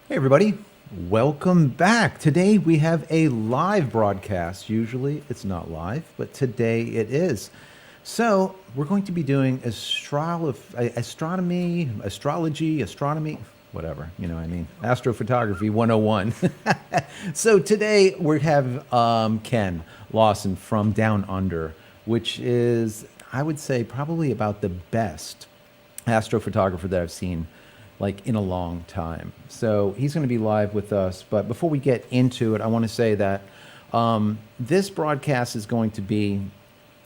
Hey, everybody. Welcome back. Today we have a live broadcast. Usually it's not live, but today it is. So we're going to be doing astronomy, astrology, astronomy, whatever, astrophotography 101. So today we have Ken Lawson from Down Under, which is, I would say, probably about the best astrophotographer that I've seen like in a long time. So he's going to be live with us. But before we get into it, I want to say that this broadcast is going to be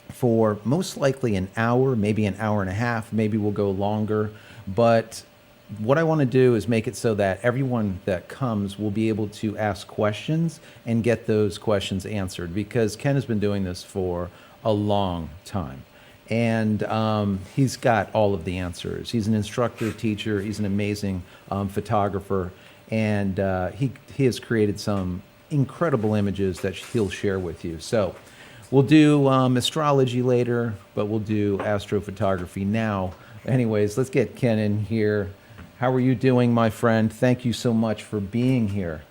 for most likely an hour, maybe an hour and a half. Maybe we'll go longer. But what I want to do is make it so that everyone that comes will be able to ask questions and get those questions answered, because Ken has been doing this for a long time. And he's got all of the answers. He's an instructor, teacher. He's an amazing photographer, and he has created some incredible images that he'll share with you. So we'll do astrology later, but we'll do astrophotography now. Anyways, let's get Ken in here. How are you doing, my friend? Thank you so much for being here.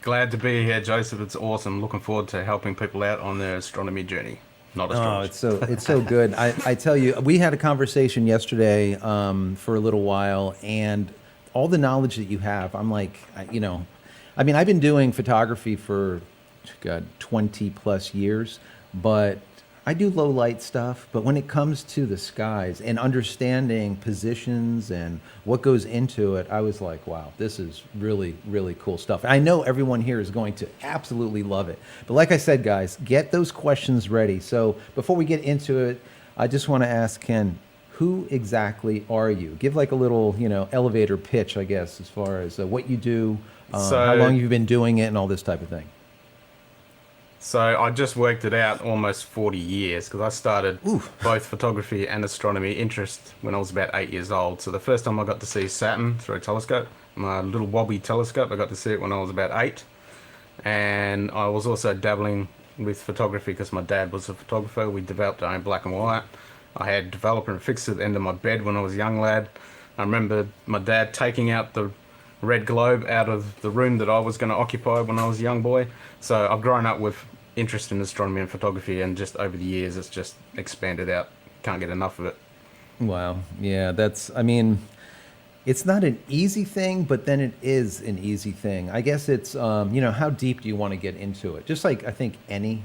Glad to be here, Joseph. It's awesome. Looking forward to helping people out on their astronomy journey. Not Oh, astrology. it's so good. I tell you, we had a conversation yesterday for a little while, and all the knowledge that you have, I'm like, I've been doing photography for, God, 20 plus years, but I do low light stuff. But when it comes to the skies and understanding positions and what goes into it, I was like, wow, this is really, really cool stuff. I know everyone here is going to absolutely love it. But like I said, guys, get those questions ready. So before we get into it, I just want to ask Ken, who exactly are you? Give like a little, elevator pitch, I guess, as far as what you do, how long So, you've been doing it, and all this type of thing. so I just worked it out almost 40 years because I started Ooh. both photography and astronomy interest when I was about 8 years old. So the first time I got to see Saturn through a telescope, my little wobbly telescope, I got to see it when I was about 8. And I was also dabbling with photography because my dad was a photographer. We developed our own black and white. I had developer and fixed it at the end of my bed when I was a young lad. I remember my dad taking out the red globe out of the room that I was going to occupy when I was a young boy. So I've grown up with interest in astronomy and photography, and just over the years it's just expanded out. Can't get enough of it. Wow. Yeah, it's not an easy thing, but then it is an easy thing. I guess it's, how deep do you want to get into it? Just like I think it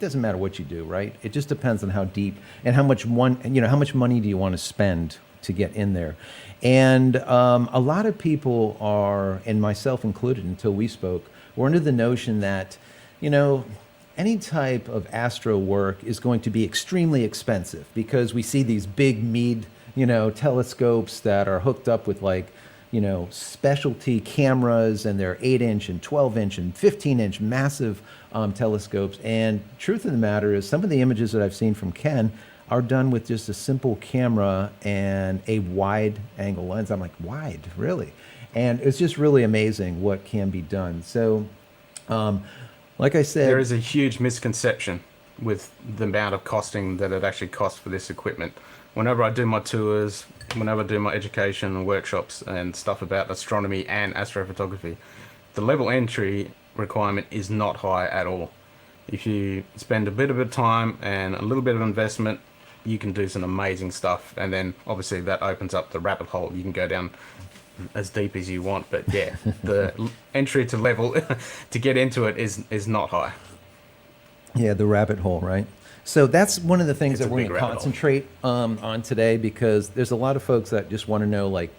doesn't matter what you do, right? It just depends on how deep and how much money do you want to spend to get in there. And a lot of people are, and myself included until we spoke, we're under the notion that, any type of astro work is going to be extremely expensive because we see these big mead, telescopes that are hooked up with like, specialty cameras, and they're 8-inch and 12-inch and 15-inch massive telescopes. And truth of the matter is, some of the images that I've seen from Ken are done with just a simple camera and a wide angle lens. I'm like, wide, really? And it's just really amazing what can be done. So, like I There said, is a huge misconception with the amount of costing that it actually costs for this equipment. Whenever I do my tours, whenever I do my education and workshops and stuff about astronomy and astrophotography, the level entry requirement is not high at all. If you spend a bit of time and a little bit of investment, you can do some amazing stuff. And then obviously that opens up the rabbit hole. You can go down as deep as you want, but yeah, the entry to level to get into it is not high. yeah, the rabbit hole, right? So that's one of the things It's that a we're big going to rabbit hole. concentrate on today, because there's a lot of folks that just want to know, like,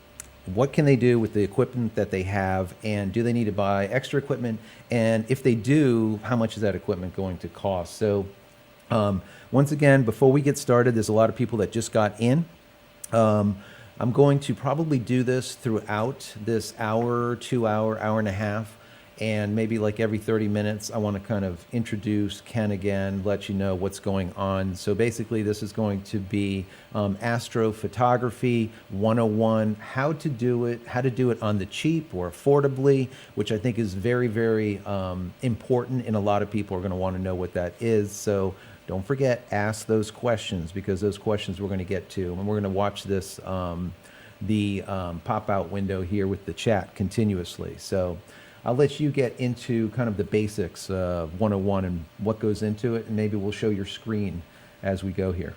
what can they do with the equipment that they have, and do they need to buy extra equipment? And if they do, how much is that equipment going to cost? So once again, before we get started, there's a lot of people that just got in. I'm going to probably do this throughout this hour, 2 hour, hour and a half, and maybe like every 30 minutes, I want to kind of introduce Ken again, let you know what's going on. So basically, this is going to be astrophotography 101, how to do it on the cheap or affordably, which I think is very, very important, and a lot of people are going to want to know what that is. So don't forget, ask those questions, because those questions we're going to get to, and we're going to watch this the pop-out window here with the chat continuously. So I'll let you get into kind of the basics of 101 and what goes into it, and maybe we'll show your screen as we go here.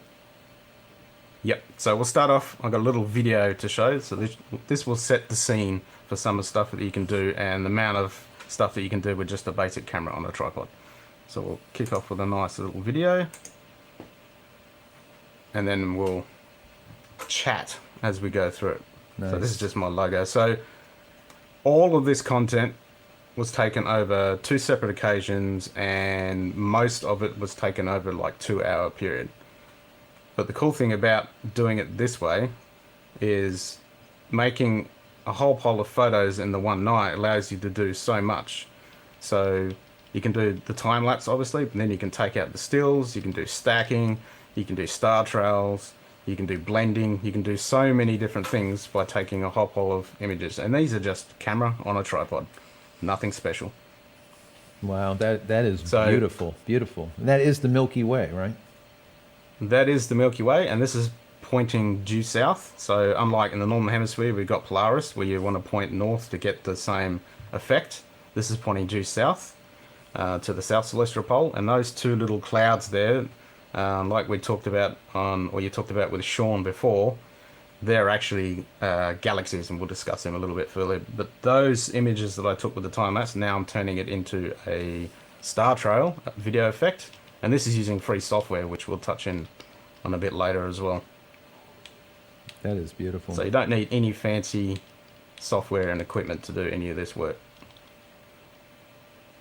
Yep. So we'll start off. I've got a little video to show. So this will set the scene for some of the stuff that you can do and the amount of stuff that you can do with just a basic camera on a tripod. So we'll kick off with a nice little video, and then we'll chat as we go through it. Nice. So this is just my logo. So all of this content was taken over 2 separate occasions, and most of it was taken over like 2-hour period. But the cool thing about doing it this way is making a whole pile of photos in the one night allows you to do so much. So you can do the time lapse, obviously, but then you can take out the stills, you can do stacking, you can do star trails, you can do blending, you can do so many different things by taking a whole pile of images. And these are just camera on a tripod, nothing special. Wow, that is beautiful, beautiful. And that is the Milky Way, right? That is the Milky Way, and this is pointing due south. So unlike in the northern hemisphere, we've got Polaris, where you want to point north to get the same effect. This is pointing due south to the south celestial pole, and those 2 little clouds there, like we talked about or you talked about with Sean before, they're actually galaxies, and we'll discuss them a little bit further. But those images that I took with the time lapse, now I'm turning it into a star trail video effect. And this is using free software, which we'll touch on a bit later as well. That is beautiful. So you don't need any fancy software and equipment to do any of this work.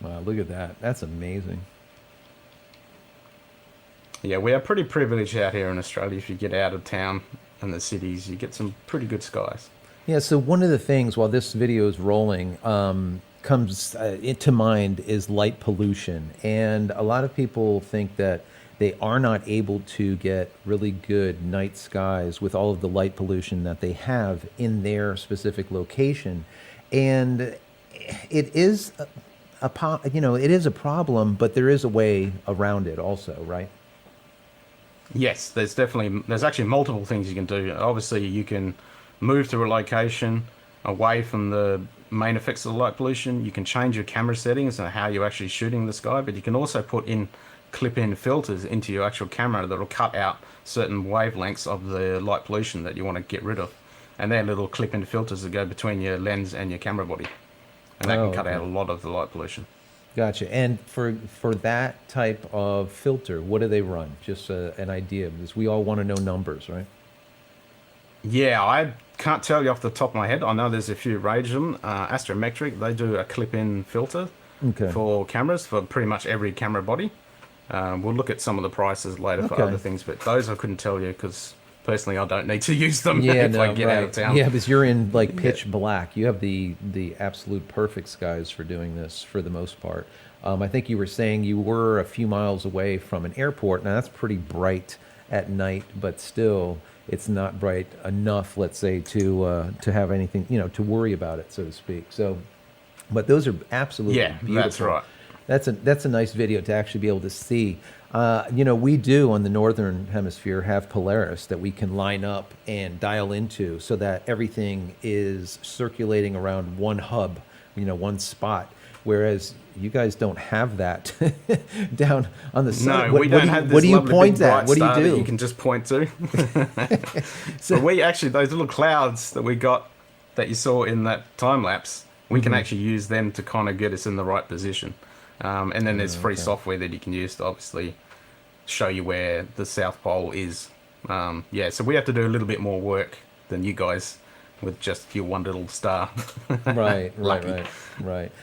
Wow, look at that. That's amazing. Yeah, we are pretty privileged out here in Australia. If you get out of town and the cities, you get some pretty good skies. Yeah, so one of the things while this video is rolling comes into mind is light pollution. And a lot of people think that they are not able to get really good night skies with all of the light pollution that they have in their specific location. And it is it is a problem, but there is a way around it also, right? Yes, there's actually multiple things you can do. Obviously, you can move to a location away from the main effects of the light pollution. You can change your camera settings and how you're actually shooting the sky, but you can also put in clip-in filters into your actual camera that'll cut out certain wavelengths of the light pollution that you want to get rid of. And they're little clip-in filters that go between your lens and your camera body. And that can cut out a lot of the light pollution. Gotcha. And for that type of filter, what do they run? Just an idea, because we all want to know numbers, right? Yeah, I can't tell you off the top of my head. I know there's a few range of them. Astrometric, they do a clip-in filter for cameras for pretty much every camera body. We'll look at some of the prices later for other things, but those I couldn't tell you because personally I don't need to use them if I get out of town. Yeah, because you're in like pitch black. You have the absolute perfect skies for doing this for the most part. I think you were saying you were a few miles away from an airport. Now that's pretty bright at night, but still it's not bright enough, let's say, to have anything, to worry about it, so to speak. So, but those are absolutely beautiful. That's right. That's a nice video to actually be able to see. We do on the northern hemisphere have Polaris that we can line up and dial into so that everything is circulating around one hub, one spot. Whereas you guys don't have that down on the side. No, we don't have this what do you lovely point big at? bright What do star you do? that you can just point to. So, but we actually, those little clouds that we got that you saw in that time lapse, we can actually use them to kind of get us in the right position. And then there's free software that you can use to obviously show you where the South Pole is. So we have to do a little bit more work than you guys with just your one little star. Right.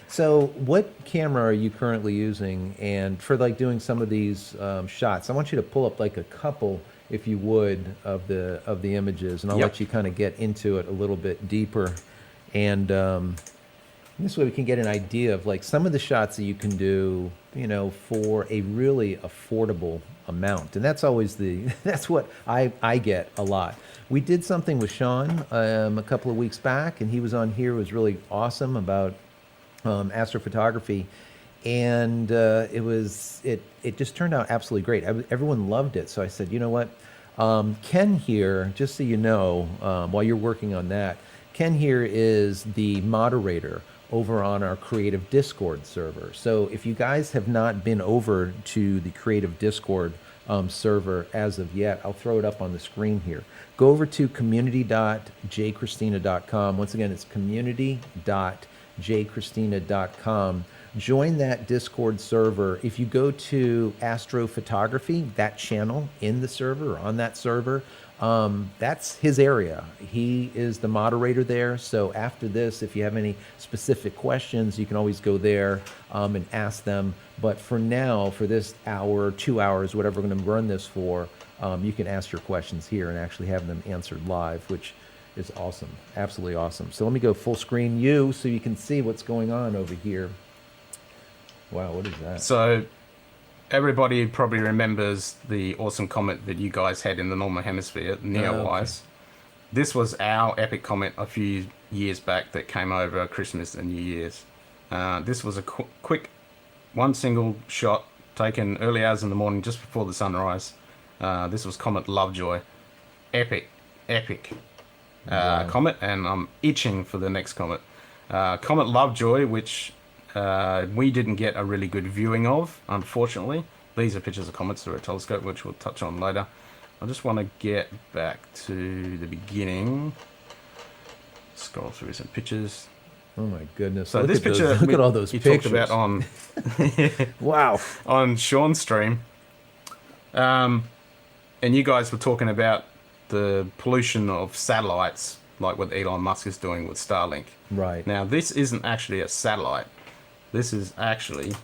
So what camera are you currently using? And for like doing some of these shots, I want you to pull up like a couple, if you would, of the images, and I'll let you kind of get into it a little bit deeper. And this way we can get an idea of like some of the shots that you can do, for a really affordable amount. And that's always that's what I get a lot. We did something with Sean a couple of weeks back, and he was on here. It was really awesome about astrophotography. And it just turned out absolutely great. Everyone loved it. So I said, you know what? Ken here, just so you know, while you're working on that, Ken here is the moderator over on our Creative Discord server. So if you guys have not been over to the Creative Discord server as of yet, I'll throw it up on the screen here. Go over to community.JCristina.com. Once again, it's community.JCristina.com. Join that Discord server. If you go to Astrophotography, that channel in the server or on that server, that's his area. He is the moderator there. So after this, if you have any specific questions, you can always go there and ask them. But for now, for this hour, 2 hours, whatever we're going to run this for, you can ask your questions here and actually have them answered live, which is awesome. Absolutely awesome. So let me go full screen you so you can see what's going on over here. Wow, what is that? So everybody probably remembers the awesome comet that you guys had in the northern hemisphere, Neowise. This was our epic comet a few years back that came over Christmas and New Year's. This was a quick, one single shot taken early hours in the morning just before the sunrise. This was Comet Lovejoy. Epic Wow. comet, and I'm itching for the next comet. Comet Lovejoy, which we didn't get a really good viewing of, unfortunately. These are pictures of comets through a telescope, which we'll touch on later. I just want to get back to the beginning. Scroll through some pictures. Oh my goodness. So Look this at those- picture, look at all those you pictures. talked about on Wow. on Sean's stream. And you guys were talking about the pollution of satellites, like what Elon Musk is doing with Starlink. Right. Now, this isn't actually a satellite. This is actually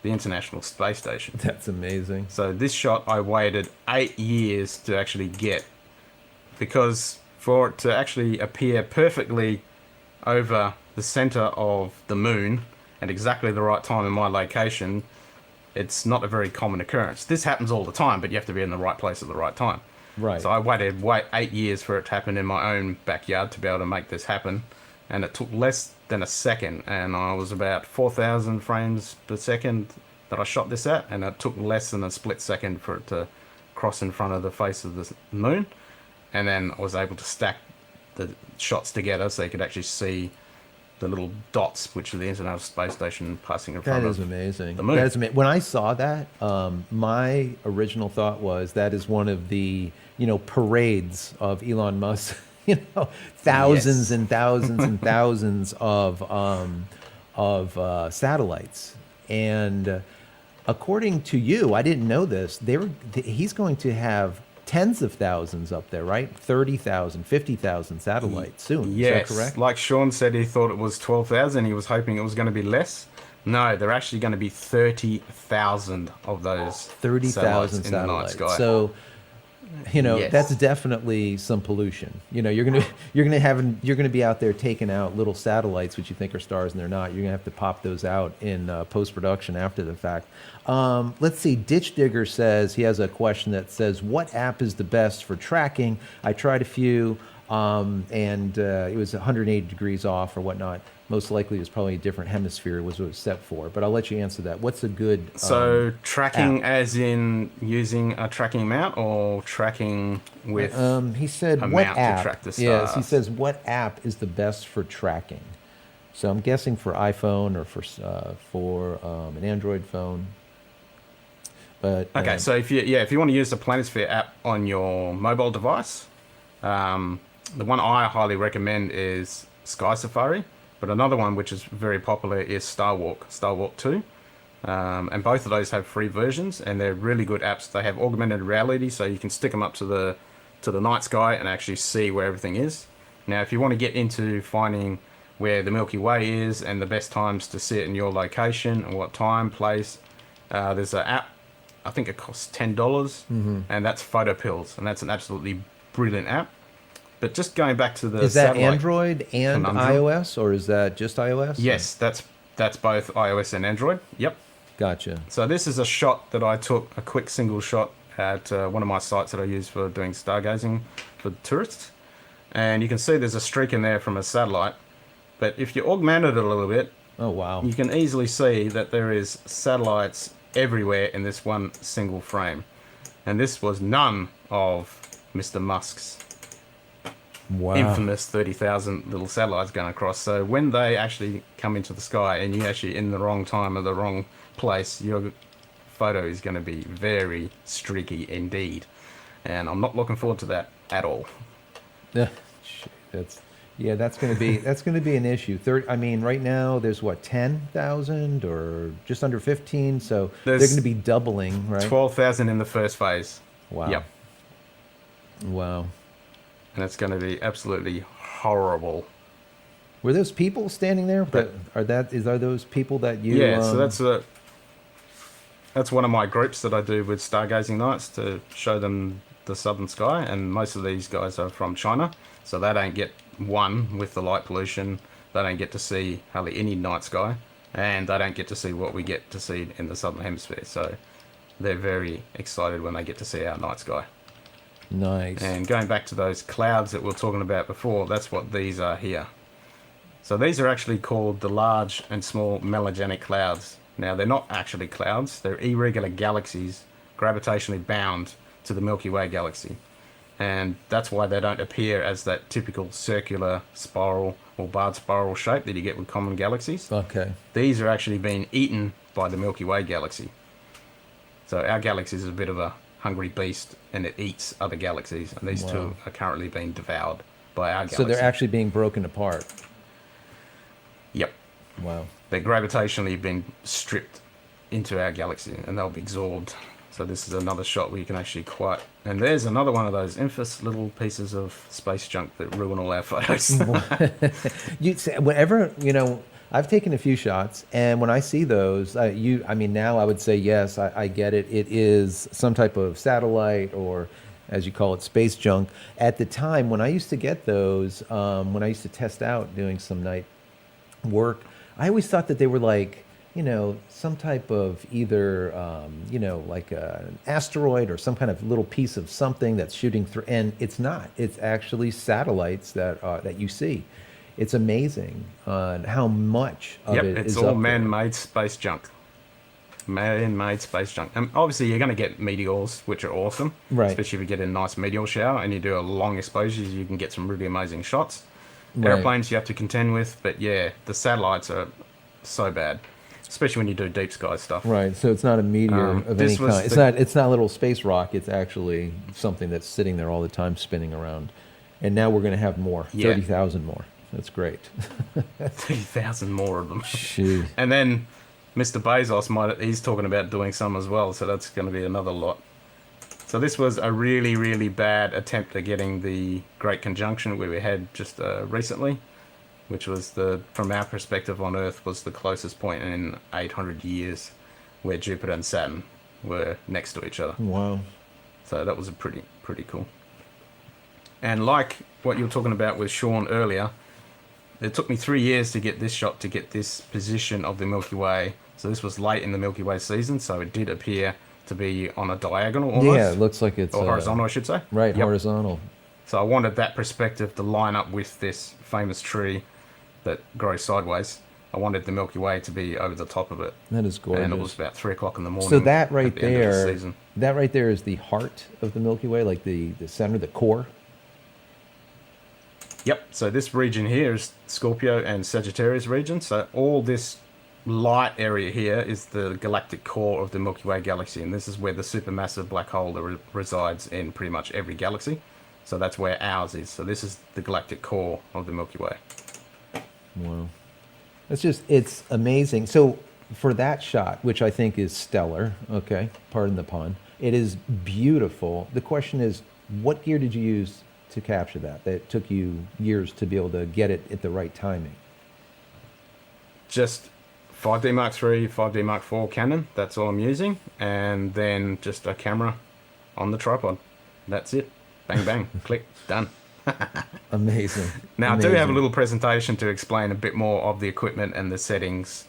the International Space Station. That's amazing. So this shot I waited 8 years to actually get, because for it to actually appear perfectly over the center of the moon at exactly the right time in my location, it's not a very common occurrence. This happens all the time, but you have to be in the right place at the right time. Right. So I waited 8 years for it to happen in my own backyard to be able to make this happen. And it took less than a second. And I was about 4,000 frames per second that I shot this at. And it took less than a split second for it to cross in front of the face of the moon. And then I was able to stack the shots together so you could actually see the little dots, which are the International Space Station passing in front That of is amazing. the moon. That is amazing. When I saw that, my original thought was that is one of the, parades of Elon Musk, thousands Yes. and thousands and thousands of satellites. And according to you, I didn't know this, he's going to have tens of thousands up there, right? 30,000, 50,000 satellites soon. Yes, Is that correct? like Sean said, he thought it was 12,000. He was hoping it was going to be less. No, they're actually going to be 30,000 of those 30,000 in the night satellites. sky. So, Yes. that's definitely some pollution. You're gonna be out there taking out little satellites, which you think are stars and they're not. You're gonna have to pop those out in post production after the fact. Let's see. Ditch Digger says he has a question that says, "What app is the best for tracking?" I tried a few, and it was 180 degrees off or whatnot. Most likely, it was probably a different hemisphere was what it was set for. But I'll let you answer that. What's a good So tracking app? as in using a tracking mount or tracking with... He said, a "What mount to app?" track the Yes, he stars. says, "What app is the best for tracking?" So I'm guessing for iPhone or for an Android phone. But Okay, so if you want to use the Planisphere app on your mobile device, the one I highly recommend is Sky Safari. But another one which is very popular is Starwalk 2. And both of those have free versions, and they're really good apps. They have augmented reality, so you can stick them up to the night sky and actually see where everything is. Now, if you want to get into finding where the Milky Way is and the best times to see it in your location and what time, place, there's an app. I think it costs $10, and that's PhotoPills, and that's an absolutely brilliant app. But just going back to the is that satellite Android and conundrum. iOS, or is that just iOS? Yes, that's both iOS and Android. Yep. Gotcha. So this is a shot that I took, a quick single shot at one of my sites that I use for doing stargazing for tourists. And you can see there's a streak in there from a satellite. But if you augment it a little bit, Oh, wow. you can easily see that there is satellites everywhere in this one single frame. And this was none of Mr. Musk's Wow. infamous 30,000 little satellites going across. So when they actually come into the sky and you're actually in the wrong time or the wrong place, your photo is going to be very streaky indeed. And I'm not looking forward to that at all. Yeah, shit, that's going to be an issue. I mean, right now there's what 10,000 or just under 15, so they're There's going to be doubling, right? 12,000 in the first phase. Wow. Yep. Wow. And it's going to be absolutely horrible. Were those people standing there? Are those people that you? Yeah, so that's one of my groups that I do with stargazing nights to show them the southern sky, and most of these guys are from China, so they don't get with the light pollution. They don't get to see hardly any night sky, and they don't get to see what we get to see in the southern hemisphere. So they're very excited when they get to see our night sky. Nice. And going back to those clouds that we were talking about before, that's what these are here. So these are actually called the large and small melanogenetic clouds. Now, they're not actually clouds. They're irregular galaxies gravitationally bound to the Milky Way galaxy. And that's why they don't appear as that typical circular spiral or barred spiral shape that you get with common galaxies. Okay. These are actually being eaten by the Milky Way galaxy. So our galaxy is a bit of a hungry beast, and it eats other galaxies. And these two are currently being devoured by our galaxy. So they're actually being broken apart. Yep. Wow. They're gravitationally been stripped into our galaxy, and they'll be absorbed. So this is another shot where you can actually and there's another one of those infamous little pieces of space junk that ruin all our photos. Whenever, I've taken a few shots, and when I see those, now I would say, yes, I get it. It is some type of satellite, or as you call it, space junk. At the time, when I used to get those, when I used to test out doing some night work, I always thought that they were like, some type of either, like an asteroid or some kind of little piece of something that's shooting through. And it's not. It's actually satellites that you see. It's amazing how much of it is it's up all there. man-made space junk. Man-made space junk. And obviously, you're going to get meteors, which are awesome. Right. Especially if you get a nice meteor shower and you do a long exposure, you can get some really amazing shots. Right. Airplanes you have to contend with, but yeah, the satellites are so bad. Especially when you do deep sky stuff. Right, so it's not a meteor of any kind. It's not a little space rock. It's actually something that's sitting there all the time, spinning around. And now we're going to have more, 30,000 more. That's great. 30,000 more of them. Jeez. And then Mr. Bezos he's talking about doing some as well, so that's going to be another lot. So this was a really, really bad attempt at getting the Great Conjunction we had just recently, which was from our perspective on Earth, was the closest point in 800 years where Jupiter and Saturn were next to each other. Wow. So that was pretty cool. And like what you were talking about with Sean earlier, it took me 3 years to get this shot, to get this position of the Milky Way. So this was late in the Milky Way season, so it did appear to be on a diagonal almost. Yeah, it looks like it's... Or horizontal, I should say. Right, yep. Horizontal. So I wanted that perspective to line up with this famous tree that grows sideways. I wanted the Milky Way to be over the top of it. That is gorgeous. And it was about 3 o'clock in the morning. So that right at the end of the there, season. that right there is the heart of the Milky Way, like the center, the core. Yep. So this region here is Scorpio and Sagittarius region. So all this light area here is the galactic core of the Milky Way galaxy, and this is where the supermassive black hole that resides in pretty much every galaxy. So that's where ours is. So this is the galactic core of the Milky Way. Wow. It's amazing. So for that shot, which I think is stellar, okay, pardon the pun, it is beautiful. The question is, what gear did you use to capture that? That took you years to be able to get it at the right timing. Just 5D Mark III, 5D Mark IV Canon, that's all I'm using. And then just a camera on the tripod. That's it. Bang, bang, click, done. Amazing. Now, Amazing. I do have a little presentation to explain a bit more of the equipment and the settings.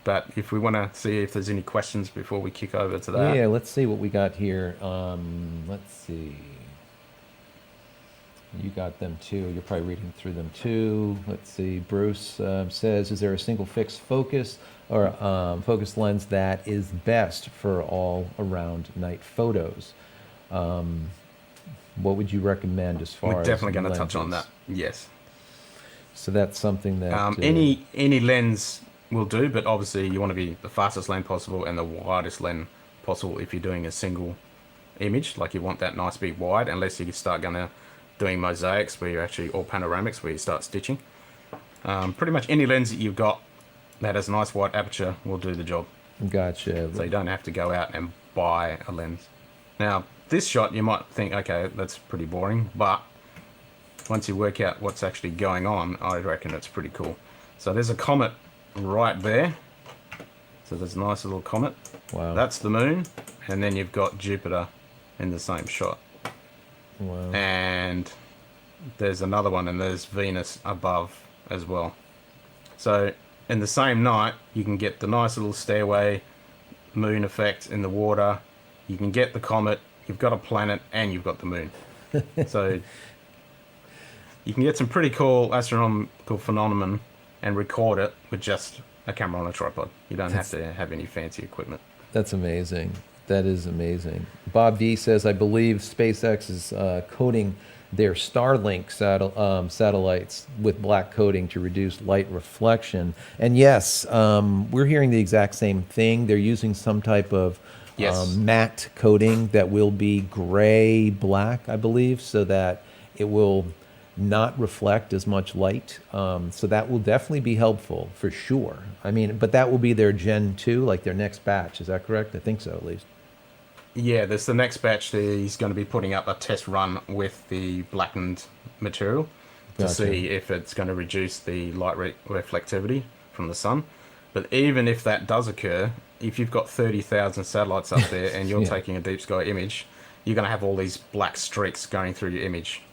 But if we want to see if there's any questions before we kick over to that. Yeah, let's see what we got here. Let's see. You got them too. You're probably reading through them too. Let's see. Bruce says, is there a single fixed focus or focus lens that is best for all around night photos? what would you recommend as far We're as definitely going to touch on lenses? that. Yes. So that's something that Any lens will do, but obviously you want to be the fastest lens possible and the widest lens possible if you're doing a single image. Like you want that nice big wide, unless you start doing mosaics where you're actually, or panoramics where you start stitching. Pretty much any lens that you've got that has a nice wide aperture will do the job. Gotcha. So you don't have to go out and buy a lens. Now, this shot you might think, okay, that's pretty boring, but once you work out what's actually going on, I reckon it's pretty cool. So there's a comet right there. So there's a nice little comet. Wow. That's the moon, and then you've got Jupiter in the same shot. Wow. And there's another one, and there's Venus above as well. So in the same night, you can get the nice little stairway moon effect in the water. You can get the comet, you've got a planet, and you've got the moon. So you can get some pretty cool astronomical phenomenon and record it with just a camera on a tripod. You don't have to have any fancy equipment. That's amazing. That is amazing. Bob V says, I believe SpaceX is coating their Starlink satellites with black coating to reduce light reflection. And yes, we're hearing the exact same thing. They're using some type of matte coating that will be gray black, I believe, so that it will not reflect as much light. So that will definitely be helpful for sure. I mean, but that will be their Gen 2, like their next batch. Is that correct? I think so, at least. Yeah, there's the next batch. He's going to be putting up a test run with the blackened material to Gotcha. see if it's going to reduce the light reflectivity from the sun. But even if that does occur, if you've got 30,000 satellites up there and you're Yeah. taking a deep sky image, you're going to have all these black streaks going through your image.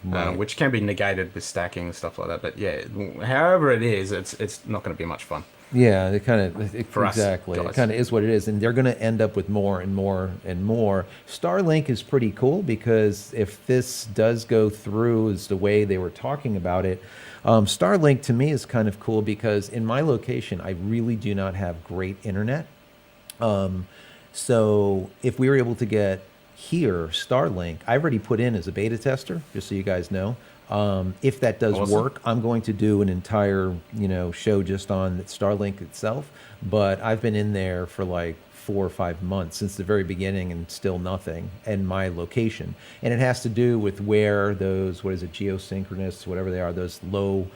Right. Which can be negated with stacking and stuff like that. But yeah, however it is, it's not going to be much fun. Yeah, it kind of For us exactly. It guys. kind of is what it is, and they're going to end up with more and more and more. Starlink is pretty cool because if this does go through as the way they were talking about it, Starlink to me is kind of cool because in my location I really do not have great internet. So if we were able to get here Starlink, I've already put in as a beta tester, just so you guys know. If that does Awesome. work, I'm going to do an entire, show just on Starlink itself. But I've been in there for like 4 or 5 months since the very beginning and still nothing in my location. And it has to do with where those, what is it, geosynchronous, whatever they are, those low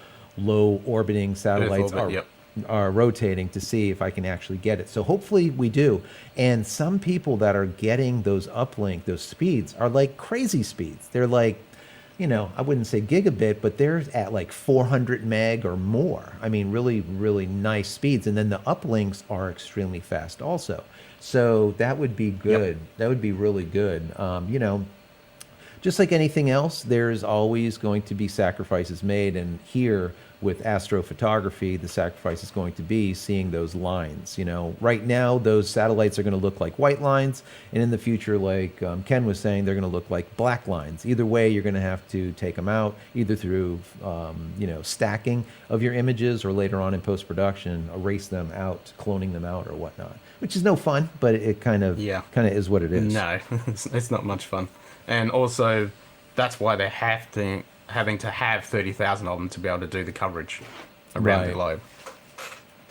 orbiting satellites orbit, yep. are rotating to see if I can actually get it. So hopefully we do. And some people that are getting those uplink, those speeds are like crazy speeds. They're like, I wouldn't say gigabit, but they're at like 400 meg or more. I mean, really, really nice speeds. And then the uplinks are extremely fast also. So that would be good. Yep. That would be really good. Just like anything else, there's always going to be sacrifices made. And here with astrophotography, the sacrifice is going to be seeing those lines. Right now, those satellites are going to look like white lines. And in the future, like Ken was saying, they're going to look like black lines. Either way, you're going to have to take them out, either through, stacking of your images or later on in post-production, erase them out, cloning them out or whatnot, which is no fun, but it kind of is what it is. No, it's not much fun. And also, that's why they having to have 30,000 of them to be able to do the coverage around the globe.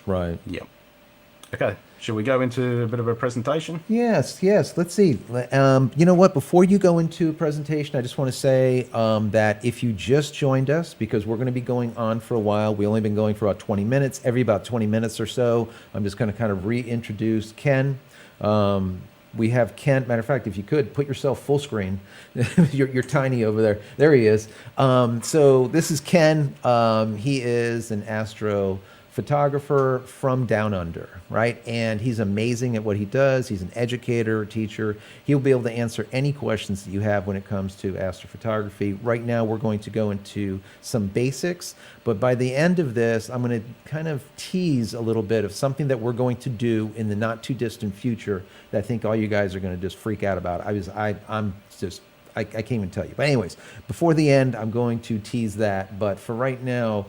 Right. Yep. Okay, should we go into a bit of a presentation? Yes. Let's see. You know what? Before you go into a presentation, I just want to say that if you just joined us, because we're going to be going on for a while, we've only been going for about 20 minutes. Every about 20 minutes or so, I'm just going to kind of reintroduce Ken. We have Ken. Matter of fact, if you could put yourself full screen, you're tiny over there. There he is. So this is Ken. He is an astrophotographer from down under, right? And he's amazing at what he does. He's an educator, teacher. He'll be able to answer any questions that you have when it comes to astrophotography. Right now, we're going to go into some basics, but by the end of this, I'm going to kind of tease a little bit of something that we're going to do in the not too distant future that I think all you guys are going to just freak out about. I can't even tell you. But anyways, before the end, I'm going to tease that. But for right now,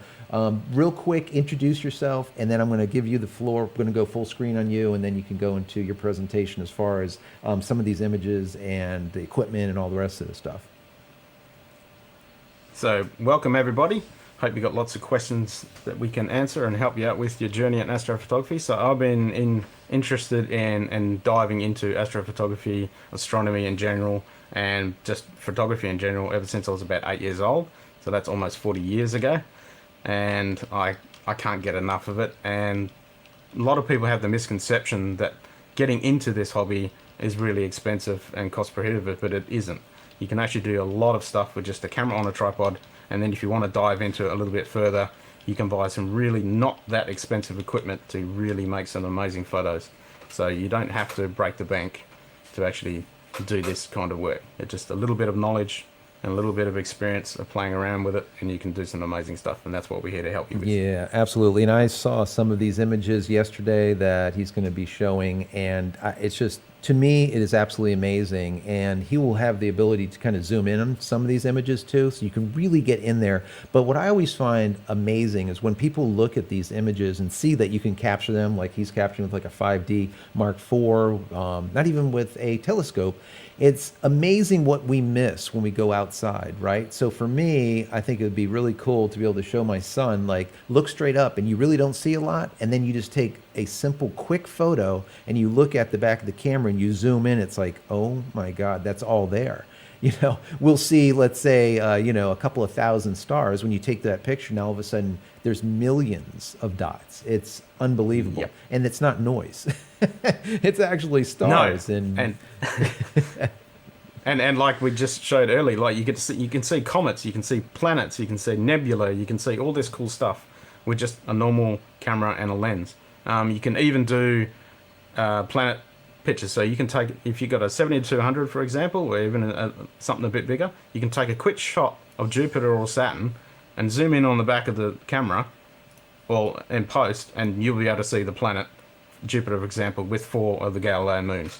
real quick, introduce yourself, and then I'm going to give you the floor. I'm going to go full screen on you, and then you can go into your presentation as far as some of these images and the equipment and all the rest of the stuff. So, welcome everybody. Hope you got lots of questions that we can answer and help you out with your journey in astrophotography. So, I've been interested in and diving into astrophotography, astronomy in general, and just photography in general ever since I was about 8 years old. So that's almost 40 years ago, and I can't get enough of it. And a lot of people have the misconception that getting into this hobby is really expensive and cost prohibitive, but it isn't. You can actually do a lot of stuff with just a camera on a tripod, and then if you want to dive into it a little bit further, you can buy some really not that expensive equipment to really make some amazing photos. So you don't have to break the bank to actually do this kind of work. It's just a little bit of knowledge and a little bit of experience of playing around with it, and you can do some amazing stuff, and that's what we're here to help you with. Yeah, absolutely. And I saw some of these images yesterday that he's going to be showing, and it's just, to me, it is absolutely amazing. And he will have the ability to kind of zoom in on some of these images too, so you can really get in there. But what I always find amazing is when people look at these images and see that you can capture them, like he's capturing with like a 5D Mark IV, not even with a telescope. It's amazing what we miss when we go outside, right? So for me, I think it would be really cool to be able to show my son, like, look straight up and you really don't see a lot, and then you just take a simple, quick photo and you look at the back of the camera and you zoom in. It's like, oh my God, that's all there. You know, we'll see, let's say, a couple of thousand stars. When you take that picture, now all of a sudden there's millions of dots. It's unbelievable. Yep. And it's not noise. It's actually stars. No, and like we just showed earlier, like you can see comets, you can see planets, you can see nebula, you can see all this cool stuff with just a normal camera and a lens. You can even do planet pictures. So you can take, if you've got a 70-200, for example, or even something a bit bigger, you can take a quick shot of Jupiter or Saturn and zoom in on the back of the camera, or in post, and you'll be able to see the planet Jupiter, for example, with 4 of the Galilean moons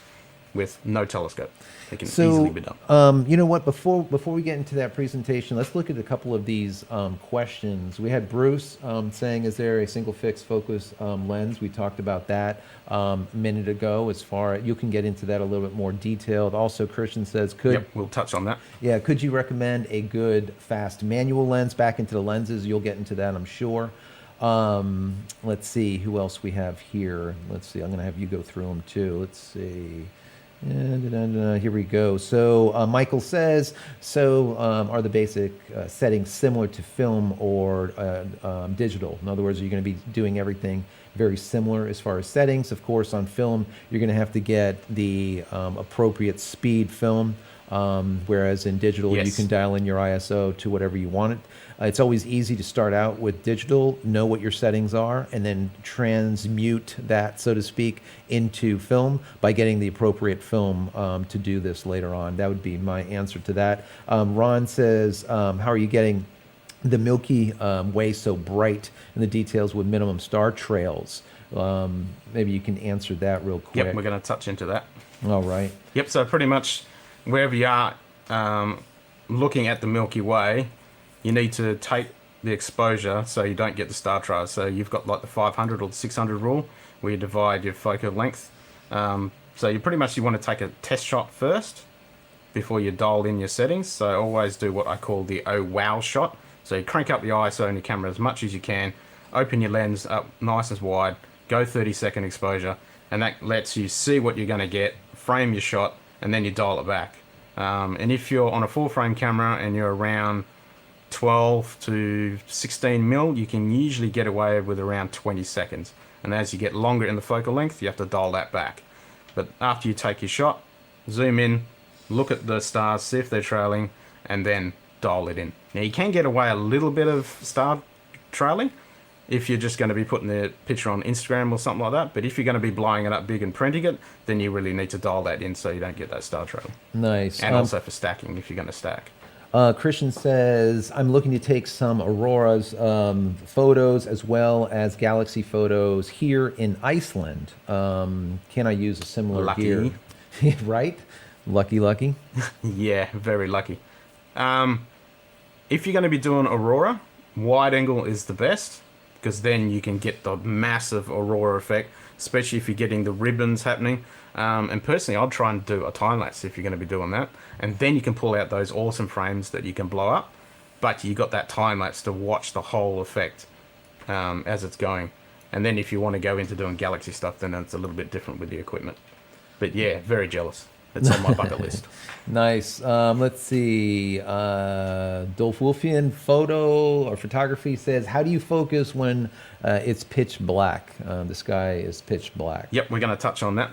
with no telescope. It can easily be done. You know what? Before we get into that presentation, let's look at a couple of these questions. We had Bruce saying, "Is there a single fixed focus lens?" We talked about that a minute ago. As far you can get into that a little bit more detailed. Also, Christian says, Yep, we'll touch on that. Yeah, could you recommend a good fast manual lens?" Back into the lenses, you'll get into that, I'm sure. Let's see who else we have here. Let's see. I'm going to have you go through them too. Let's see. Here we go. So Michael says, are the basic settings similar to film or digital? In other words, are you going to be doing everything very similar as far as settings? Of course, on film, you're going to have to get the appropriate speed film, whereas in digital, Yes. you can dial in your ISO to whatever you want it. It's always easy to start out with digital, know what your settings are, and then transmute that, so to speak, into film by getting the appropriate film to do this later on. That would be my answer to that. Ron says, how are you getting the Milky Way so bright in the details with minimum star trails? Maybe you can answer that real quick. Yep, we're going to touch into that. All right. Yep, so pretty much wherever you are looking at the Milky Way, you need to take the exposure so you don't get the star trails. So you've got like the 500 or the 600 rule where you divide your focal length. So you pretty much, you want to take a test shot first before you dial in your settings. So always do what I call the oh wow shot. So you crank up the ISO in your camera as much as you can, open your lens up nice and wide, go 30-second exposure, and that lets you see what you're going to get, frame your shot, and then you dial it back. And if you're on a full frame camera and you're around 12 to 16 mil, you can usually get away with around 20 seconds. And as you get longer in the focal length, you have to dial that back. But after you take your shot, zoom in, look at the stars, see if they're trailing, and then dial it in. Now you can get away a little bit of star trailing if you're just going to be putting the picture on Instagram or something like that. But if you're going to be blowing it up big and printing it, then you really need to dial that in so you don't get that star trailing. Nice. And also for stacking, if you're going to stack. Christian says, I'm looking to take some auroras photos as well as galaxy photos here in Iceland. Can I use a similar Lucky. gear? Right? Lucky. Yeah, very lucky. If you're going to be doing aurora, wide angle is the best, because then you can get the massive aurora effect, especially if you're getting the ribbons happening. And personally, I'd try and do a time lapse if you're going to be doing that, and then you can pull out those awesome frames that you can blow up. but you got that time lapse to watch the whole effect as it's going. And then if you want to go into doing galaxy stuff, then it's a little bit different with the equipment. But yeah, very jealous. It's on my bucket list. Nice. Let's see. Dolph Wolfian Photo or Photography says, how do you focus when it's pitch black? The sky is pitch black. Yep, we're going to touch on that.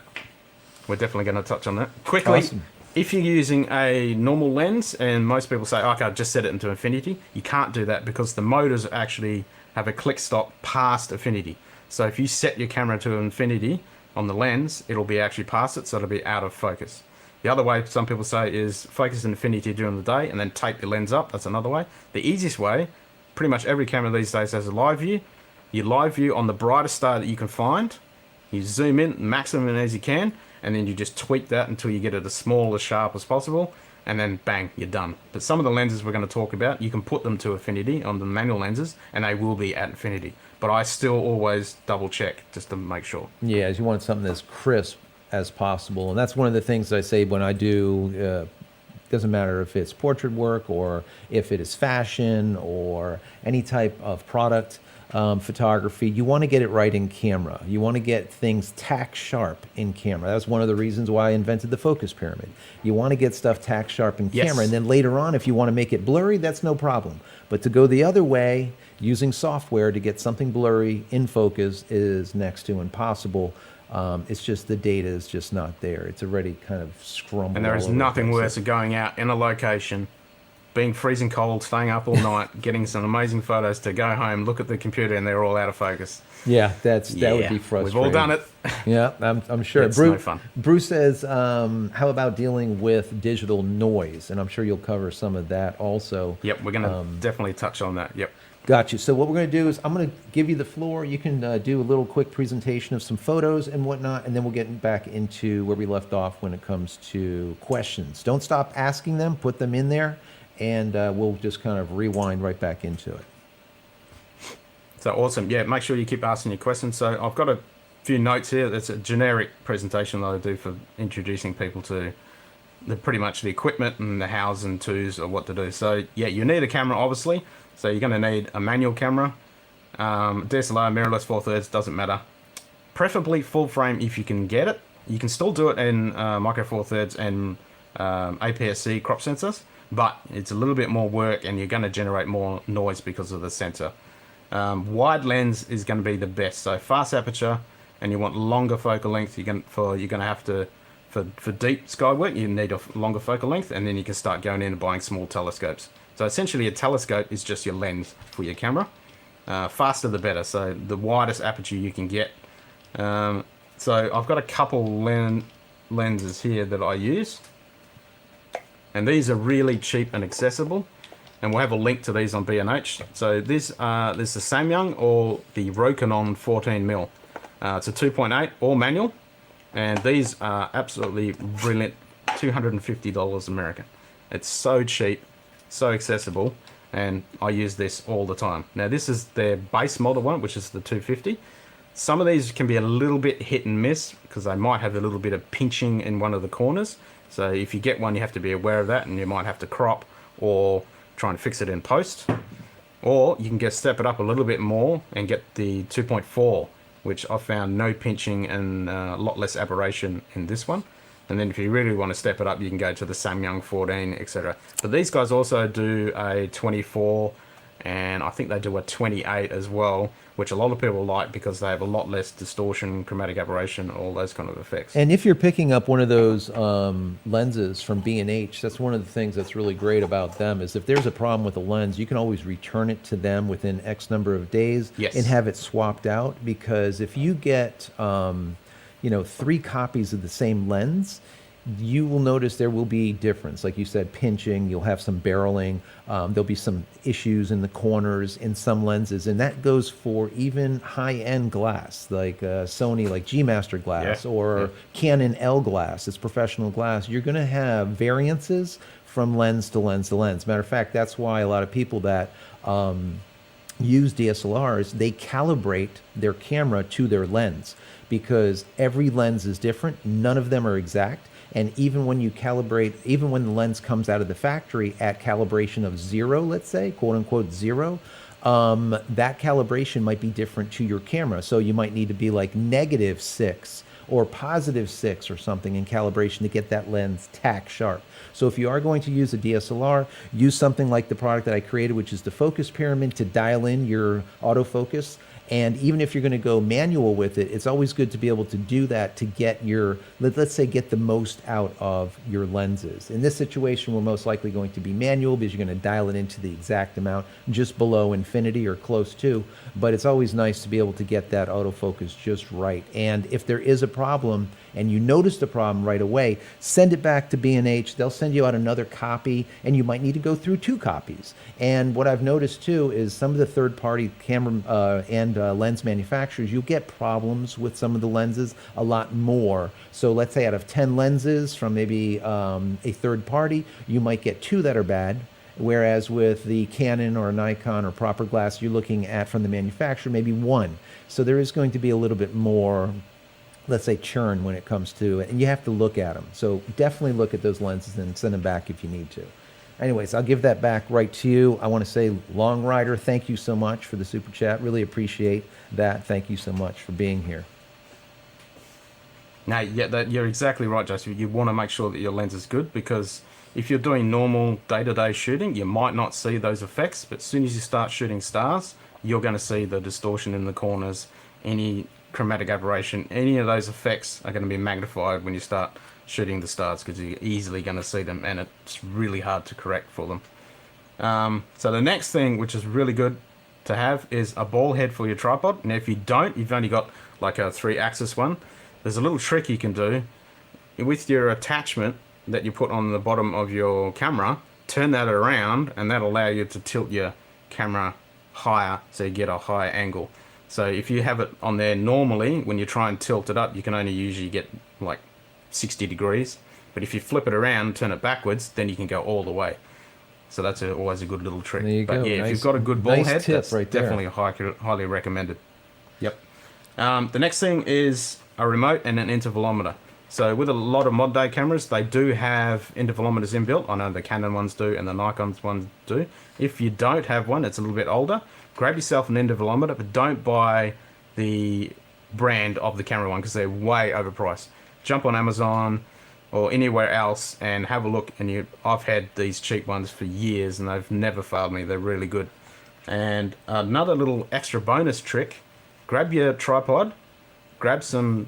We're definitely going to touch on that. Quickly, Awesome. If you're using a normal lens, and most people say, okay, I'll just set it into infinity, you can't do that because the motors actually have a click stop past infinity. So if you set your camera to infinity on the lens, it'll be actually past it, so it'll be out of focus. The other way some people say is focus infinity during the day and then tape your lens up. That's another way. The easiest way, pretty much every camera these days has a live view. You live view on the brightest star that you can find. You zoom in maximum as you can, and then you just tweak that until you get it as small, as sharp as possible, and then bang, you're done. But some of the lenses we're going to talk about, you can put them to infinity on the manual lenses, and they will be at infinity. But I still always double check just to make sure. Yeah, you want something that's crisp as possible. And that's one of the things I say when I do, doesn't matter if it's portrait work or if it is fashion or any type of product photography, you want to get it right in camera. You want to get things tack sharp in camera. That's one of the reasons why I invented the focus pyramid. You want to get stuff tack sharp in Yes. camera. And then later on, if you want to make it blurry, that's no problem. But to go the other way, using software to get something blurry in focus is next to impossible. It's just the data is just not there. It's already kind of scrumbled. And there is all over nothing the place. worse than going out in a location, being freezing cold, staying up all night, getting some amazing photos to go home, look at the computer, and they're all out of focus. Yeah, that would be frustrating. We've all done it. Yeah, I'm sure. It's no fun. Bruce says, how about dealing with digital noise? And I'm sure you'll cover some of that also. Yep, we're going to definitely touch on that. Yep. Got you. So what we're going to do is I'm going to give you the floor. You can do a little quick presentation of some photos and whatnot, and then we'll get back into where we left off when it comes to questions. Don't stop asking them. Put them in there, and we'll just kind of rewind right back into it. So awesome. Yeah, make sure you keep asking your questions. So I've got a few notes here. It's a generic presentation that I do for introducing people to pretty much the equipment and the hows and tos of what to do. So yeah, you need a camera, obviously. So you're going to need a manual camera, DSLR, mirrorless, 4/3, doesn't matter. Preferably full frame if you can get it. You can still do it in micro 4/3 and APS-C crop sensors, but it's a little bit more work and you're going to generate more noise because of the sensor. Wide lens is going to be the best. So fast aperture, and you want longer focal length. You're going to have to for deep sky work. You need a longer focal length, and then you can start going in and buying small telescopes. So essentially, a telescope is just your lens for your camera. Faster the better. So the widest aperture you can get. So I've got a couple lenses here that I use, and these are really cheap and accessible. And we'll have a link to these on B&H. So there's the Samyang or the Rokinon 14mm. It's a 2.8 all manual, and these are absolutely brilliant. $250 American. It's so cheap, so accessible, and I use this all the time. Now this is their base model one, which is the 250. Some of these can be a little bit hit and miss because they might have a little bit of pinching in one of the corners. So if you get one, you have to be aware of that, and you might have to crop or try and fix it in post. Or you can step it up a little bit more and get the 2.4, which I found no pinching and a lot less aberration in this one. And then if you really want to step it up, you can go to the Samyang 14, etc. But these guys also do a 24, and I think they do a 28 as well, which a lot of people like because they have a lot less distortion, chromatic aberration, all those kind of effects. And if you're picking up one of those lenses from B&H, that's one of the things that's really great about them is if there's a problem with a lens, you can always return it to them within X number of days. Yes. And have it swapped out. Because if you get 3 copies of the same lens, you will notice there will be difference. Like you said, pinching, you'll have some barreling, there'll be some issues in the corners in some lenses, and that goes for even high-end glass, like Sony, like G Master glass, or Canon L glass. It's professional glass. You're going to have variances from lens to lens to lens. Matter of fact, that's why a lot of people that use DSLRs, they calibrate their camera to their lens because every lens is different. None of them are exact. And even when you calibrate, even when the lens comes out of the factory at calibration of 0, let's say, quote unquote 0, that calibration might be different to your camera. So you might need to be like -6 or +6 or something in calibration to get that lens tack sharp. So if you are going to use a DSLR, use something like the product that I created, which is the focus pyramid, to dial in your autofocus. And even if you're going to go manual with it, it's always good to be able to do that to get your, let's say, get the most out of your lenses. In this situation, we're most likely going to be manual because you're going to dial it into the exact amount just below infinity or close to. But it's always nice to be able to get that autofocus just right. And if there is a problem and you notice the problem right away, send it back to B&H. They'll send you out another copy, and you might need to go through 2 copies. And what I've noticed too is some of the third-party camera and lens manufacturers, you'll get problems with some of the lenses a lot more. So let's say out of 10 lenses from maybe a third party, you might get 2 that are bad. Whereas with the Canon or Nikon or proper glass, you're looking at from the manufacturer, maybe 1. So there is going to be a little bit more, let's say, churn when it comes to it, and you have to look at them. So definitely look at those lenses and send them back if you need to. Anyways, I'll give that back right to you. I want to say, Long Rider, thank you so much for the super chat. Really appreciate that. Thank you so much for being here. No, yeah, you're exactly right, Joseph. You want to make sure that your lens is good, because if you're doing normal day-to-day shooting, you might not see those effects, but as soon as you start shooting stars, you're going to see the distortion in the corners, any chromatic aberration, any of those effects are going to be magnified when you start shooting the stars, because you're easily going to see them, and it's really hard to correct for them. So the next thing, which is really good to have, is a ball head for your tripod. Now if you don't, you've only got like a 3-axis one, there's a little trick you can do with your attachment that you put on the bottom of your camera. Turn that around, and that'll allow you to tilt your camera higher so you get a higher angle. So if you have it on there normally, when you try and tilt it up, you can only usually get like 60 degrees. But if you flip it around, turn it backwards, then you can go all the way. So that's always a good little trick. There you but go. yeah, Nice, if you've got a good ball nice head, tip that's right there. definitely highly recommended. Yep. The next thing is a remote and an intervalometer. So with a lot of mod day cameras, they do have intervalometers inbuilt. I know the Canon ones do and the Nikon ones do. If you don't have one, it's a little bit older, grab yourself an intervalometer, but don't buy the brand of the camera one because they're way overpriced. Jump on Amazon or anywhere else and have a look. And I've had these cheap ones for years and they've never failed me. They're really good. And another little extra bonus trick, grab your tripod, grab some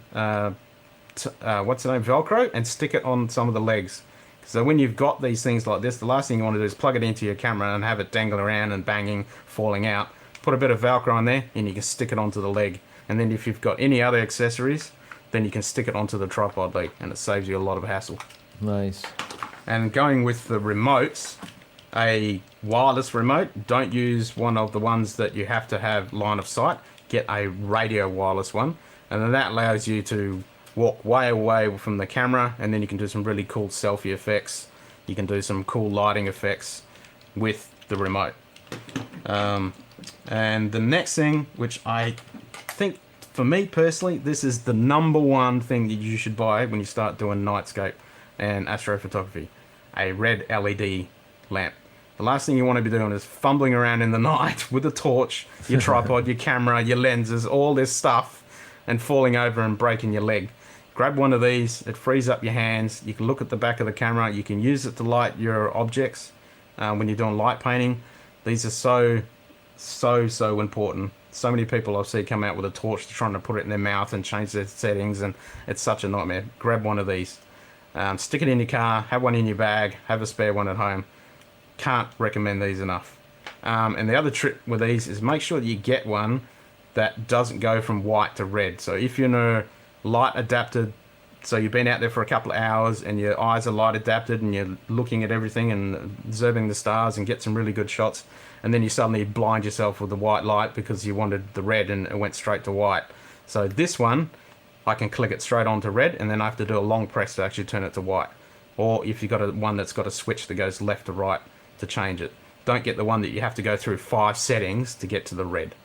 Velcro, and stick it on some of the legs. So when you've got these things like this, the last thing you want to do is plug it into your camera and have it dangling around and banging, falling out. Put a bit of Velcro on there and you can stick it onto the leg. And then if you've got any other accessories, then you can stick it onto the tripod leg, and it saves you a lot of hassle. Nice. And going with the remotes, a wireless remote, don't use one of the ones that you have to have line of sight. Get a radio wireless one, and then that allows you to walk way away from the camera, and then you can do some really cool selfie effects. You can do some cool lighting effects with the remote. And the next thing, which I think for me personally, this is the #1 thing that you should buy when you start doing nightscape and astrophotography, a red LED lamp. The last thing you want to be doing is fumbling around in the night with a torch, your tripod, your camera, your lenses, all this stuff, and falling over and breaking your leg. Grab one of these, it frees up your hands, you can look at the back of the camera, you can use it to light your objects when you're doing light painting. These are so important. So many people I've seen come out with a torch trying to put it in their mouth and change their settings, and it's such a nightmare. Grab one of these, stick it in your car, have one in your bag, have a spare one at home. Can't recommend these enough. And the other trick with these is make sure that you get one that doesn't go from white to red. So if you're in a light adapted, so you've been out there for a couple of hours and your eyes are light adapted and you're looking at everything and observing the stars and get some really good shots, and then you suddenly blind yourself with the white light because you wanted the red and it went straight to white. So this one, I can click it straight onto red, and then I have to do a long press to actually turn it to white. Or if you've got one that's got a switch that goes left to right to change it. Don't get the one that you have to go through 5 settings to get to the red.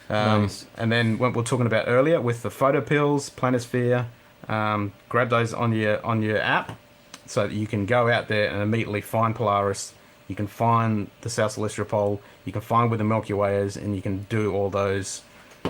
Nice. And then what we were talking about earlier with the photo pills, planisphere, grab those on your app, so that you can go out there and immediately find Polaris. You can find the South Celestial Pole. You can find where the Milky Way is, and you can do all those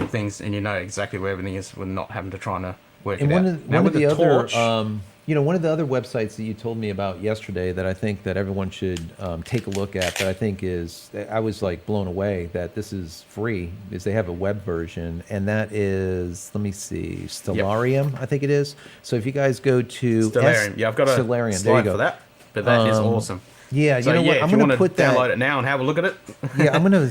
things, and you know exactly where everything is. We're not having to try to work And it out. Now one with of the the other, torch, one of the other websites that you told me about yesterday that I think that everyone should take a look at, that I think is, I was like blown away that this is free, is they have a web version, and that is, let me see, Stellarium, I think it is. So if you guys go to Stellarium. Yeah, I've got a Stellarium, slide there you go. for that, but that is awesome. Yeah, So you know what? if I'm you going want to to put that. download it now and have a look at it, Yeah, I'm gonna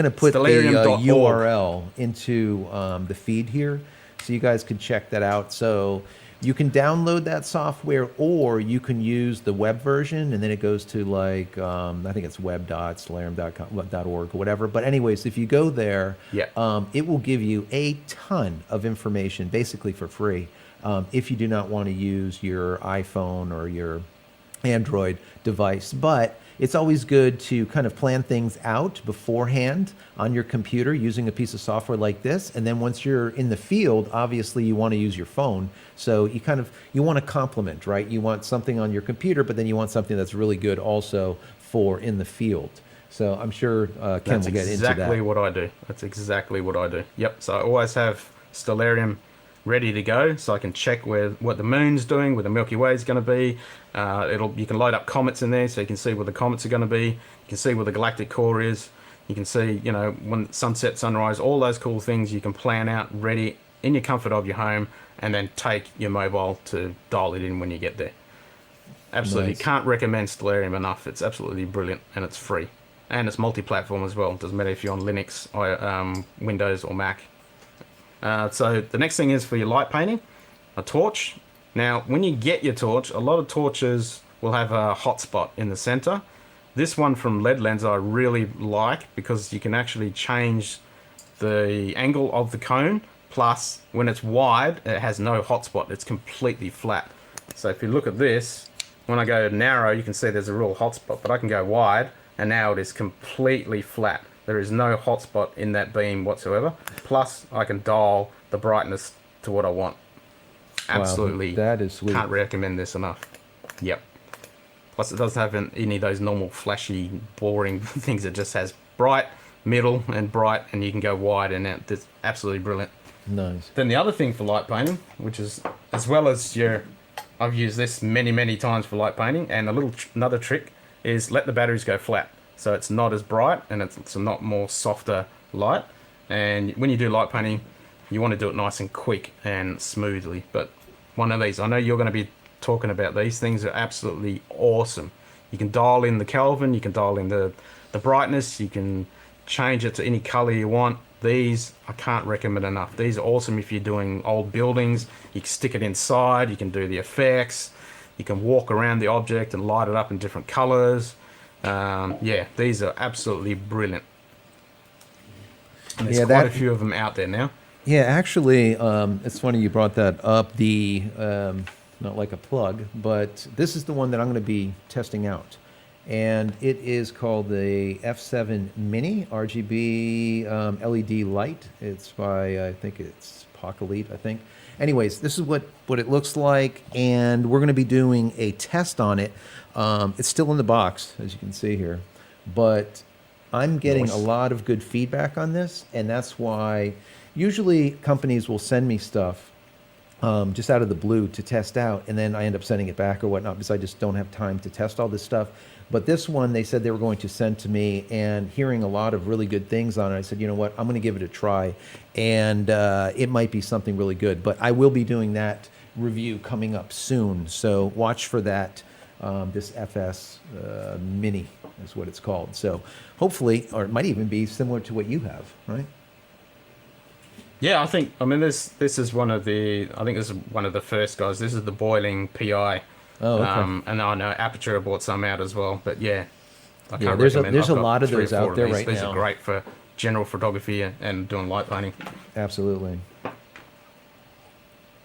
put the Stellarium.org. URL into the feed here, so you guys can check that out. So you can download that software, or you can use the web version, and then it goes to like I think it's web.stellarium.org or whatever. But anyways, if you go there, it will give you a ton of information basically for free. If you do not want to use your iPhone or your Android device, but it's always good to kind of plan things out beforehand on your computer using a piece of software like this. And then once you're in the field, obviously you want to use your phone. So you want to complement, right? You want something on your computer, but then you want something that's really good also for in the field. So I'm sure Ken will get into that. That's exactly what I do. That's exactly what I do. Yep. So I always have Stellarium ready to go, so I can check what the moon's doing, where the Milky Way is going to be. You can load up comets in there, so you can see where the comets are going to be. You can see where the galactic core is. You can see, when sunset, sunrise, all those cool things you can plan out ready in your comfort of your home, and then take your mobile to dial it in when you get there. Absolutely, Nice. Can't recommend Stellarium enough. It's absolutely brilliant, and it's free, and it's multi-platform as well. Doesn't matter if you're on Linux, or Windows, or Mac. So the next thing is for your light painting, a torch. Now, when you get your torch, a lot of torches will have a hotspot in the center. This one from LED Lens I really like, because you can actually change the angle of the cone. Plus, when it's wide, it has no hotspot. It's completely flat. So if you look at this, when I go narrow, you can see there's a real hotspot, but I can go wide, and now it is completely flat. There is no hotspot in that beam whatsoever. Plus, I can dial the brightness to what I want. Absolutely. Wow, that is sweet. Can't recommend this enough. Yep. Plus, it doesn't have any of those normal flashy, boring things. It just has bright, middle, and bright, and you can go wide, and it's absolutely brilliant. Nice. Then the other thing for light painting, which is, as well as I've used this many, many times for light painting, and another trick is let the batteries go flat. So it's not as bright, and it's a not more softer light. And when you do light painting, you want to do it nice and quick and smoothly. But one of these, I know you're going to be talking about these things, are absolutely awesome. You can dial in the Kelvin, you can dial in the brightness, you can change it to any color you want. These, I can't recommend enough. These are awesome if you're doing old buildings. You can stick it inside, you can do the effects, you can walk around the object and light it up in different colors. These are absolutely brilliant. And there's quite a few of them out there now. Yeah, actually, it's funny you brought that up. Not like a plug, but this is the one that I'm going to be testing out. And it is called the F7 Mini RGB LED light. It's by, I think it's Pocolite, I think. Anyways, this is what it looks like, and we're going to be doing a test on it. It's still in the box, as you can see here, but I'm getting a lot of good feedback on this, and that's why usually companies will send me stuff just out of the blue to test out, and then I end up sending it back or whatnot because I just don't have time to test all this stuff. But this one, they said they were going to send to me, and hearing a lot of really good things on it, I said, you know what, I'm going to give it a try, and it might be something really good. But I will be doing that review coming up soon, so watch for that. This FS Mini is what it's called. So hopefully, or it might even be similar to what you have, right? Yeah, this is one of the first guys. This is the Boiling PI. Oh, okay. And I know Aperture bought some out as well, but yeah, I can't there's recommend. there's I've a got lot of 3 or those 4 out of there these. right These now. are great for general photography and doing light painting. Absolutely.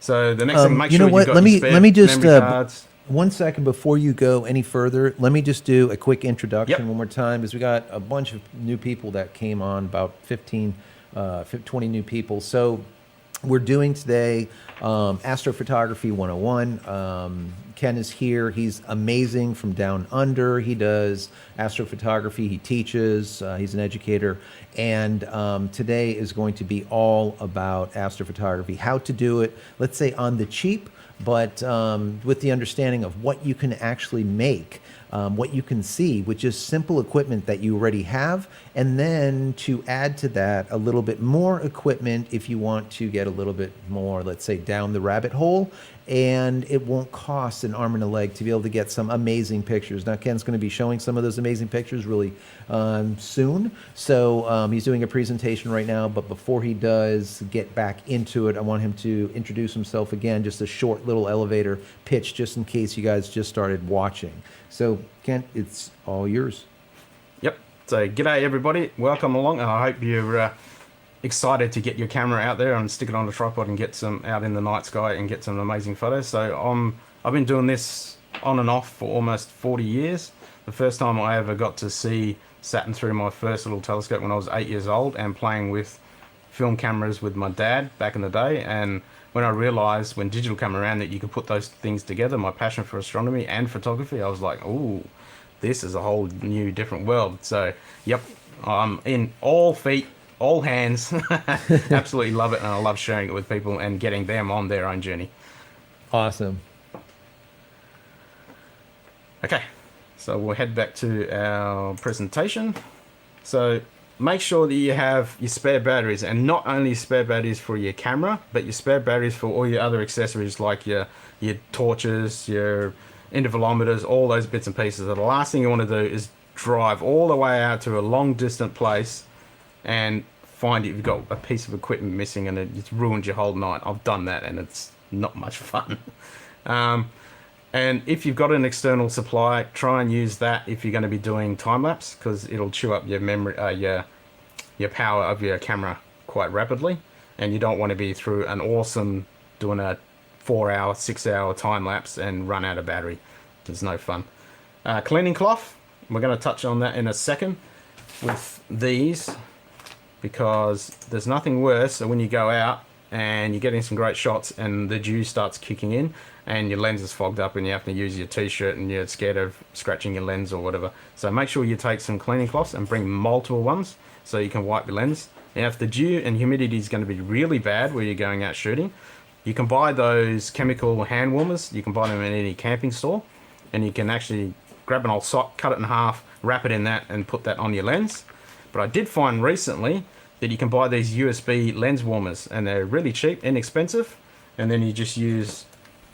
So the next thing, make you sure know what? you've got your spare let me just memory cards. 1 second before you go any further. Let me just do a quick introduction Yep. one more time, because we got a bunch of new people that came on, about 20 new people. So we're doing today Astrophotography 101. Ken is here. He's amazing from down under. He does astrophotography. He teaches. He's an educator. And today is going to be all about astrophotography, how to do it, let's say on the cheap, but with the understanding of what you can actually make, what you can see, which is simple equipment that you already have, and then to add to that a little bit more equipment if you want to get a little bit more, let's say, down the rabbit hole, and it won't cost an arm and a leg to be able to get some amazing pictures. Now, Ken's going to be showing some of those amazing pictures really soon. So he's doing a presentation right now, but before he does get back into it, I want him to introduce himself again, just a short little elevator pitch, just in case you guys just started watching. So, Ken, it's all yours. Yep. So, g'day everybody. Welcome along, and I hope you're excited to get your camera out there and stick it on the tripod and get some out in the night sky and get some amazing photos. So, I've been doing this on and off for almost 40 years. The first time I ever got to see Saturn through my first little telescope when I was 8 years old and playing with film cameras with my dad back in the day. And when I realized when digital came around that you could put those things together, my passion for astronomy and photography, I was like, ooh, this is a whole new different world. So, yep, I'm in all feet, all hands. Absolutely love it, and I love sharing it with people and getting them on their own journey. Awesome. Okay, so we'll head back to our presentation. So make sure that you have your spare batteries, and not only spare batteries for your camera, but your spare batteries for all your other accessories like your torches, your intervalometers, all those bits and pieces. The last thing you want to do is drive all the way out to a long distant place and find you've got a piece of equipment missing and it's ruined your whole night. I've done that and it's not much fun. And if you've got an external supply, try and use that if you're going to be doing time-lapse, because it'll chew up your memory, your power of your camera quite rapidly, and you don't want to be through an awesome doing a 4-hour, 6-hour time-lapse and run out of battery. There's no fun. Cleaning cloth, we're going to touch on that in a second with these, because there's nothing worse than when you go out and you're getting some great shots and the dew starts kicking in and your lens is fogged up and you have to use your t-shirt and you're scared of scratching your lens or whatever. So make sure you take some cleaning cloths and bring multiple ones so you can wipe your lens. And if the dew and humidity is going to be really bad where you're going out shooting, you can buy those chemical hand warmers. You can buy them in any camping store, and you can actually grab an old sock, cut it in half, wrap it in that and put that on your lens. But I did find recently that you can buy these USB lens warmers, and they're really cheap, inexpensive, and then you just use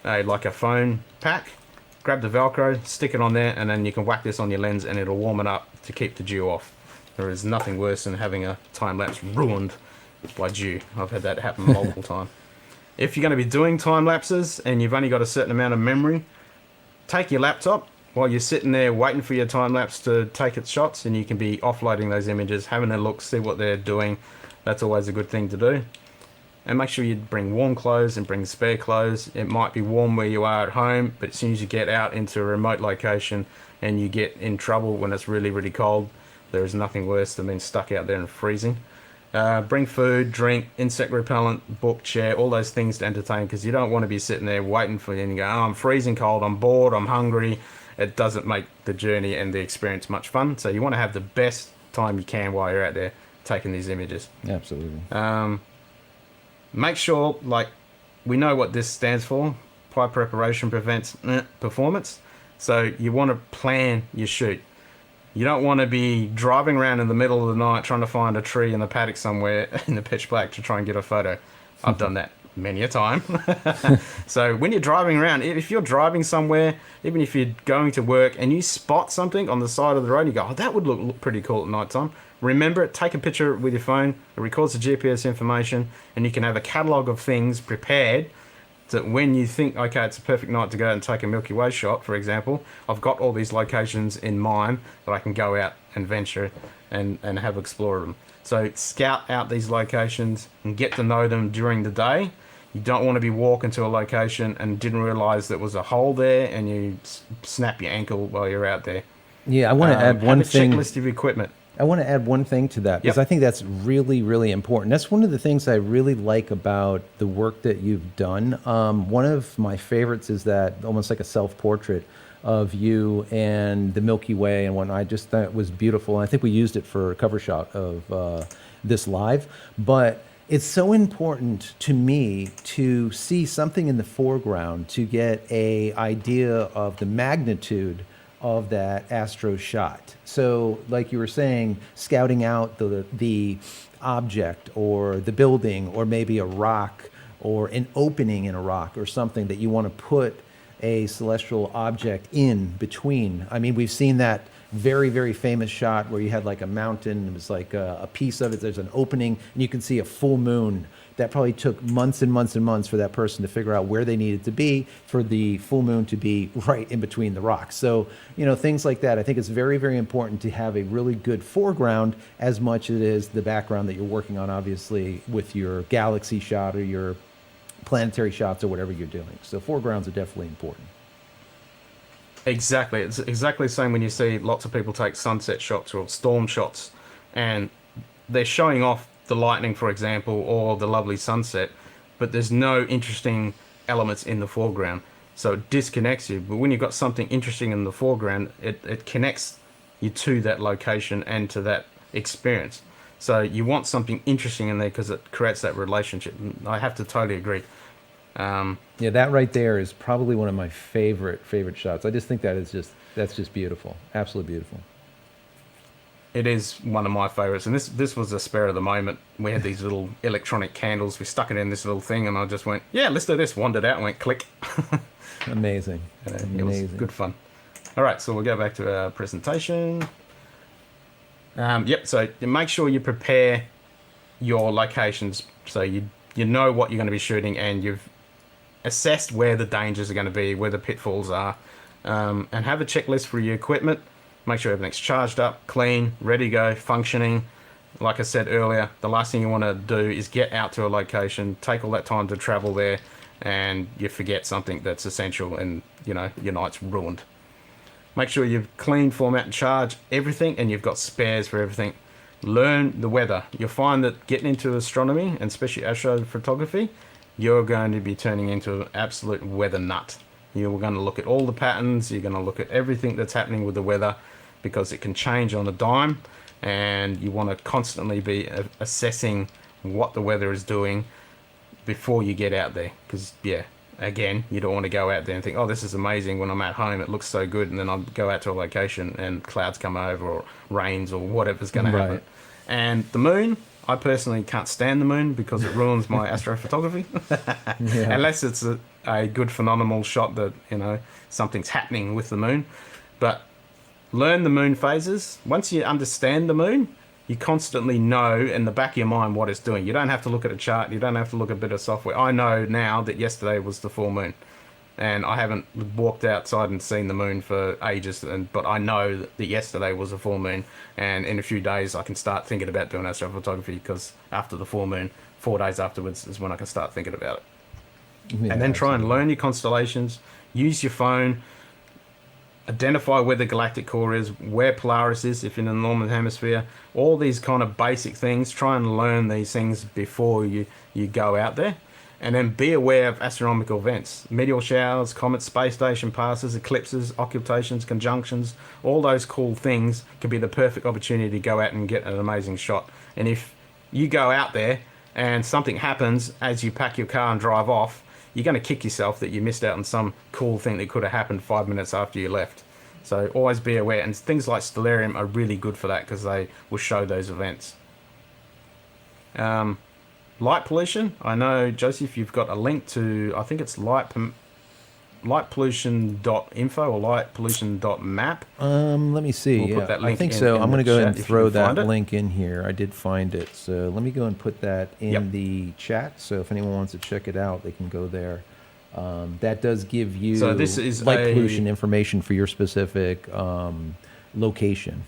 like a phone pack, grab the Velcro, stick it on there, and then you can whack this on your lens and it'll warm it up to keep the dew off. There is nothing worse than having a time-lapse ruined by dew. I've had that happen multiple times. If you're going to be doing time-lapses and you've only got a certain amount of memory, take your laptop while you're sitting there waiting for your time-lapse to take its shots, and you can be offloading those images, having a look, see what they're doing. That's always a good thing to do. And make sure you bring warm clothes and bring spare clothes. It might be warm where you are at home, but as soon as you get out into a remote location and you get in trouble when it's really, really cold, there is nothing worse than being stuck out there and freezing. Bring food, drink, insect repellent, book, chair, all those things to entertain, because you don't want to be sitting there waiting for you and you go, oh, I'm freezing cold, I'm bored, I'm hungry. It doesn't make the journey and the experience much fun. So you want to have the best time you can while you're out there taking these images. Absolutely. Make sure, like, we know what this stands for. Prior preparation prevents performance. So you want to plan your shoot. You don't want to be driving around in the middle of the night trying to find a tree in the paddock somewhere in the pitch black to try and get a photo. I've done that many a time. So when you're driving around, if you're driving somewhere, even if you're going to work and you spot something on the side of the road and you go, oh, that would look pretty cool at night time. Remember it, take a picture with your phone, it records the GPS information, and you can have a catalogue of things prepared so that when you think, okay, it's a perfect night to go and take a Milky Way shot, for example, I've got all these locations in mind that I can go out and venture and have explored them. So scout out these locations and get to know them during the day. You don't want to be walking to a location and didn't realise there was a hole there and you snap your ankle while you're out there. Yeah, I want to add one thing. Have a checklist of equipment. I want to add one thing to that because Yep. I think that's really, really important. That's one of the things I really like about the work that you've done. One of my favorites is that almost like a self-portrait of you and the Milky Way and whatnot. I just thought it was beautiful. And I think we used it for a cover shot of this live. But it's so important to me to see something in the foreground to get a idea of the magnitude of that astro shot. So, like you were saying, scouting out the object or the building or maybe a rock or an opening in a rock or something that you want to put a celestial object in between. I mean, we've seen that very, very famous shot where you had like a mountain, it was like a piece of it, there's an opening, and you can see a full moon. That probably took months and months and months for that person to figure out where they needed to be for the full moon to be right in between the rocks. So, you know, things like that. I think it's very, very important to have a really good foreground as much as it is the background that you're working on, obviously, with your galaxy shot or your planetary shots or whatever you're doing. So foregrounds are definitely important. Exactly. It's exactly the same when you see lots of people take sunset shots or storm shots, and they're showing off the lightning, for example, or the lovely sunset, but there's no interesting elements in the foreground. So it disconnects you. But when you've got something interesting in the foreground, it connects you to that location and to that experience. So you want something interesting in there because it creates that relationship. I have to totally agree. Yeah, that right there is probably one of my favorite shots. I just think that's just beautiful, absolutely beautiful. It is one of my favorites, and this was a spur of the moment. We had these little electronic candles. We stuck it in this little thing, and I just went, "Yeah, let's do this." Wandered out and went click. Amazing, It was good fun. All right, so we'll go back to our presentation. Yep. So you make sure you prepare your locations so you know what you're going to be shooting, and you've assessed where the dangers are going to be, where the pitfalls are, and have a checklist for your equipment. Make sure everything's charged up, clean, ready to go, functioning. Like I said earlier, the last thing you want to do is get out to a location, take all that time to travel there, and you forget something that's essential, and you know your night's ruined. Make sure you've clean, format, and charge everything, and you've got spares for everything. Learn the weather. You'll find that getting into astronomy, and especially astrophotography, you're going to be turning into an absolute weather nut. You're going to look at all the patterns, you're going to look at everything that's happening with the weather, because it can change on a dime, and you want to constantly be assessing what the weather is doing before you get out there. Because, yeah, again, you don't want to go out there and think, oh, this is amazing, when I'm at home it looks so good, and then I'll go out to a location and clouds come over or rains or whatever's going to happen. And the moon, I personally can't stand the moon because it ruins my astrophotography. Yeah. Unless it's a good phenomenal shot that, you know, something's happening with the moon. But learn the moon phases. Once you understand the moon, you constantly know in the back of your mind what it's doing. You don't have to look at a chart. You don't have to look at a bit of software. I know now that yesterday was the full moon, and I haven't walked outside and seen the moon for ages, but I know that yesterday was a full moon, and in a few days I can start thinking about doing astrophotography, because after the full moon, 4 days afterwards is when I can start thinking about it. Yeah, And then try and absolutely. learn your constellations, use your phone, identify where the galactic core is, where Polaris is if you're in the northern hemisphere, all these kind of basic things. Try and learn these things before you go out there. And then be aware of astronomical events, meteor showers, comets, space station passes, eclipses, occultations, conjunctions. All those cool things could be the perfect opportunity to go out and get an amazing shot. And if you go out there and something happens as you pack your car and drive off, you're going to kick yourself that you missed out on some cool thing that could have happened 5 minutes after you left. So always be aware. And things like Stellarium are really good for that, because they will show those events. Light pollution. I know, Joseph, you've got a link to, I think it's lightpollution.info or lightpollution.map. Let me see. We'll put that I link think in- so. in I'm the going to go ahead chat and if you throw can that find it. link in here. I did find it. So let me go and put that in Yep. the chat. So if anyone wants to check it out, they can go there. That does give you So this is light a- pollution information for your specific location.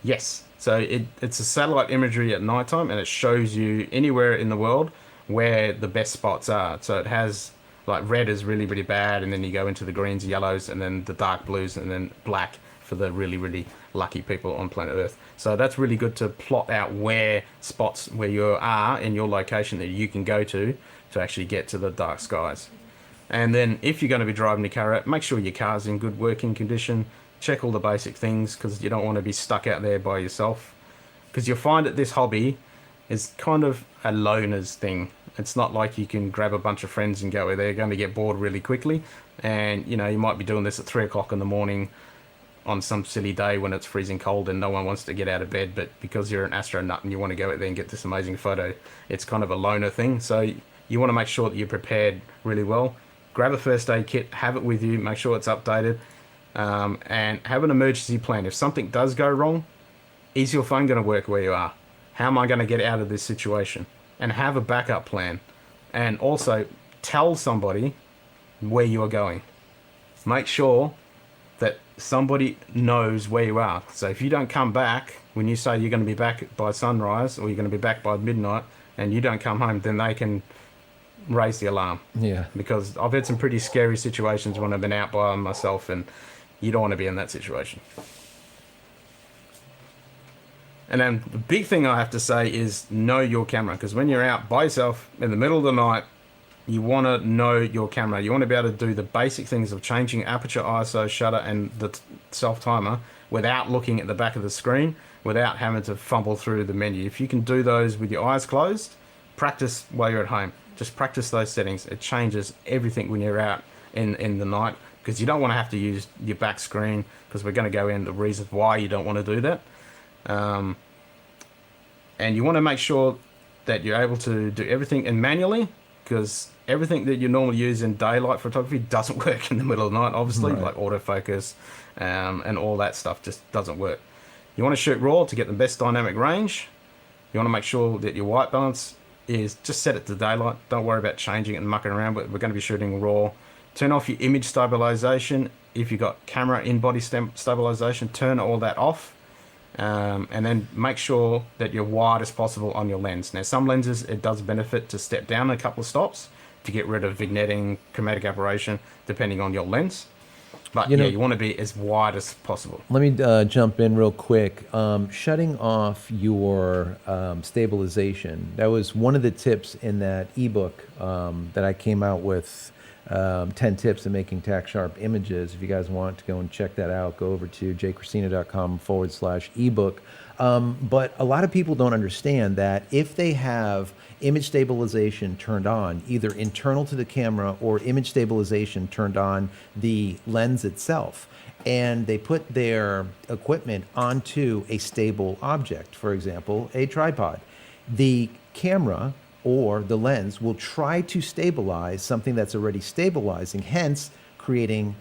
Yes. So it's a satellite imagery at nighttime, and it shows you anywhere in the world where the best spots are. So it has, like, red is really, really bad, and then you go into the greens, yellows, and then the dark blues, and then black for the really, really lucky people on planet Earth. So that's really good to plot out where spots where you are in your location that you can go to actually get to the dark skies. And then if you're going to be driving your car out, make sure your car's in good working condition. Check all the basic things, because you don't want to be stuck out there by yourself. Because you'll find that this hobby is kind of a loner's thing. It's not like you can grab a bunch of friends and go. They're going to get bored really quickly. And, you might be doing this at 3 o'clock in the morning on some silly day when it's freezing cold and no one wants to get out of bed. But because you're an astro nut and you want to go out there and get this amazing photo, it's kind of a loner thing. So you want to make sure that you're prepared really well. Grab a first aid kit, have it with you, make sure it's updated, and have an emergency plan. If something does go wrong, is your phone going to work where you are? How am I going to get out of this situation? And have a backup plan. And also tell somebody where you are going. Make sure that somebody knows where you are. So if you don't come back, when you say you're going to be back by sunrise or you're going to be back by midnight and you don't come home, then they can raise the alarm. Yeah. Because I've had some pretty scary situations when I've been out by myself, and you don't want to be in that situation. And then the big thing I have to say is know your camera, because when you're out by yourself in the middle of the night, you want to know your camera. You want to be able to do the basic things of changing aperture, ISO, shutter, and the self-timer without looking at the back of the screen, without having to fumble through the menu. If you can do those with your eyes closed, practice while you're at home. Just practice those settings. It changes everything when you're out in the night, because you don't want to have to use your back screen, because we're going to go into the reasons why you don't want to do that. And you want to make sure that you're able to do everything in manually, because everything that you normally use in daylight photography doesn't work in the middle of the night, obviously, Right. like autofocus and all that stuff just doesn't work. You want to shoot raw to get the best dynamic range. You want to make sure that your white balance is just set it to daylight. Don't worry about changing it and mucking around, but we're going to be shooting raw. Turn off your image stabilization. If you've got camera in-body stabilization, turn all that off. And then make sure that you're wide as possible on your lens. Now, some lenses, it does benefit to step down a couple of stops to get rid of vignetting, chromatic aberration, depending on your lens. But you want to be as wide as possible. Let me jump in real quick. Shutting off your stabilization. That was one of the tips in that ebook that I came out with, 10 tips to making tack sharp images. If you guys want to go and check that out, go over to jcristina.com/ebook. But a lot of people don't understand that if they have image stabilization turned on, either internal to the camera or image stabilization turned on the lens itself, and they put their equipment onto a stable object, for example, a tripod, the camera or the lens will try to stabilize something that's already stabilizing, hence creating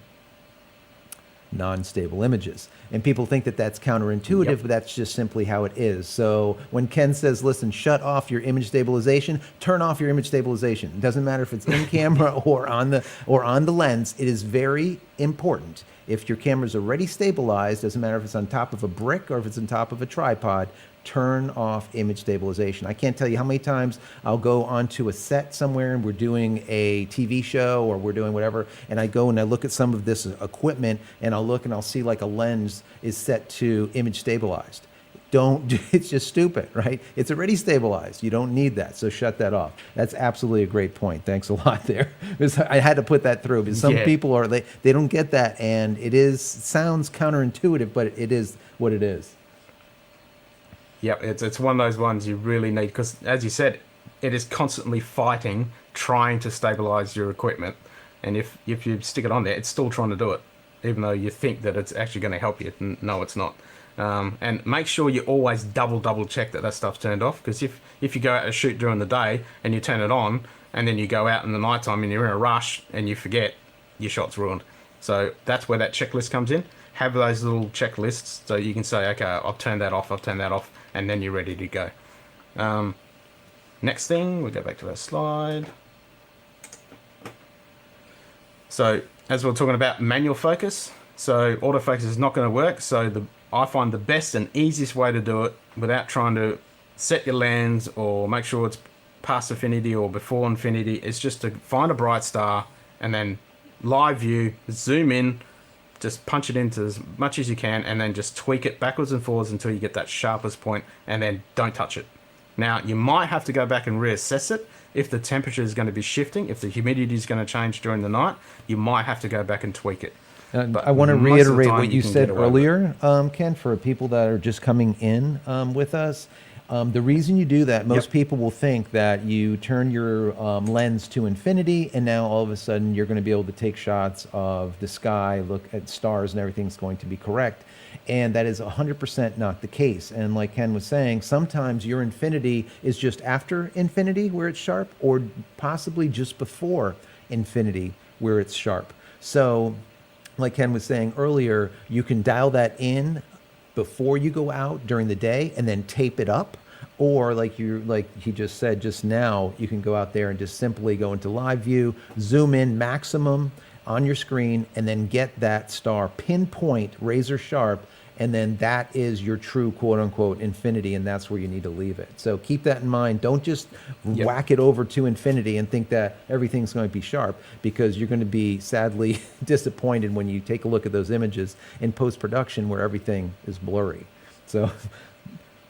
non-stable images. And people think that that's counterintuitive, Yep. but that's just simply how it is. So when Ken says, listen, shut off your image stabilization, turn off your image stabilization. It doesn't matter if it's in camera or on the lens. It is very important. If your camera's already stabilized, doesn't matter if it's on top of a brick or if it's on top of a tripod, turn off image stabilization. I can't tell you how many times I'll go onto a set somewhere and we're doing a TV show or we're doing whatever, and I go and I look at some of this equipment and I'll look and I'll see like a lens is set to image stabilized. It's just stupid, right? It's already stabilized. You don't need that. So shut that off. That's absolutely a great point. Thanks a lot there. Because I had to put that through because some people they don't get that, and sounds counterintuitive, but it is what it is. Yep, it's one of those ones you really need, because as you said, it is constantly fighting, trying to stabilize your equipment. And if you stick it on there, it's still trying to do it, even though you think that it's actually going to help you. No, it's not. And make sure you always double check that stuff's turned off, because if you go out and shoot during the day and you turn it on and then you go out in the nighttime and you're in a rush and you forget, your shot's ruined. So that's where that checklist comes in. Have those little checklists so you can say, okay, I've turned that off, and then you're ready to go. Next thing, we go back to our slide. So as we're talking about manual focus, so autofocus is not going to work. So I find the best and easiest way to do it without trying to set your lens or make sure it's past infinity or before infinity is just to find a bright star and then live view, zoom in, just punch it into as much as you can, and then just tweak it backwards and forwards until you get that sharpest point, and then don't touch it. Now, you might have to go back and reassess it. If the temperature is going to be shifting, if the humidity is going to change during the night, you might have to go back and tweak it. But I want to most of the reiterate time what you can said get away with it. earlier, Ken, for people that are just coming in with us. The reason you do that, most Yep. people will think that you turn your lens to infinity, and now all of a sudden you're going to be able to take shots of the sky, look at stars, and everything's going to be correct. And that is 100% not the case. And like Ken was saying, sometimes your infinity is just after infinity where it's sharp, or possibly just before infinity where it's sharp. So, like Ken was saying earlier, you can dial that in before you go out during the day and then tape it up. Or like he just said just now, you can go out there and just simply go into live view, zoom in maximum on your screen, and then get that star pinpoint, razor sharp, and then that is your true quote unquote infinity, and that's where you need to leave it. So keep that in mind. Don't just whack it over to infinity and think that everything's going to be sharp, because you're going to be sadly disappointed when you take a look at those images in post-production where everything is blurry. So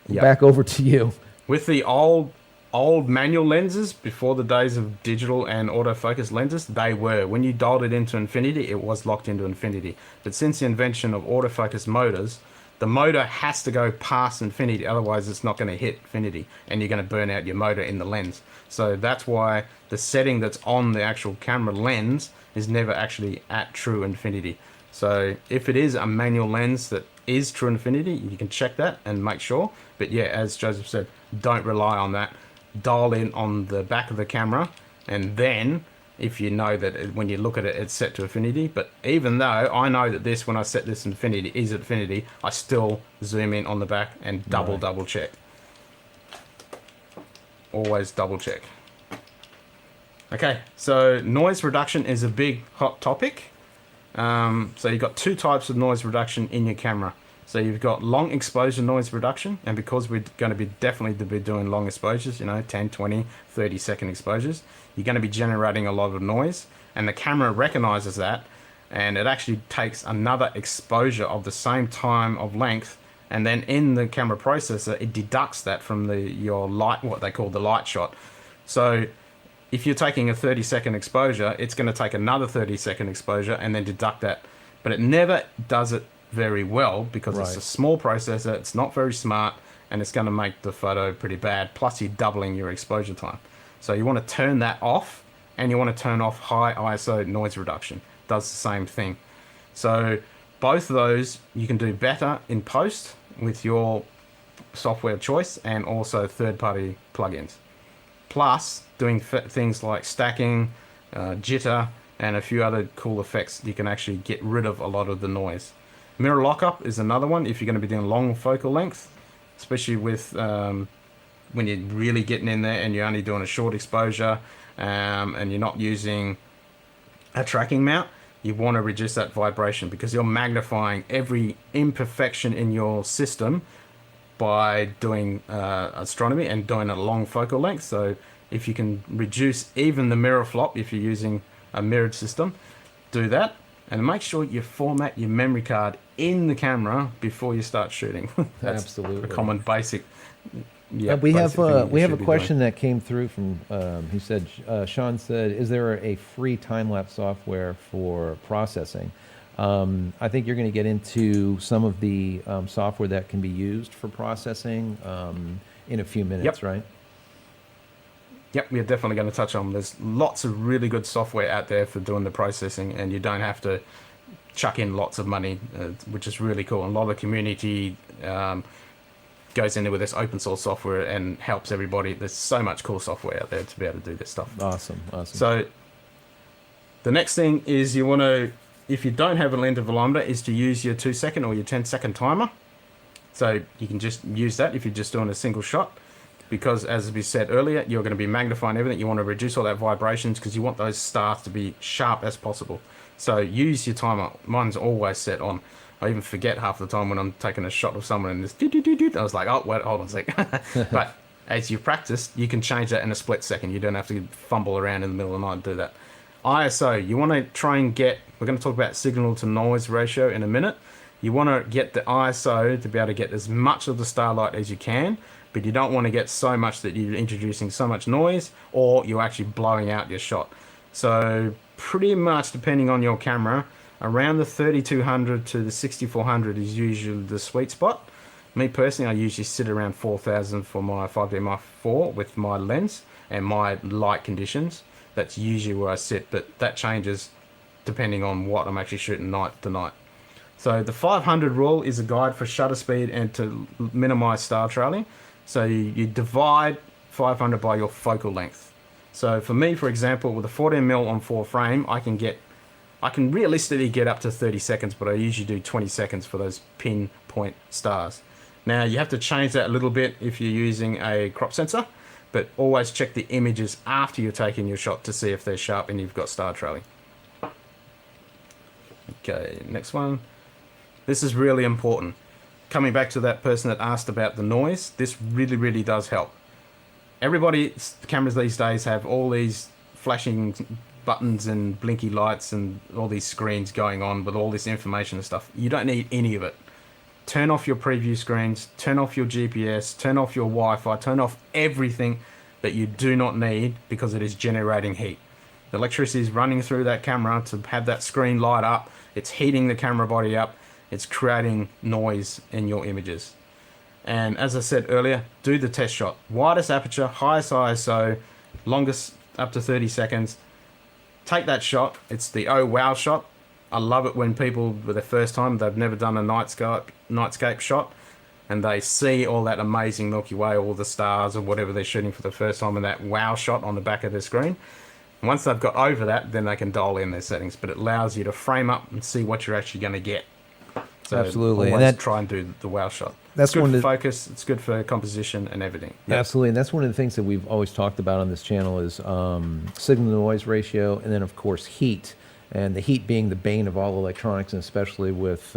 back over to you. With the old manual lenses, before the days of digital and autofocus lenses, they were. When you dialed it into infinity, it was locked into infinity. But since the invention of autofocus motors, the motor has to go past infinity, otherwise it's not going to hit infinity, and you're going to burn out your motor in the lens. So that's why the setting that's on the actual camera lens is never actually at true infinity. So if it is a manual lens that is true infinity, you can check that and make sure. But yeah, as Joseph said, don't rely on that. Dial in on the back of the camera, and then if you know that when you look at it, it's set to infinity. But even though I know that this, when I set this infinity, is infinity, I still zoom in on the back and double check. Always double check. Okay, so noise reduction is a big hot topic. So you've got two types of noise reduction in your camera. So you've got long exposure noise reduction, and because we're going to be definitely doing long exposures, 10, 20, 30 second exposures, you're going to be generating a lot of noise, and the camera recognizes that, and it actually takes another exposure of the same time of length, and then in the camera processor, it deducts that from your light, what they call the light shot. So if you're taking a 30-second exposure, it's going to take another 30-second exposure and then deduct that. But it never does it very well, because it's a small processor, it's not very smart, and it's going to make the photo pretty bad. Plus, you're doubling your exposure time. So you want to turn that off, and you want to turn off high ISO noise reduction. Does the same thing. So both of those you can do better in post with your software choice, and also third-party plugins. Plus, doing things like stacking, jitter, and a few other cool effects, you can actually get rid of a lot of the noise. Mirror lockup is another one if you're going to be doing long focal length, especially with when you're really getting in there and you're only doing a short exposure, and you're not using a tracking mount. You want to reduce that vibration, because you're magnifying every imperfection in your system by doing astronomy and doing a long focal length. So if you can reduce even the mirror flop, if you're using a mirrored system, do that, and make sure you format your memory card in the camera before you start shooting. That's Absolutely a common basic. Yeah, we have a question that came through from. He said, Sean said, "Is there a free time lapse software for processing?" I think you're going to get into some of the software that can be used for processing in a few minutes, right? Yep, we're definitely going to touch on. There's lots of really good software out there for doing the processing, and you don't have to chuck in lots of money, which is really cool. And a lot of community goes in there with this open source software and helps everybody. There's so much cool software out there to be able to do this stuff. Awesome. So the next thing is you want to, if you don't have a lens intervalometer, is to use your 2-second or your 10-second timer. So you can just use that if you're just doing a single shot. Because as we said earlier, you're going to be magnifying everything. You want to reduce all that vibrations, because you want those stars to be sharp as possible. So use your timer. Mine's always set on. I even forget half the time when I'm taking a shot of someone and this I was like, oh, wait, hold on a sec. But as you practice, you can change that in a split second. You don't have to fumble around in the middle of the night and do that. ISO, you want to try and get, we're going to talk about signal to noise ratio in a minute. You want to get the ISO to be able to get as much of the starlight as you can, but you don't want to get so much that you're introducing so much noise or you're actually blowing out your shot. So pretty much, depending on your camera, around the 3200 to the 6400 is usually the sweet spot. Me personally, I usually sit around 4000 for my 5D Mark IV with my lens and my light conditions. That's usually where I sit, but that changes depending on what I'm actually shooting night to night. So the 500 rule is a guide for shutter speed and to minimize star trailing. So you divide 500 by your focal length. So for me, for example, with a 14mm on 4 frame, I can realistically get up to 30 seconds, but I usually do 20 seconds for those pinpoint stars. Now you have to change that a little bit if you're using a crop sensor, but always check the images after you're taking your shot to see if they're sharp and you've got star trailing. Okay, next one. This is really important. Coming back to that person that asked about the noise, this really, really does help. Everybody's cameras these days have all these flashing buttons and blinky lights and all these screens going on with all this information and stuff. You don't need any of it. Turn off your preview screens, turn off your GPS, turn off your Wi-Fi, turn off everything that you do not need because it is generating heat. The electricity is running through that camera to have that screen light up. It's heating the camera body up. It's creating noise in your images. And as I said earlier, do the test shot. Widest aperture, highest ISO, longest up to 30 seconds. Take that shot. It's the oh wow shot. I love it when people, for the first time, they've never done a nightscape shot, and they see all that amazing Milky Way, all the stars or whatever they're shooting for the first time, and that wow shot on the back of their screen. And once they've got over that, then they can dial in their settings, but it allows you to frame up and see what you're actually going to get. So absolutely, always and try and do the wow shot. That's it's good for the focus. It's good for composition and everything. Yep. Absolutely, and that's one of the things that we've always talked about on this channel is signal to noise ratio, and then of course heat. And the heat being the bane of all electronics, and especially with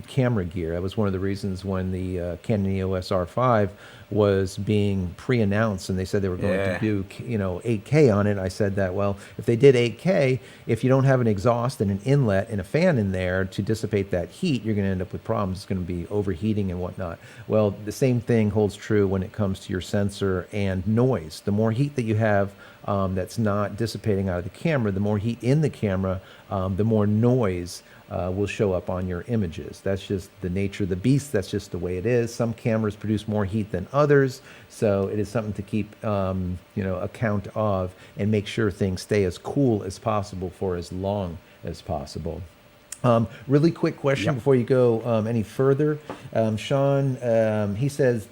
camera gear. That was one of the reasons when the Canon EOS R5 was being pre-announced, and they said they were going to do 8K on it. I said that, well, if they did 8K, if you don't have an exhaust and an inlet and a fan in there to dissipate that heat, you're going to end up with problems. It's going to be overheating and whatnot. Well, the same thing holds true when it comes to your sensor and noise. The more heat that you have that's not dissipating out of the camera, the more heat in the camera, the more noise will show up on your images. That's just the nature of the beast. That's just the way it is. Some cameras produce more heat than others, so it is something to keep account of and make sure things stay as cool as possible for as long as possible. Really quick question before you go any further. Sean, he says,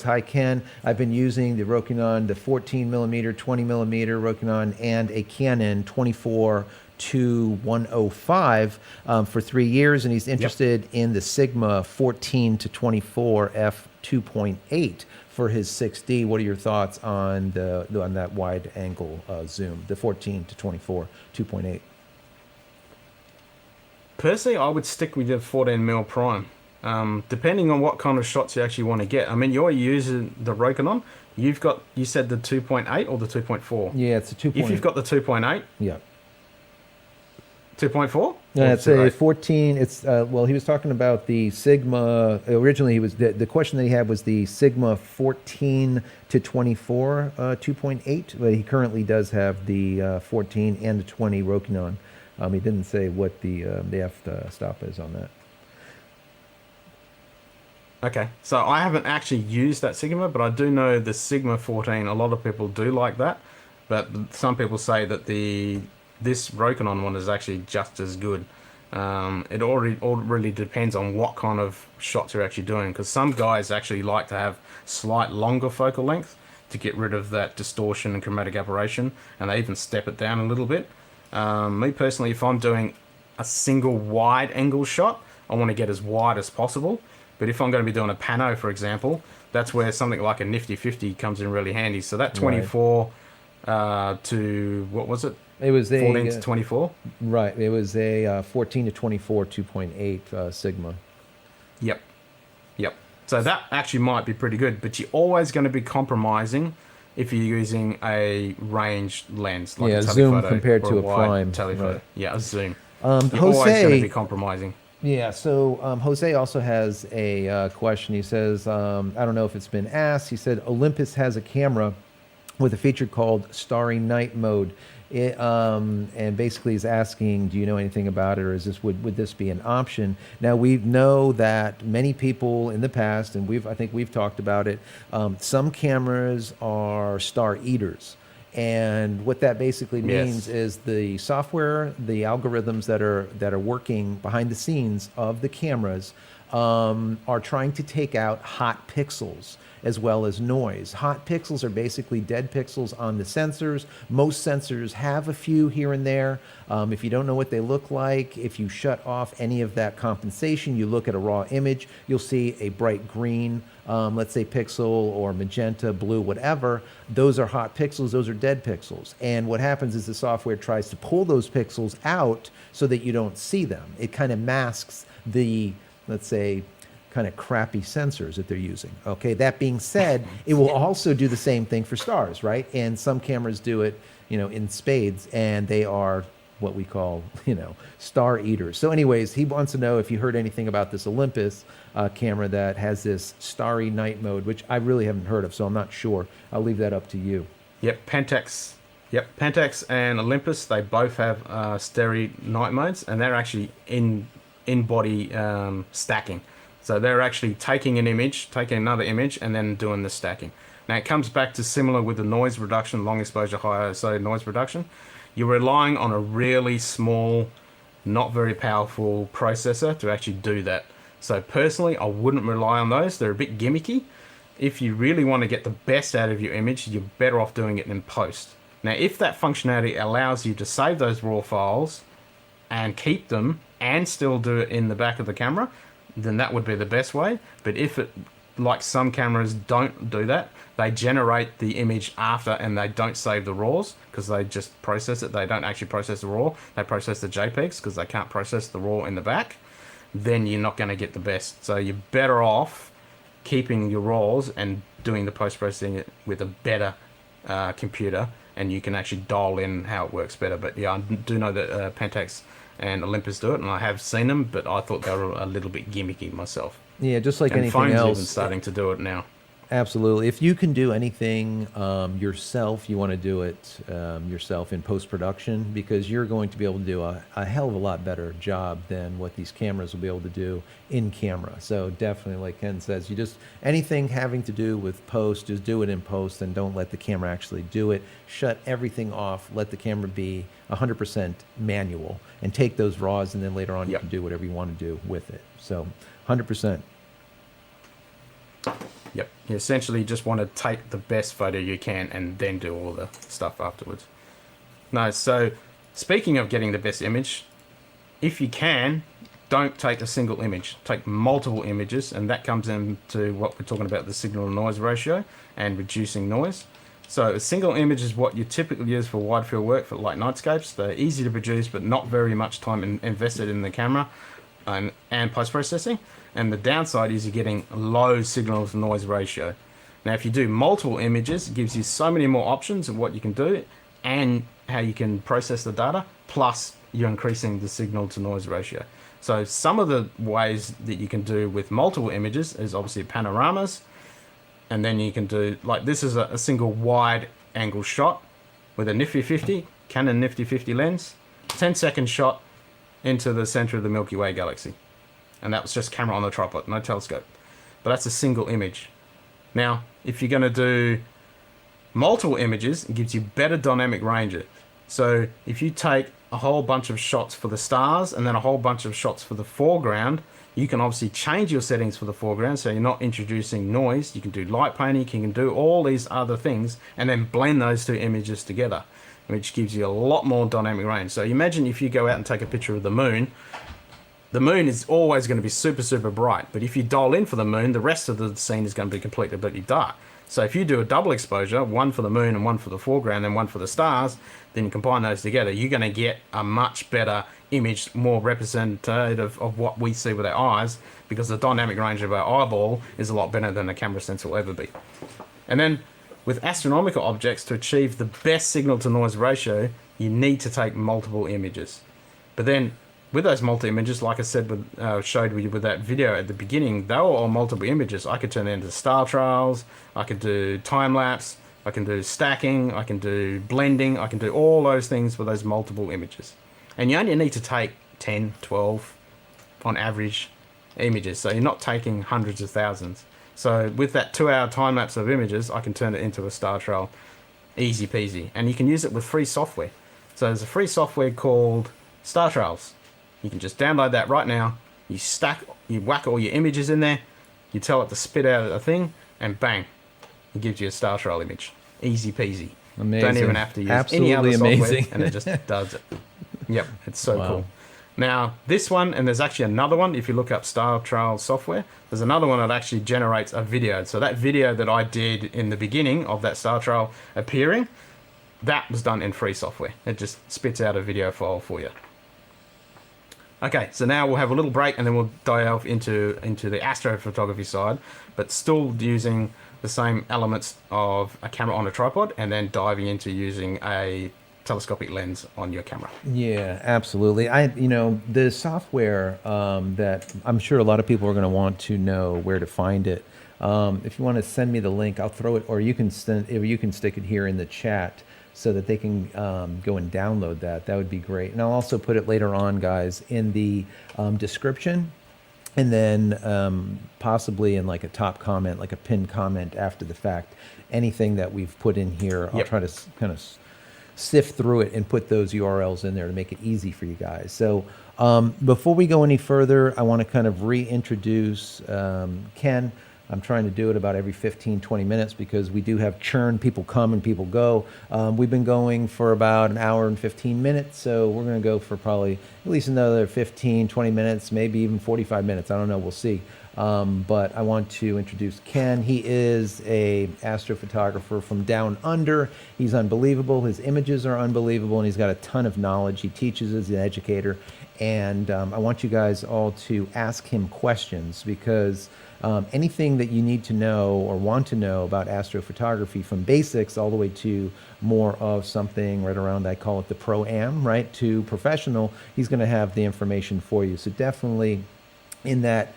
hi Ken, I've been using the Rokinon, the 14mm, 20mm Rokinon, and a Canon 24-105 for 3 years, and he's interested in the Sigma 14 to 24 f2.8 for his 6D. What are your thoughts on that wide angle zoom, the 14 to 24 2.8? Personally, I would stick with your 14mm prime, depending on what kind of shots you actually want to get. I mean, you're using the Rokinon. You said the 2.8 or the 2.4? Yeah, it's a 2.8. If you've got the 2.8, yeah. 2.4? Yeah, it's a 14. It's well, he was talking about the Sigma. Originally, he was the question that he had was the Sigma 14 to 24 2.8, but he currently does have the 14 and the 20 Rokinon. He didn't say what the f-stop is on that. Okay, so I haven't actually used that Sigma, but I do know the Sigma 14. A lot of people do like that, but some people say that this Rokinon one is actually just as good. It all really depends on what kind of shots you're actually doing, because some guys actually like to have slight longer focal length to get rid of that distortion and chromatic aberration, and they even step it down a little bit. Me personally, if I'm doing a single wide angle shot, I want to get as wide as possible. But if I'm going to be doing a pano, for example, that's where something like a nifty 50 comes in really handy. So that 24 to, what was it? It was 14 to 24? Right. It was a 14 to 24 2.8 Sigma. Yep. So that actually might be pretty good, but you're always going to be compromising if you're using a ranged lens, like Yeah, a zoom telephoto compared or to a wide prime, telephoto. right. Yeah, a zoom. You're always going to Jose, be compromising. yeah, so Jose also has a question. He says, I don't know if it's been asked. He said, Olympus has a camera with a feature called Starry Night Mode. And basically is asking, do you know anything about it, or is this would this be an option? Now we know that many people in the past, and I think we've talked about it. Some cameras are star eaters. And what that basically means Yes. is the software, the algorithms that are working behind the scenes of the cameras are trying to take out hot pixels as well as noise. Hot pixels are basically dead pixels on the sensors. Most sensors have a few here and there. If you don't know what they look like, if you shut off any of that compensation, you look at a raw image, you'll see a bright green, let's say pixel, or magenta, blue, whatever. Those are hot pixels, those are dead pixels. And what happens is the software tries to pull those pixels out so that you don't see them. It kind of masks the, let's say, kind of crappy sensors that they're using. Okay, that being said, it will also do the same thing for stars, right? And some cameras do it, in spades, and they are what we call, star eaters. So anyways, he wants to know if you heard anything about this Olympus camera that has this starry night mode, which I really haven't heard of, so I'm not sure. I'll leave that up to you. Yep, Pentax. Yep, Pentax and Olympus, they both have starry night modes, and they're actually in body stacking. So they're actually taking an image, taking another image, and then doing the stacking. Now it comes back to similar with the noise reduction, long exposure, high ISO noise reduction. You're relying on a really small, not very powerful processor to actually do that. So personally, I wouldn't rely on those. They're a bit gimmicky. If you really want to get the best out of your image, you're better off doing it in post. Now, if that functionality allows you to save those raw files and keep them and still do it in the back of the camera, then that would be the best way. But if it, like some cameras don't do that, they generate the image after and they don't save the raws because they just process it. They don't actually process the raw. They process the JPEGs because they can't process the raw in the back. Then you're not going to get the best. So you're better off keeping your raws and doing the post-processing with a better computer, and you can actually dial in how it works better. But yeah, I do know that Pentax and Olympus do it, and I have seen them, but I thought they were a little bit gimmicky myself. Yeah, just like And anything phones else. even starting to do it now. Absolutely. If you can do anything yourself, you want to do it yourself in post-production, because you're going to be able to do a hell of a lot better job than what these cameras will be able to do in camera. So definitely, like Ken says, anything having to do with post, just do it in post and don't let the camera actually do it. Shut everything off. Let the camera be 100% manual and take those raws, and then later on you can do whatever you want to do with it. So 100%. Yep. You essentially just want to take the best photo you can and then do all the stuff afterwards. No, so speaking of getting the best image, if you can, don't take a single image. Take multiple images, and that comes into what we're talking about, the signal to noise ratio and reducing noise. So a single image is what you typically use for wide field work, for like nightscapes. They're easy to produce, but not very much time invested in the camera and post-processing. And the downside is you're getting low signal to noise ratio. Now, if you do multiple images, it gives you so many more options of what you can do and how you can process the data, plus you're increasing the signal to noise ratio. So some of the ways that you can do with multiple images is obviously panoramas, and then you can do, like this is a single wide angle shot with a nifty 50, Canon nifty 50 lens, 10-second shot into the center of the Milky Way galaxy. And that was just camera on the tripod, no telescope. But that's a single image. Now, if you're going to do multiple images, it gives you better dynamic range. So if you take a whole bunch of shots for the stars and then a whole bunch of shots for the foreground, you can obviously change your settings for the foreground, so you're not introducing noise. You can do light painting, you can do all these other things, and then blend those two images together, which gives you a lot more dynamic range. So imagine if you go out and take a picture of the moon is always going to be super, super bright. But if you dial in for the moon, the rest of the scene is going to be completely dark. So if you do a double exposure, one for the moon and one for the foreground and one for the stars, then you combine those together, you're going to get a much better image, more representative of what we see with our eyes, because the dynamic range of our eyeball is a lot better than a camera sensor will ever be. And then with astronomical objects, to achieve the best signal to noise ratio, you need to take multiple images. But then with those multi images, like I said, showed you with that video at the beginning, they were all multiple images. I could turn it into star trails, I could do time lapse, I can do stacking, I can do blending, I can do all those things with those multiple images. And you only need to take 10, 12 on average images, so you're not taking hundreds of thousands. So with that 2-hour time lapse of images, I can turn it into a star trail, easy peasy. And you can use it with free software. So there's a free software called Star Trails. You can just download that right now. You whack all your images in there, you tell it to spit out a thing, and bang, it gives you a star trail image. Easy peasy. Amazing. Don't even have to use Absolutely any other software, amazing. and it just does it. Yep, it's so Wow. cool. Now, this one, and there's actually another one, if you look up Star Trail software, there's another one that actually generates a video. So that video that I did in the beginning of that Star Trail appearing, that was done in free software. It just spits out a video file for you. Okay, so now we'll have a little break and then we'll dive into the astrophotography side, but still using the same elements of a camera on a tripod, and then diving into using a telescopic lens on your camera. Yeah, absolutely. The software that I'm sure a lot of people are going to want to know where to find it. If you want to send me the link, I'll throw it, or you can stick it here in the chat so that they can go and download that. That would be great. And I'll also put it later on, guys, in the description, and then possibly in like a top comment, like a pinned comment after the fact. Anything that we've put in here, I'll try to kind of sift through it and put those URLs in there to make it easy for you guys. So before we go any further, I want to kind of reintroduce Ken. I'm trying to do it about every 15, 20 minutes because we do have churn. People come and people go. We've been going for about an hour and 15 minutes, so we're going to go for probably at least another 15, 20 minutes, maybe even 45 minutes. I don't know. We'll see. But I want to introduce Ken. He is a astrophotographer from down under. He's unbelievable. His images are unbelievable, and he's got a ton of knowledge. He teaches as an educator, and I want you guys all to ask him questions because anything that you need to know or want to know about astrophotography, from basics all the way to more of something right around, I call it the pro-am, right, to professional, he's going to have the information for you. So definitely in that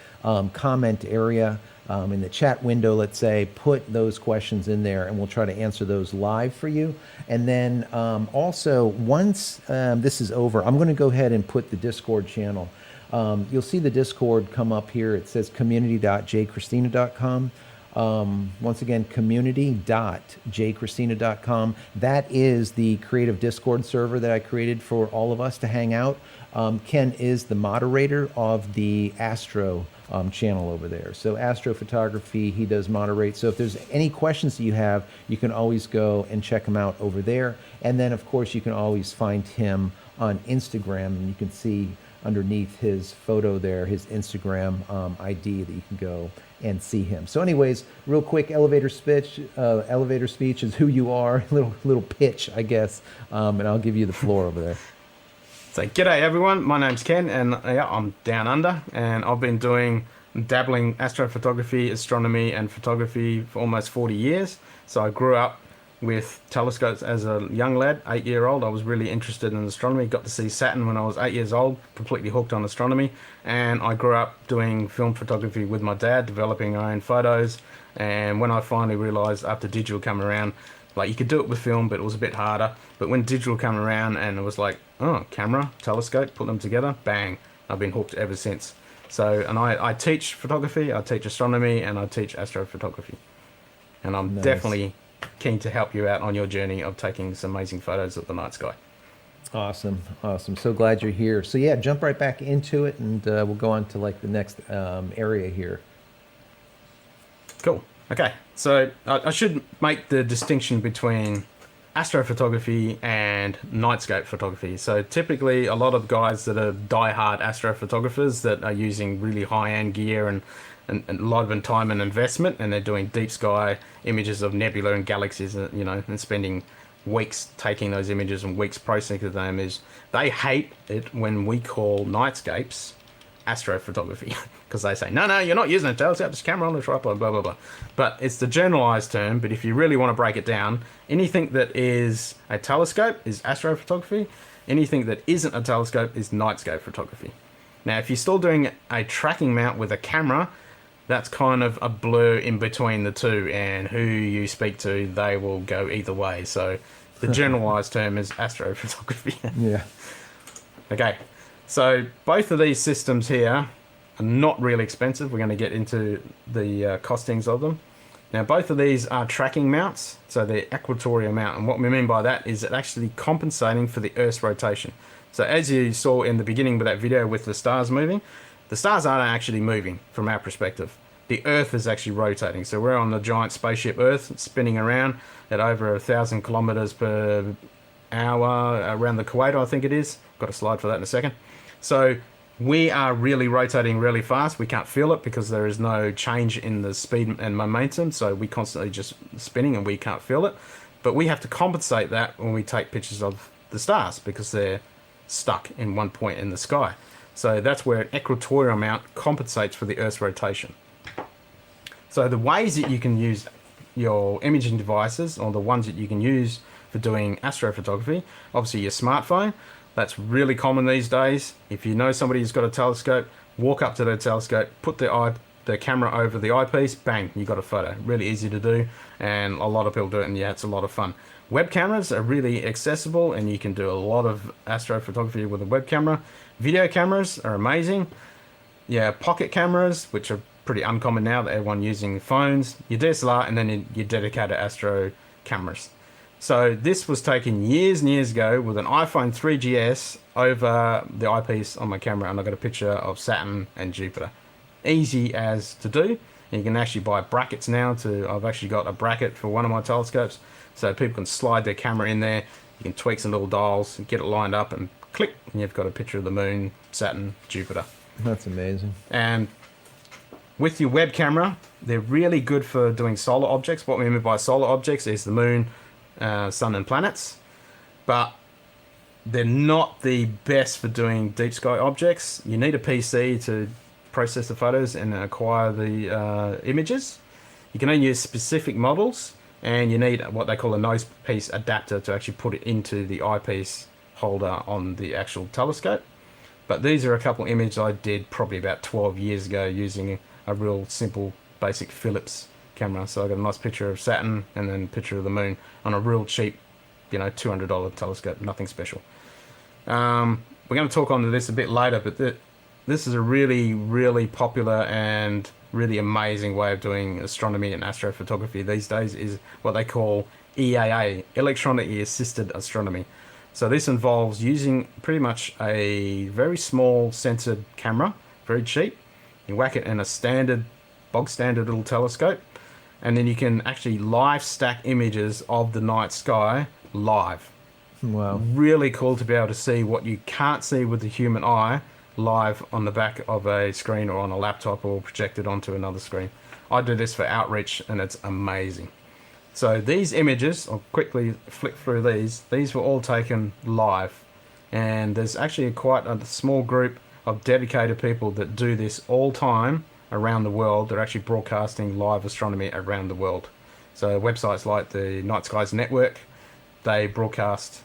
comment area, in the chat window, let's say, put those questions in there and we'll try to answer those live for you. And then also, once this is over, I'm going to go ahead and put the Discord channel. You'll see the Discord come up here. It says community.JCristina.com. Once again, community.JCristina.com. That is the creative Discord server that I created for all of us to hang out. Ken is the moderator of the Astro channel over there. So astrophotography, he does moderate. So if there's any questions that you have, you can always go and check him out over there. And then, of course, you can always find him on Instagram, and you can see underneath his photo there, his Instagram ID, that you can go and see him. So anyways, real quick elevator speech is who you are, little pitch, I guess, and I'll give you the floor over there. So, g'day everyone, my name's Ken, and yeah, I'm down under, and I've been dabbling astrophotography, astronomy, and photography for almost 40 years. So I grew up with telescopes as a young lad, 8-year-old. I was really interested in astronomy, got to see Saturn when I was 8 years old, completely hooked on astronomy, and I grew up doing film photography with my dad, developing our own photos. And when I finally realised after digital came around, like, you could do it with film, but it was a bit harder. But when digital came around and it was like, oh, camera, telescope, put them together, bang, I've been hooked ever since. So, and I teach photography, I teach astronomy, and I teach astrophotography. And I'm definitely keen to help you out on your journey of taking some amazing photos of the night sky. Awesome. So glad you're here. So yeah, jump right back into it, and we'll go on to like the next area here. Cool. Okay, so I should make the distinction between astrophotography and nightscape photography. So typically a lot of guys that are die-hard astrophotographers that are using really high-end gear and a lot of time and investment, and they're doing deep sky images of nebula and galaxies, you know, and spending weeks taking those images and weeks processing them, is they hate it when we call nightscapes astrophotography because they say, no, you're not using a telescope, it's a camera on the tripod, blah, blah, blah. But it's the generalized term. But if you really want to break it down, anything that is a telescope is astrophotography. Anything that isn't a telescope is night scope photography. Now, if you're still doing a tracking mount with a camera, that's kind of a blur in between the two, and who you speak to, they will go either way. So the generalized term is astrophotography. Yeah. Okay, so both of these systems here are not really expensive. We're going to get into the costings of them. Now, both of these are tracking mounts, so they're equatorial mount. And what we mean by that is it actually compensating for the Earth's rotation. So as you saw in the beginning of that video with the stars moving, the stars aren't actually moving from our perspective. The Earth is actually rotating. So we're on the giant spaceship Earth, spinning around at over 1,000 kilometers per hour around the equator, I think it is. Got a slide for that in a second. So we are really rotating really fast. We can't feel it because there is no change in the speed and momentum. So we constantly just spinning and we can't feel it. But we have to compensate that when we take pictures of the stars because they're stuck in one point in the sky. So that's where an equatorial mount compensates for the Earth's rotation. So the ways that you can use your imaging devices, or the ones that you can use for doing astrophotography, obviously your smartphone. That's really common these days. If you know somebody who's got a telescope, walk up to their telescope, put the camera over the eyepiece, bang, you got a photo. Really easy to do, and a lot of people do it, and yeah, it's a lot of fun. Web cameras are really accessible, and you can do a lot of astrophotography with a web camera. Video cameras are amazing. Yeah, pocket cameras, which are pretty uncommon now that everyone using phones. Your DSLR, and then your dedicated astro cameras. So this was taken years and years ago with an iPhone 3GS over the eyepiece on my camera, and I got a picture of Saturn and Jupiter. Easy as to do. And you can actually buy brackets now. I've actually got a bracket for one of my telescopes, so people can slide their camera in there. You can tweak some little dials, get it lined up, and click, and you've got a picture of the Moon, Saturn, Jupiter. That's amazing. And with your web camera, they're really good for doing solar objects. What we mean by solar objects is the Moon, Sun and planets, but they're not the best for doing deep sky objects. You need a PC to process the photos and acquire the images. You can only use specific models, and you need what they call a nose piece adapter to actually put it into the eyepiece holder on the actual telescope. But these are a couple of images I did probably about 12 years ago using a real simple basic Philips camera. So I got a nice picture of Saturn and then a picture of the Moon on a real cheap, $200 telescope, nothing special. We're going to talk on to this a bit later, but this is a really, really popular and really amazing way of doing astronomy and astrophotography these days, is what they call EAA, electronically assisted astronomy. So this involves using pretty much a very small censored camera, very cheap. You whack it in a bog standard little telescope, and then you can actually live stack images of the night sky live. Wow. Really cool to be able to see what you can't see with the human eye live on the back of a screen or on a laptop or projected onto another screen. I do this for outreach, and it's amazing. So these images, I'll quickly flick through these were all taken live, and there's actually quite a small group of dedicated people that do this all time around the world. They're actually broadcasting live astronomy around the world. So websites like the Night Skies Network, they broadcast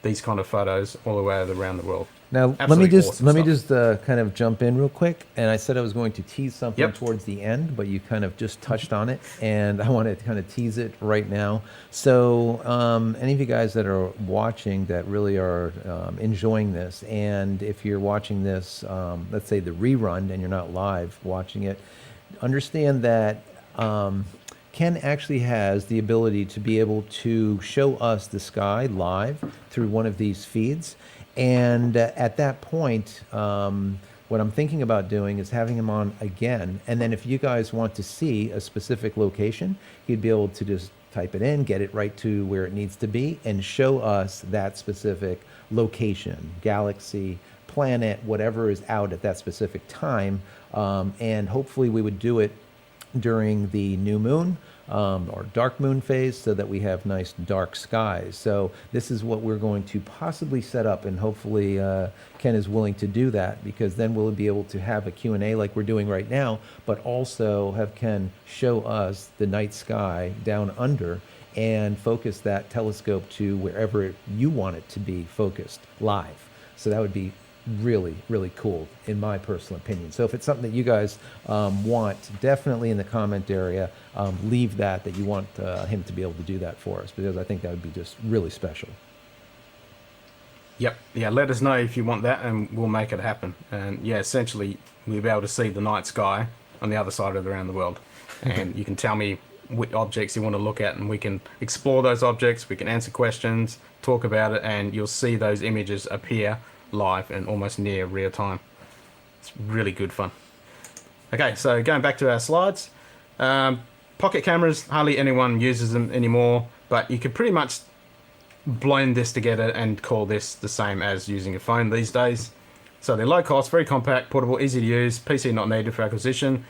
these kind of photos all the way around the world. Now, Absolutely let me awesome just kind of jump in real quick. And I said I was going to tease something Yep. towards the end, but you kind of just touched on it, and I want to kind of tease it right now. So, any of you guys that are watching that really are enjoying this, and if you're watching this, let's say the rerun, and you're not live watching it, understand that Ken actually has the ability to be able to show us the sky live through one of these feeds. And at that point, what I'm thinking about doing is having him on again. And then if you guys want to see a specific location, he'd be able to just type it in, get it right to where it needs to be, and show us that specific location, galaxy, planet, whatever is out at that specific time. And hopefully we would do it during the new moon, or dark moon phase, so that we have nice dark skies. So this is what we're going to possibly set up, and hopefully Ken is willing to do that, because then we'll be able to have a Q&A like we're doing right now, but also have Ken show us the night sky down under and focus that telescope to wherever you want it to be focused live. So that would be really, really cool, in my personal opinion. So if it's something that you guys want, definitely in the comment area, leave that you want him to be able to do that for us, because I think that would be just really special. Yep. Yeah, let us know if you want that, and we'll make it happen. And yeah, essentially, we'll be able to see the night sky on the other side of around the world. And you can tell me what objects you want to look at, and we can explore those objects, we can answer questions, talk about it, and you'll see those images appear live and almost near real time. It's really good fun. Okay, so going back to our slides, pocket cameras, hardly anyone uses them anymore, but you could pretty much blend this together and call this the same as using a phone these days. So they're low cost, very compact, portable, easy to use, PC not needed for acquisition.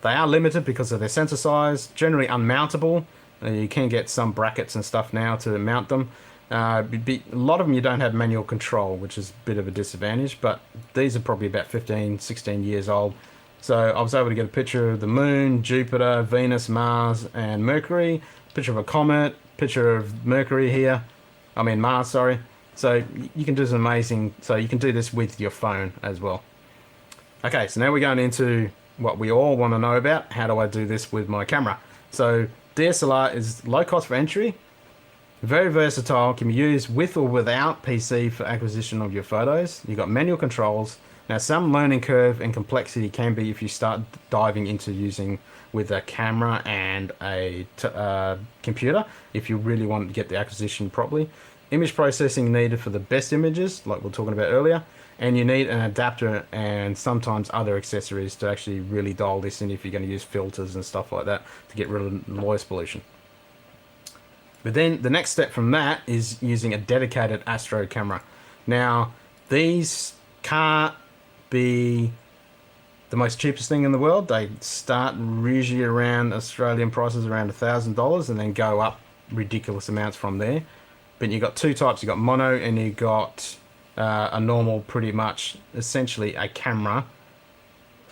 They are limited because of their sensor size, generally unmountable. You can get some brackets and stuff now to mount them. A lot of them you don't have manual control, which is a bit of a disadvantage, but these are probably about 15, 16 years old. So I was able to get a picture of the Moon, Jupiter, Venus, Mars, and Mercury, picture of a comet, picture of Mercury here. I mean Mars, sorry. So you can do some amazing, so you can do this with your phone as well. Okay, so now we're going into what we all want to know about. How do I do this with my camera? So DSLR is low cost for entry, very versatile, can be used with or without PC for acquisition of your photos. You've got manual controls. Now some learning curve and complexity can be if you start diving into using with a camera and a computer, if you really want to get the acquisition properly. Image processing needed for the best images, like we were talking about earlier, and you need an adapter and sometimes other accessories to actually really dial this in if you're going to use filters and stuff like that to get rid of noise pollution. But then the next step from that is using a dedicated astro camera. Now, these can't be the most cheapest thing in the world. They start usually around Australian prices around $1,000 and then go up ridiculous amounts from there. But you've got two types. You've got mono and you've got a normal, pretty much essentially a camera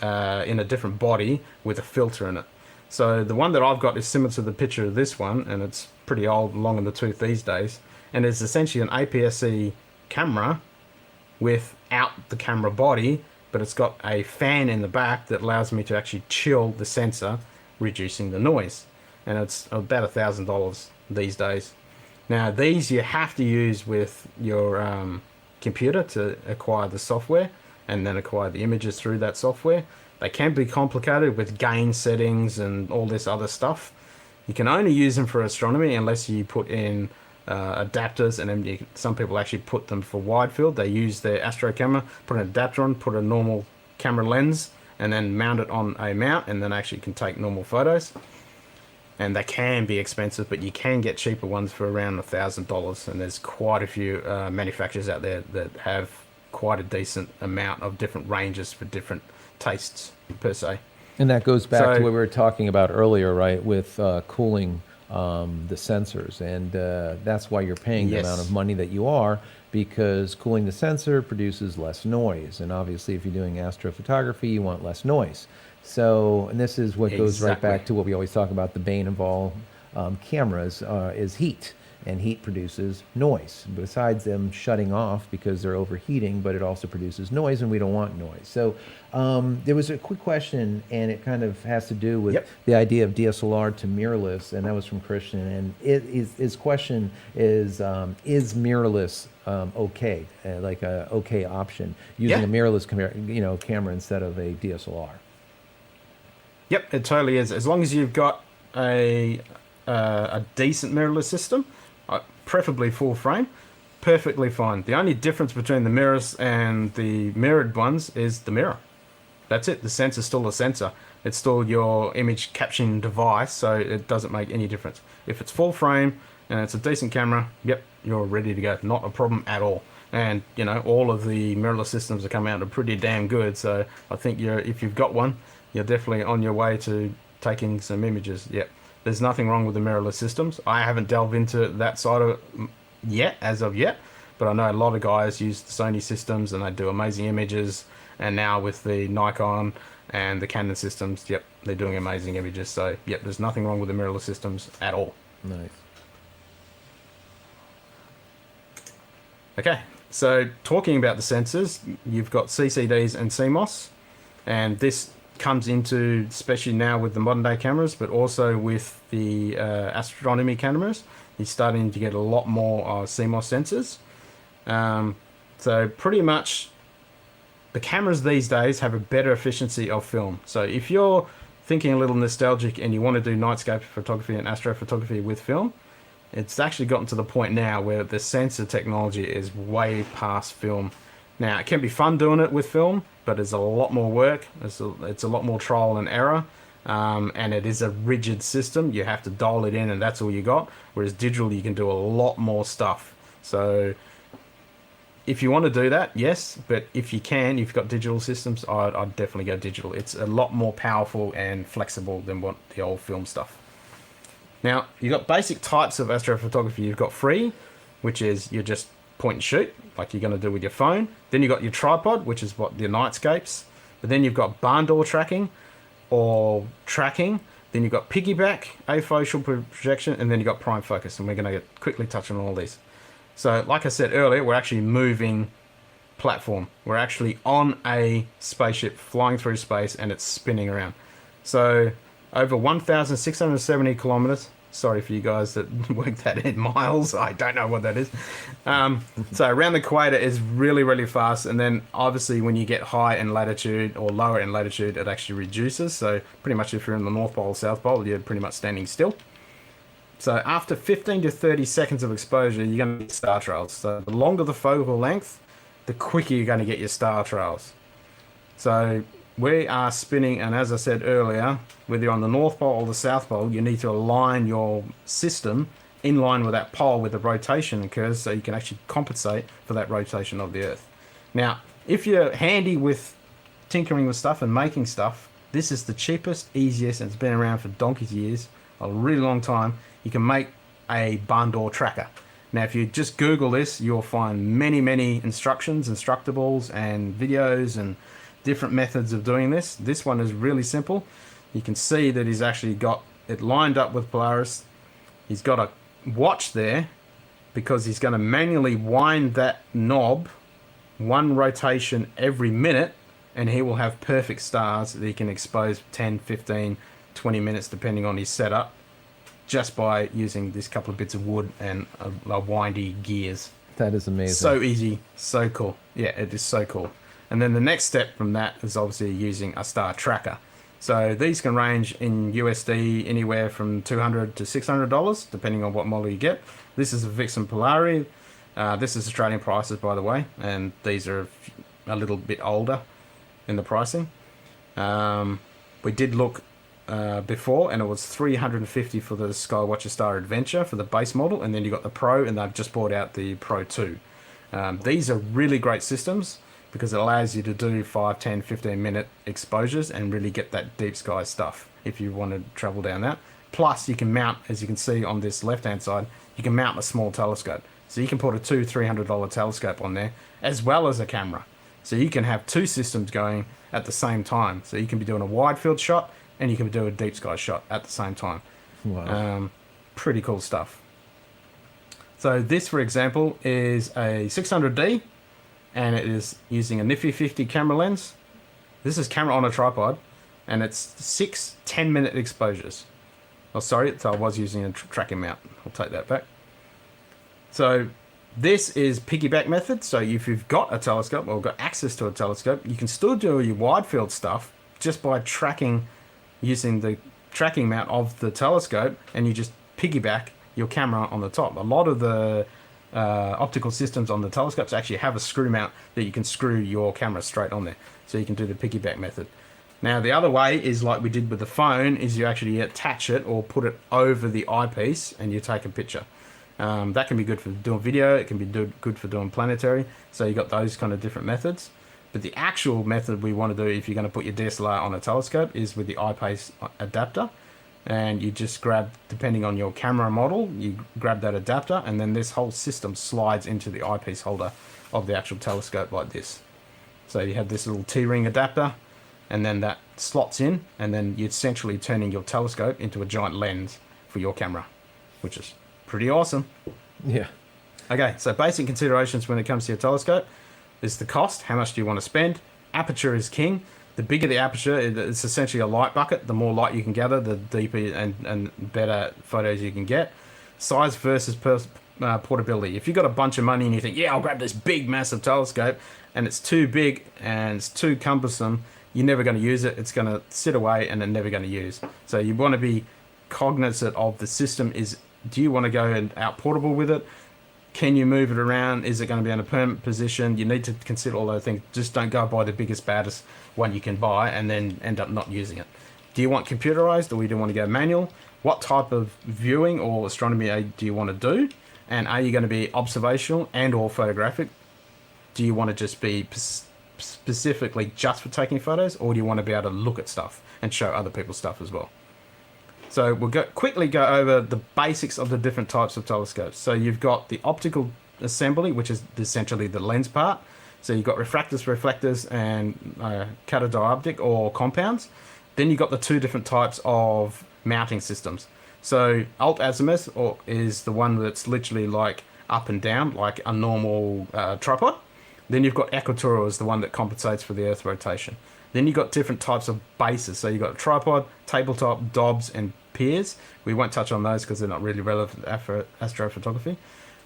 in a different body with a filter in it. So the one that I've got is similar to the picture of this one, and it's pretty old, long in the tooth these days. And it's essentially an APS-C camera without the camera body, but it's got a fan in the back that allows me to actually chill the sensor, reducing the noise. And it's about $1,000 these days. Now these you have to use with your computer to acquire the software and then acquire the images through that software. They can be complicated with gain settings and all this other stuff. You can only use them for astronomy unless you put in adapters, and then some people actually put them for wide field. They use their astro camera, put an adapter on, put a normal camera lens, and then mount it on a mount, and then actually can take normal photos. And they can be expensive, but you can get cheaper ones for around $1,000. And there's quite a few manufacturers out there that have quite a decent amount of different ranges for different tastes per se. And that goes back to what we were talking about earlier, right, with cooling the sensors. And that's why you're paying the amount of money that you are, because cooling the sensor produces less noise. And obviously, if you're doing astrophotography, you want less noise. So, and this is what goes right back to what we always talk about, the bane of all cameras, is heat. And heat produces noise, besides them shutting off because they're overheating, but it also produces noise, and we don't want noise. So there was a quick question, and it kind of has to do with the idea of DSLR to mirrorless, and that was from Christian. And his question is mirrorless okay, like a okay option, using a mirrorless camera instead of a DSLR? Yep, it totally is. As long as you've got a decent mirrorless system, preferably full frame, perfectly fine. The only difference between the mirrors and the mirrored ones is the mirror. That's it. The sensor's still a sensor. It's still your image capturing device, so it doesn't make any difference. If it's full frame and it's a decent camera, yep, you're ready to go. Not a problem at all. And, you know, all of the mirrorless systems are coming out are pretty damn good, so I think if you've got one, you're definitely on your way to taking some images. Yep. There's nothing wrong with the mirrorless systems. I haven't delved into that side of it yet, as of yet, but I know a lot of guys use the Sony systems and they do amazing images. And now with the Nikon and the Canon systems, yep, they're doing amazing images. So, yep, there's nothing wrong with the mirrorless systems at all. Nice. Okay, so talking about the sensors, you've got CCDs and CMOS, and this comes into, especially now with the modern day cameras, but also with the astronomy cameras, you're starting to get a lot more CMOS sensors. So pretty much the cameras these days have a better efficiency of film. So if you're thinking a little nostalgic and you want to do nightscape photography and astrophotography with film, it's actually gotten to the point now where the sensor technology is way past film. Now, it can be fun doing it with film, but it's a lot more work. It's a lot more trial and error. And it is a rigid system. You have to dial it in and that's all you got. Whereas digital, you can do a lot more stuff. So if you want to do that, yes. But if you can, if you've got digital systems, I'd definitely go digital. It's a lot more powerful and flexible than what the old film stuff. Now, you've got basic types of astrophotography. You've got free, which is you just point and shoot, like you're going to do with your phone. Then you've got your tripod, which is what your nightscapes. But then you've got barn door tracking or tracking. Then you've got piggyback, afocal projection, and then you've got prime focus. And we're going to quickly touch on all these. So, like I said earlier, we're actually moving platform. We're actually on a spaceship flying through space and it's spinning around. So, over 1,670 kilometers. Sorry for you guys that work that in miles. I don't know what that is. So around the equator is really, really fast. And then obviously when you get high in latitude or lower in latitude, it actually reduces. So pretty much if you're in the North Pole or South Pole, you're pretty much standing still. So after 15 to 30 seconds of exposure, you're going to get star trails. So the longer the focal length, the quicker you're going to get your star trails. So we are spinning, and as I said earlier, whether you're on the North Pole or the South Pole, you need to align your system in line with that pole where the rotation occurs so you can actually compensate for that rotation of the Earth. Now, if you're handy with tinkering with stuff and making stuff, this is the cheapest, easiest, and it's been around for donkey's years, a really long time. You can make a barn door tracker. Now, if you just Google this, you'll find many, many instructions, instructables, and videos, and different methods of doing this. This one is really simple. You can see that he's actually got it lined up with Polaris. He's got a watch there because he's going to manually wind that knob one rotation every minute, and he will have perfect stars that he can expose 10, 15, 20 minutes depending on his setup, just by using this couple of bits of wood and a windy gears. That is amazing. So easy, so cool. Yeah, it is so cool. And then the next step from that is obviously using a star tracker. So these can range in USD anywhere from $200 to $600, depending on what model you get. This is a Vixen Polari. This is Australian prices, by the way, and these are a little bit older in the pricing. We did look before, and it was $350 for the Skywatcher Star Adventure for the base model, and then you got the Pro, and they've just brought out the Pro 2. These are really great systems, because it allows you to do 5, 10, 15 minute exposures and really get that deep sky stuff if you want to travel down that. Plus you can mount, as you can see on this left hand side, you can mount a small telescope. So you can put a $200-300 telescope on there as well as a camera. So you can have two systems going at the same time. So you can be doing a wide field shot and you can be doing a deep sky shot at the same time. Wow. Pretty cool stuff. So this, for example, is a 600D. And it is using a Nifty 50 camera lens. This is camera on a tripod, and it's 6 10-minute exposures. Oh, sorry, so I was using a tracking mount. I'll take that back. So this is piggyback method. So if you've got a telescope or got access to a telescope, you can still do your wide field stuff just by tracking, using the tracking mount of the telescope, and you just piggyback your camera on the top. A lot of the optical systems on the telescopes actually have a screw mount that you can screw your camera straight on there, so you can do the piggyback method. Now the other way is like we did with the phone, is you actually attach it or put it over the eyepiece and you take a picture. That can be good for doing video, it can be good for doing planetary, so you got those kind of different methods. But the actual method we want to do if you're going to put your DSLR on a telescope is with the eyepiece adapter. and you just grab, depending on your camera model, you grab that adapter, and then this whole system slides into the eyepiece holder of the actual telescope like this. So you have this little T-ring adapter, and then that slots in, and then you're essentially turning your telescope into a giant lens for your camera, which is pretty awesome. Yeah. Okay, so basic considerations when it comes to your telescope is the cost. How much do you want to spend? Aperture is king. The bigger the aperture, it's essentially a light bucket. The more light you can gather, the deeper and better photos you can get. Size versus portability. If you've got a bunch of money and you think, yeah, I'll grab this big, massive telescope, and it's too big and it's too cumbersome, you're never going to use it. It's going to sit away and they're never going to use. So you want to be cognizant of the system. Do you want to go and out portable with it? Can you move it around? Is it going to be in a permanent position? You need to consider all those things. Just don't go buy the biggest, baddest one you can buy and then end up not using it. Do you want computerized or do you want to go manual? What type of viewing or astronomy do you want to do? And are you going to be observational and or photographic? Do you want to just be specifically just for taking photos, or do you want to be able to look at stuff and show other people's stuff as well? So we'll quickly go over the basics of the different types of telescopes. So you've got the optical assembly, which is essentially the lens part. So you've got refractors, reflectors, and catadioptric or compounds. Then you've got the two different types of mounting systems. So alt-azimuth is the one that's literally like up and down, like a normal tripod. Then you've got equatorial is the one that compensates for the Earth rotation. Then you've got different types of bases. So you've got tripod, tabletop, Dobbs, and piers. We won't touch on those because they're not really relevant for astrophotography.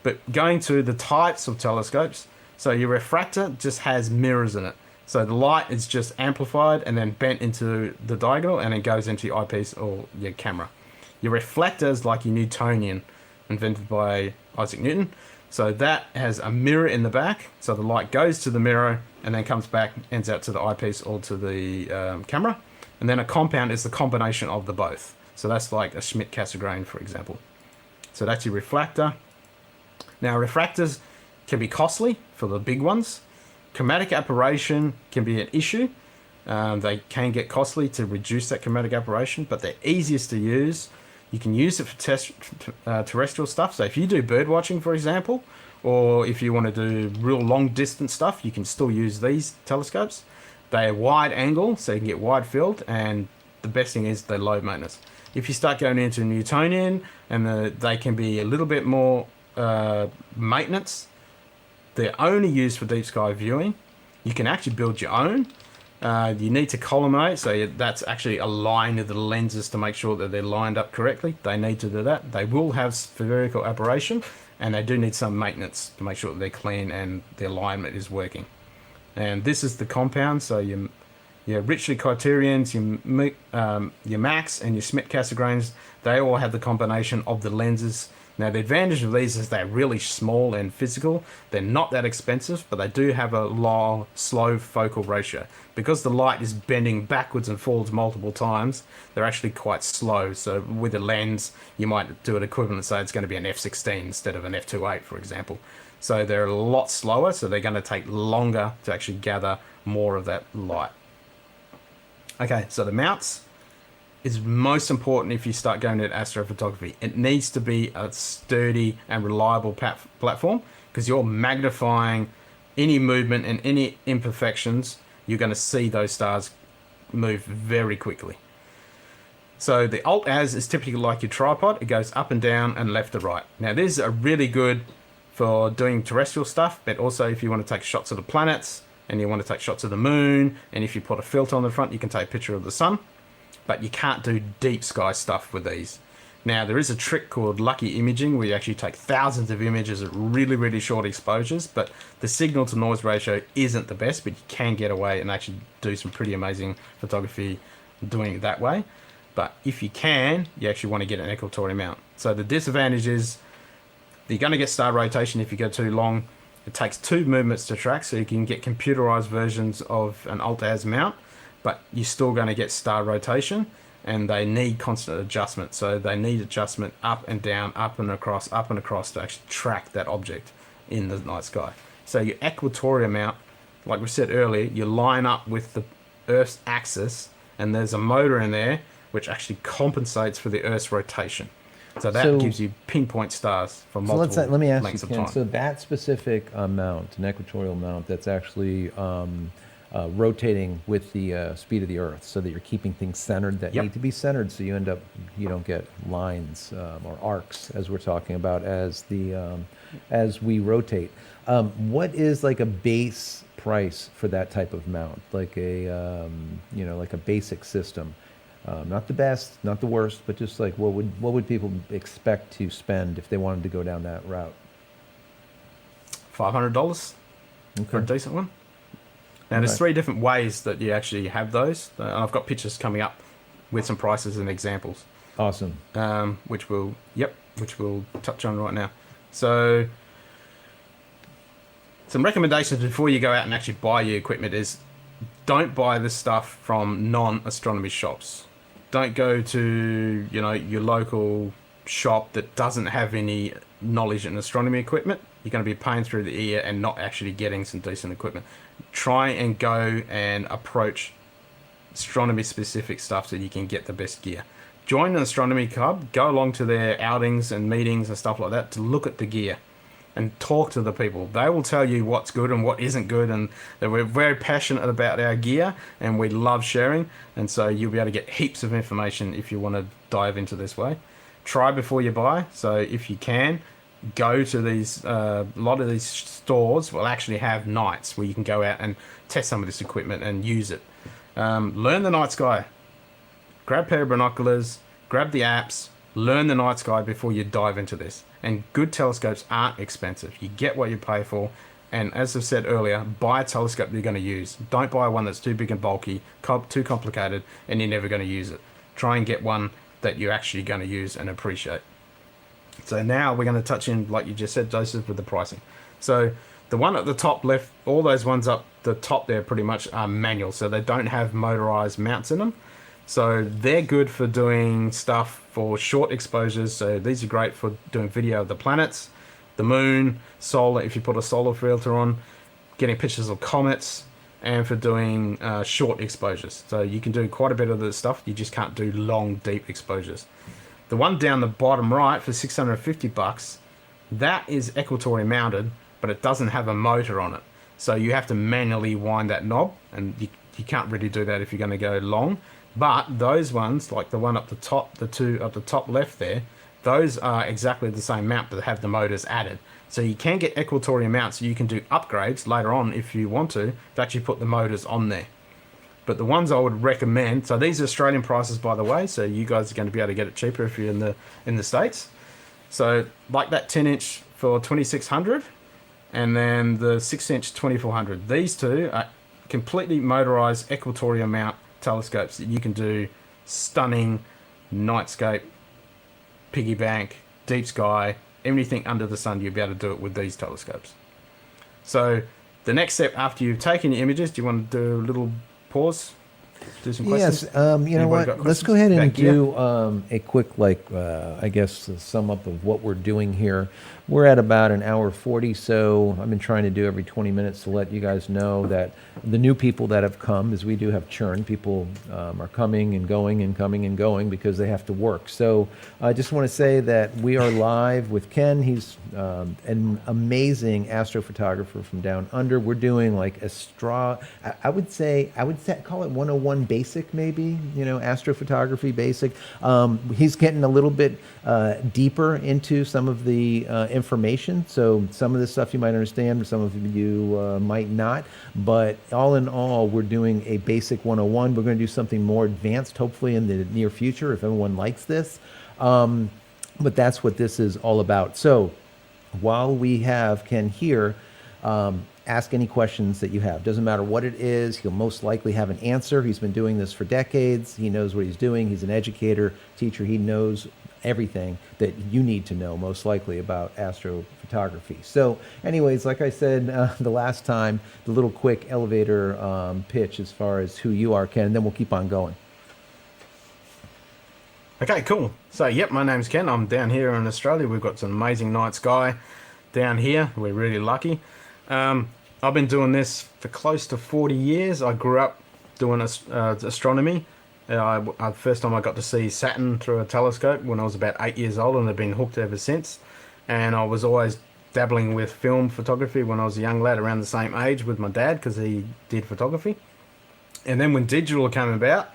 But going to the types of telescopes, so your refractor just has mirrors in it. So the light is just amplified and then bent into the diagonal and it goes into your eyepiece or your camera. Your reflector is like your Newtonian, invented by Isaac Newton. So that has a mirror in the back, so the light goes to the mirror and then comes back, ends out to the eyepiece or to the camera. And then a compound is the combination of the both. So that's like a Schmidt-Cassegrain, for example. So that's your refractor. Now refractors can be costly for the big ones. Chromatic aberration can be an issue. They can get costly to reduce that chromatic aberration, but they're easiest to use. You can use it for terrestrial stuff. So if you do bird watching, for example, or if you want to do real long distance stuff, you can still use these telescopes. They are wide angle, so you can get wide field, and the best thing is they're low maintenance. If you start going into Newtonian, and they can be a little bit more maintenance, they're only used for deep sky viewing. You can actually build your own. You need to collimate, so that's actually align the lenses to make sure that they're lined up correctly. They need to do that. They will have spherical aberration, and they do need some maintenance to make sure that they're clean and the alignment is working. And this is the compound, so your Ritchie criterions, your Max and your Schmidt-Cassegrains, they all have the combination of the lenses. Now the advantage of these is they're really small and physical. They're not that expensive, but they do have a low, slow focal ratio. Because the light is bending backwards and forwards multiple times, they're actually quite slow. So with a lens, you might do an equivalent, say it's going to be an f/16 instead of an f/2.8, for example. So they're a lot slower, so they're going to take longer to actually gather more of that light. Okay, so the mounts is most important if you start going into astrophotography. It needs to be a sturdy and reliable platform, because you're magnifying any movement and any imperfections. You're going to see those stars move very quickly. So the alt-az is typically like your tripod. It goes up and down and left to right. Now these are really good for doing terrestrial stuff, but also if you want to take shots of the planets and you want to take shots of the moon, and if you put a filter on the front, you can take a picture of the sun. But you can't do deep sky stuff with these. Now, there is a trick called lucky imaging, where you actually take thousands of images at really, really short exposures, but the signal to noise ratio isn't the best, but you can get away and actually do some pretty amazing photography doing it that way. But if you can, you actually want to get an equatorial mount. So the disadvantage is you're going to get star rotation if you go too long. It takes two movements to track, so you can get computerized versions of an alt-az mount, but you're still going to get star rotation, and they need constant adjustment. So they need adjustment up and down, up and across to actually track that object in the night sky. So your equatorial mount, like we said earlier, you line up with the Earth's axis, and there's a motor in there which actually compensates for the Earth's rotation. So that So- gives you pinpoint stars for So multiple let me ask lengths you, of Ken. time. So that specific mount, an equatorial mount, that's actually rotating with the speed of the Earth, so that you're keeping things centered that Yep. need to be centered, so you don't get lines or arcs, as we're talking about, as we rotate. What is like a base price for that type of mount, like like a basic system? Not the best, not the worst, but just like what would people expect to spend if they wanted to go down that route? $500 for a Okay. decent one. Now, there's Okay. 3 different ways that you actually have those. I've got pictures coming up with some prices and examples, Awesome. which we'll touch on right now. So, some recommendations before you go out and actually buy your equipment is don't buy this stuff from non-astronomy shops. Don't go to your local shop that doesn't have any knowledge in astronomy equipment. You're going to be paying through the ear and not actually getting some decent equipment. Try and go and approach astronomy specific stuff so you can get the best gear. Join an astronomy club, go along to their outings and meetings and stuff like that to look at the gear and talk to the people. They will tell you what's good and what isn't good, and that we're very passionate about our gear and we love sharing, and so you'll be able to get heaps of information if you want to dive into this way. Try before you buy. So if you can, go to these, a lot of these stores will actually have nights where you can go out and test some of this equipment and use it. Learn the night sky. Grab a pair of binoculars, grab the apps, learn the night sky before you dive into this. And good telescopes aren't expensive. You get what you pay for. And as I said earlier, buy a telescope you're going to use. Don't buy one that's too big and bulky, too complicated, and you're never going to use it. Try and get one that you're actually going to use and appreciate. So now we're going to touch in, like you just said, Joseph, with the pricing. So the one at the top left, all those ones up the top there pretty much are manual. So they don't have motorized mounts in them. So they're good for doing stuff for short exposures. So these are great for doing video of the planets, the moon, solar, if you put a solar filter on, getting pictures of comets, and for doing short exposures. So you can do quite a bit of this stuff. You just can't do long, deep exposures. The one down the bottom right for $650, that is equatorial mounted, but it doesn't have a motor on it. So you have to manually wind that knob, and you can't really do that if you're going to go long. But those ones, like the one up the top, the 2 up the top left there, those are exactly the same mount but have the motors added. So you can get equatorial mounts, so you can do upgrades later on if you want to actually put the motors on there. But the ones I would recommend, so these are Australian prices, by the way, so you guys are going to be able to get it cheaper if you're in the States. So like that 10-inch for $2,600, and then the 6-inch $2,400. These two are completely motorized equatorial mount telescopes that you can do stunning nightscape, piggy bank, deep sky, anything under the sun. You'll be able to do it with these telescopes. So the next step after you've taken your images, do you want to do a little pause? Do some questions? Yes, you know Anybody got what? Let's questions? go ahead and About gear? do a quick, I guess, sum up of what we're doing here. We're at about an hour 40, so I've been trying to do every 20 minutes to let you guys know that the new people that have come, as we do have churn, people are coming and going and coming and going because they have to work. So I just want to say that we are live with Ken. He's an amazing astrophotographer from down under. We're doing like I would call it 101 basic, maybe, astrophotography basic. He's getting a little bit deeper into some of the information. So some of this stuff you might understand, some of you might not. But all in all, we're doing a basic 101. We're going to do something more advanced, hopefully in the near future, if everyone likes this. But that's what this is all about. So while we have Ken here, ask any questions that you have. Doesn't matter what it is, he'll most likely have an answer. He's been doing this for decades. He knows what he's doing. He's an educator, teacher. He knows everything that you need to know, most likely, about astrophotography. So anyways, like I said the last time, the little quick elevator pitch as far as who you are, Ken, and then we'll keep on going. Okay, cool. So, yep, my name's Ken. I'm down here in Australia. We've got some amazing night sky down here. We're really lucky. I've been doing this for close to 40 years. I grew up doing astronomy. First time I got to see Saturn through a telescope when I was about 8 years old, and I've been hooked ever since. And I was always dabbling with film photography when I was a young lad, around the same age with my dad, because he did photography. And then when digital came about,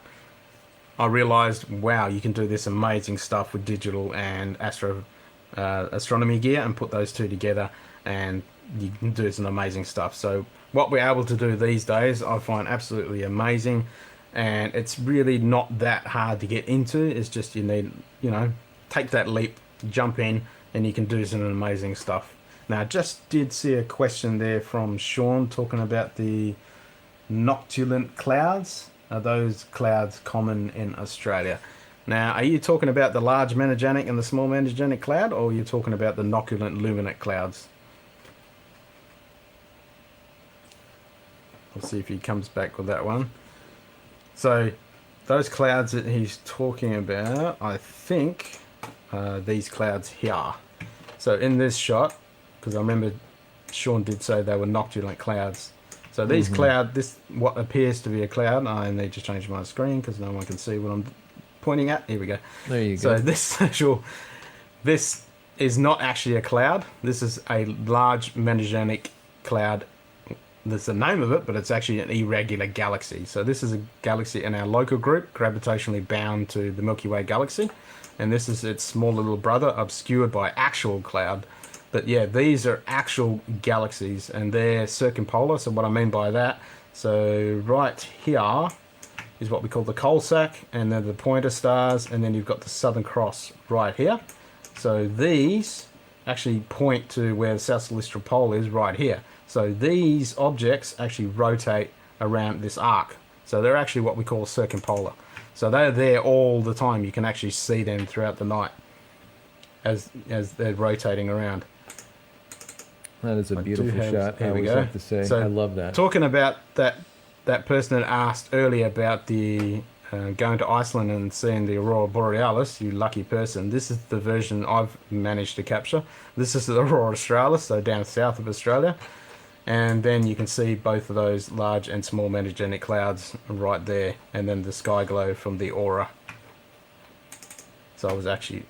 I realized, wow, you can do this amazing stuff with digital and astronomy gear, and put those two together, and you can do some amazing stuff. So what we're able to do these days, I find absolutely amazing, and it's really not that hard to get into. It's just you need, take that leap, jump in, and you can do some amazing stuff. Now, I just did see a question there from Sean talking about the noctilucent clouds. Are those clouds common in Australia? Now, are you talking about the large monogenic and the small monogenic cloud, or are you talking about the noctilucent luminant clouds? We'll see if he comes back with that one. So, those clouds that he's talking about, I think, these clouds here. So, in this shot, because I remember Sean did say they were noctilucent clouds. So these what appears to be a cloud, I need to change my screen because no one can see what I'm pointing at. Here we go. There you go. So this is not actually a cloud. This is a large monogenic cloud. That's the name of it, but it's actually an irregular galaxy. So this is a galaxy in our local group, gravitationally bound to the Milky Way galaxy. And this is its smaller little brother, obscured by actual cloud. But yeah, these are actual galaxies, and they're circumpolar. So what I mean by that, so right here is what we call the coal sack, and then the pointer stars, and then you've got the Southern Cross right here. So these actually point to where the South Celestial Pole is right here. So these objects actually rotate around this arc. So they're actually what we call circumpolar. So they're there all the time. You can actually see them throughout the night as they're rotating around. That is a beautiful shot. I always have to say, so, I love that. Talking about that person that asked earlier about the going to Iceland and seeing the Aurora Borealis, you lucky person. This is the version I've managed to capture. This is the Aurora Australis, so down south of Australia. And then you can see both of those large and small monogenic clouds right there, and then the sky glow from the aura. So I was actually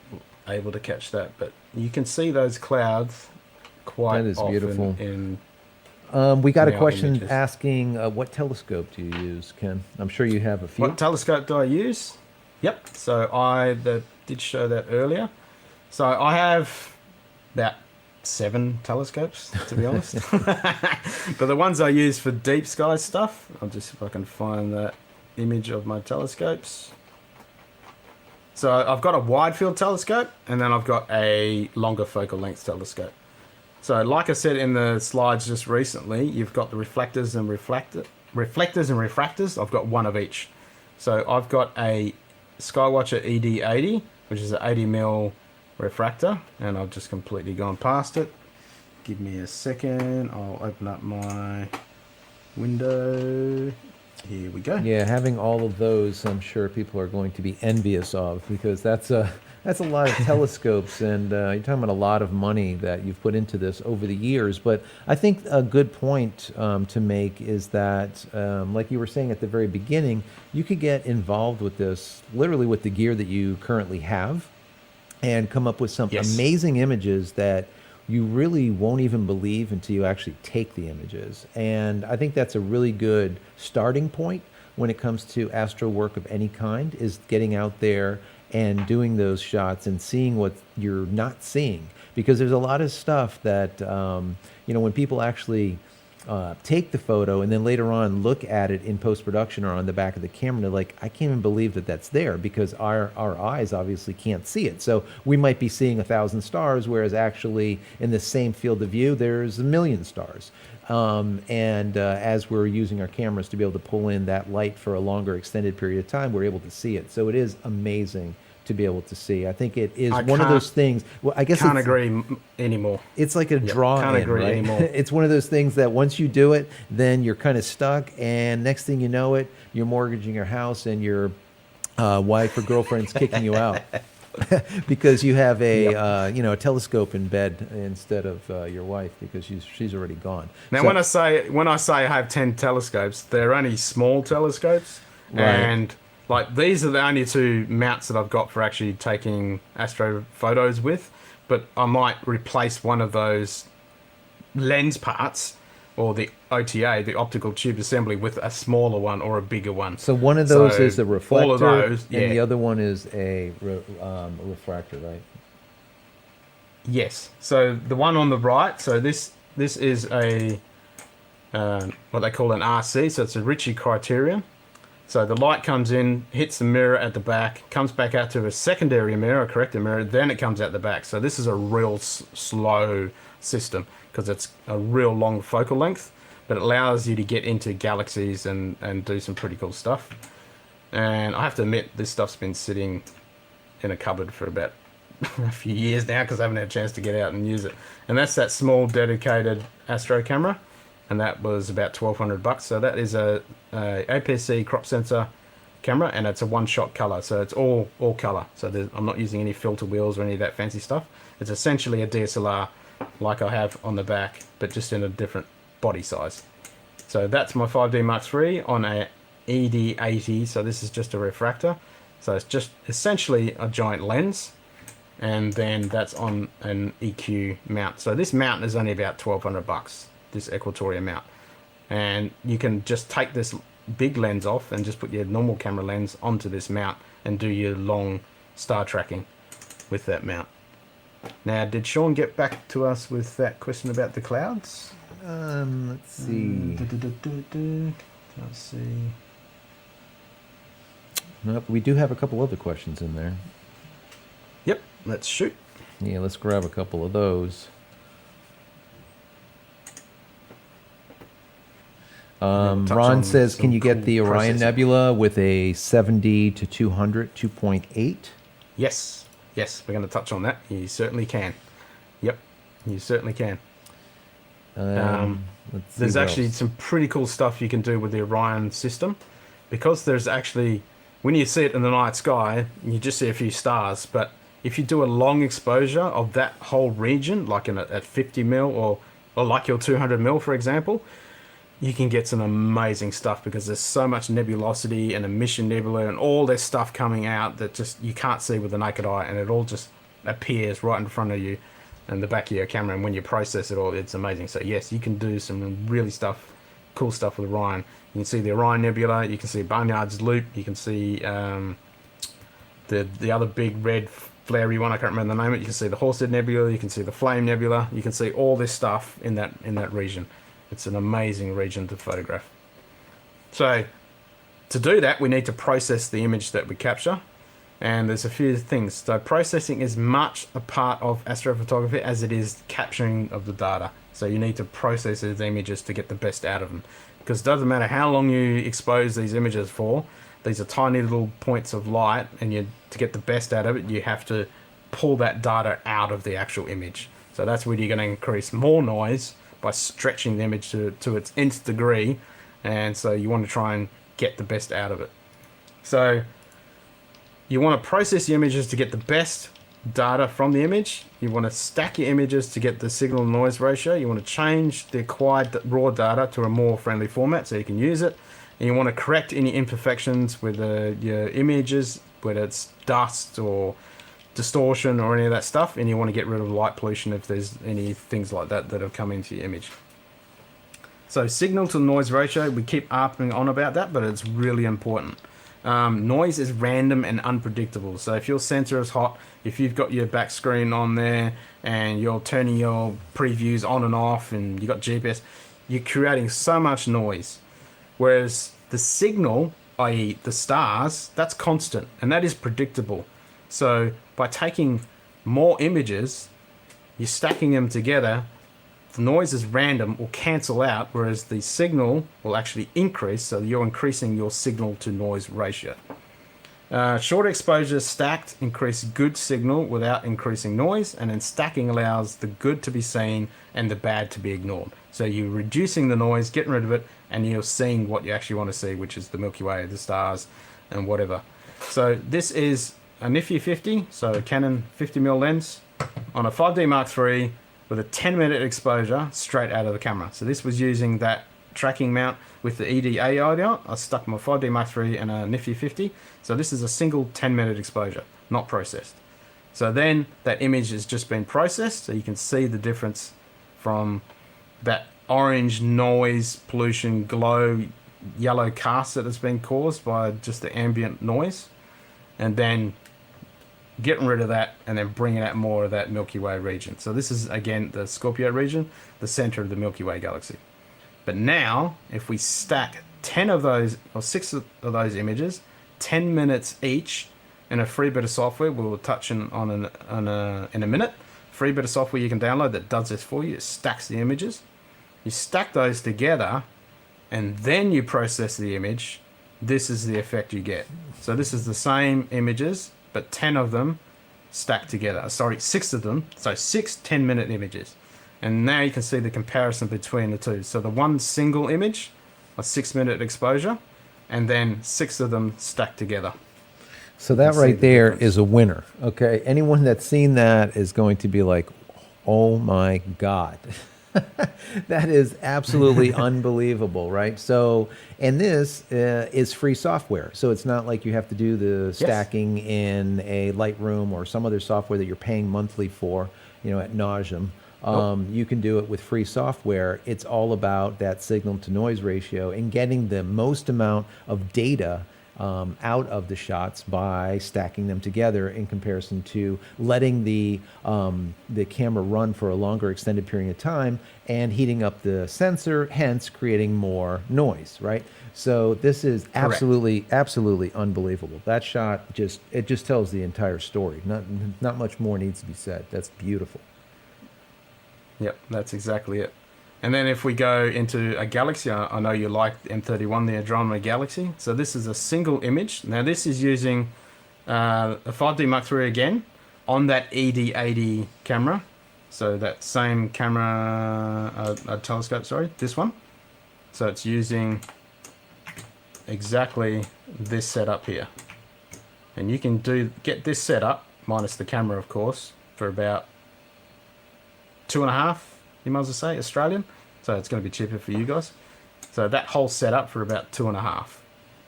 able to catch that, but you can see those clouds quite that is often beautiful. in we got a our question images. asking, what telescope do you use, Ken? I'm sure you have a few. What telescope do I use? Yep. So I did show that earlier. So I have about 7 telescopes, to be honest. But the ones I use for deep sky stuff, I'll just see if I can find that image of my telescopes. So I've got a wide field telescope, and then I've got a longer focal length telescope. So like I said in the slides just recently, you've got the reflectors and refractors. I've got one of each. So I've got a Skywatcher ED80, which is an 80mm refractor, and I've just completely gone past it. Give me a second. I'll open up my window. Here we go. Yeah, having all of those, I'm sure people are going to be envious of, because that's a lot of telescopes, and you're talking about a lot of money that you've put into this over the years. But I think a good point to make is that, like you were saying at the very beginning, you could get involved with this literally with the gear that you currently have, and come up with some amazing images that you really won't even believe until you actually take the images. And I think that's a really good starting point when it comes to astro work of any kind, is getting out there and doing those shots and seeing what you're not seeing. Because there's a lot of stuff that, when people actually take the photo and then later on look at it in post-production or on the back of the camera, they're like, I can't even believe that that's there, because our eyes obviously can't see it. So we might be seeing 1,000 stars, whereas actually in the same field of view, there's 1,000,000 stars. As we're using our cameras to be able to pull in that light for a longer extended period of time, we're able to see it. So it is amazing to be able to see. I think it is one of those things. Well, I guess can't agree anymore. It's like a draw can't in, agree right? anymore. It's one of those things that once you do it, then you're kind of stuck, and next thing you know it, you're mortgaging your house, and your wife or girlfriend's kicking you out because you have a telescope in bed instead of your wife, because she's already gone. Now, So- when I say I have 10 telescopes, they're only small telescopes, Right. and Like, these are the only two mounts that I've got for actually taking astro photos with, but I might replace one of those lens parts or the OTA, the optical tube assembly, with a smaller one or a bigger one. So one of those is a reflector, all of those, and the other one is a refractor, right? Yes. So the one on the right, so this is a what they call an RC, so it's a Ritchie criterion. So the light comes in, hits the mirror at the back, comes back out to a secondary mirror, a corrective mirror, then it comes out the back. So this is a real slow system because it's a real long focal length, but it allows you to get into galaxies and do some pretty cool stuff. And I have to admit, this stuff's been sitting in a cupboard for about a few years now because I haven't had a chance to get out and use it. And that's that small dedicated astro camera, and that was about $1,200. So that is a APS-C crop sensor camera, and it's a one-shot color, so it's all color. So I'm not using any filter wheels or any of that fancy stuff. It's essentially a DSLR like I have on the back, but just in a different body size. So that's my 5D Mark III on a ED80. So this is just a refractor. So it's just essentially a giant lens, and then that's on an EQ mount. So this mount is only about $1,200, this Equatoria mount. And you can just take this big lens off and just put your normal camera lens onto this mount and do your long star tracking with that mount. Now, did Sean get back to us with that question about the clouds? Let's see. Let's see. Nope, we do have a couple other questions in there. Yep, let's shoot. Yeah, let's grab a couple of those. Ron says, can you get the Orion Nebula with a 70 to 200, 2.8? Yes. Yes, we're going to touch on that. You certainly can. Yep, you certainly can. There's actually some pretty cool stuff you can do with the Orion system, because there's actually, when you see it in the night sky, you just see a few stars, but if you do a long exposure of that whole region, like at 50 mil or like your 200 mil, for example, you can get some amazing stuff because there's so much nebulosity and emission nebula and all this stuff coming out that just you can't see with the naked eye, and it all just appears right in front of you and the back of your camera, and when you process it all, it's amazing. So yes, you can do some really cool stuff with Orion. You can see the Orion Nebula, you can see Barnard's Loop, you can see the other big red flary one, I can't remember the name of it. You can see the Horsehead Nebula, you can see the Flame Nebula, you can see all this stuff in that region. It's an amazing region to photograph. So to do that, we need to process the image that we capture. And there's a few things. So processing is much a part of astrophotography as it is capturing of the data. So you need to process these images to get the best out of them. Because it doesn't matter how long you expose these images for, these are tiny little points of light, and to get the best out of it, you have to pull that data out of the actual image. So that's where you're going to increase more noise by stretching the image to its nth degree, and so you want to try and get the best out of it. So you want to process the images to get the best data from the image. You want to stack your images to get the signal noise ratio. You want to change the acquired raw data to a more friendly format so you can use it, and you want to correct any imperfections with your images, whether it's dust or distortion or any of that stuff, and you want to get rid of light pollution if there's any things like that have come into your image. So signal to noise ratio, we keep harping on about that, but it's really important. Noise is random and unpredictable. So if your sensor is hot, if you've got your back screen on there and you're turning your previews on and off and you've got GPS, you're creating so much noise. Whereas the signal, i.e. the stars, that's constant and that is predictable. So by taking more images, you're stacking them together, the noise is random or cancel out, whereas the signal will actually increase, so you're increasing your signal to noise ratio. Short exposures stacked increase good signal without increasing noise, and then stacking allows the good to be seen and the bad to be ignored. So you're reducing the noise, getting rid of it, and you're seeing what you actually want to see, which is the Milky Way, the stars, and whatever. So this is a Nifty 50, so a Canon 50mm lens on a 5D Mark III with a 10-minute exposure straight out of the camera. So this was using that tracking mount with the EDA audio. I stuck my 5D Mark III and a Nifty 50. So this is a single 10-minute exposure, not processed. So then that image has just been processed, so you can see the difference from that orange noise, pollution, glow, yellow cast that has been caused by just the ambient noise, and then getting rid of that and then bringing out more of that Milky Way region. So this is, again, the Scorpio region, the center of the Milky Way galaxy. But now, if we stack 10 of those, or 6 of those images, 10 minutes each, in a free bit of software we'll touch on in a minute. Free bit of software you can download that does this for you. It stacks the images. You stack those together, and then you process the image. This is the effect you get. So this is the same images, but 10 of them stacked together. Sorry, 6 of them. So 6 10-minute images. And now you can see the comparison between the two. So the one single image, a 6-minute exposure, and then 6 of them stacked together. So that right there is a winner. Okay, anyone that's seen that is going to be like, "Oh my God." That is absolutely unbelievable, right? So, and this is free software. So it's not like you have to do the stacking in a Lightroom or some other software that you're paying monthly for, ad nauseum. You can do it with free software. It's all about that signal to noise ratio and getting the most amount of data out of the shots by stacking them together in comparison to letting the camera run for a longer extended period of time and heating up the sensor, hence creating more noise, right? So this is absolutely unbelievable. That shot just tells the entire story. Not much more needs to be said. That's beautiful. Yep, that's exactly it. And then if we go into a galaxy, I know you like M31, the Andromeda Galaxy. So this is a single image. Now this is using a 5D Mark III again on that ED80 camera. So that same camera, telescope, sorry, this one. So it's using exactly this setup here. And you can get this setup, minus the camera of course, for about 2.5, you might as well say, Australian. So it's going to be cheaper for you guys. So that whole setup for about 2.5.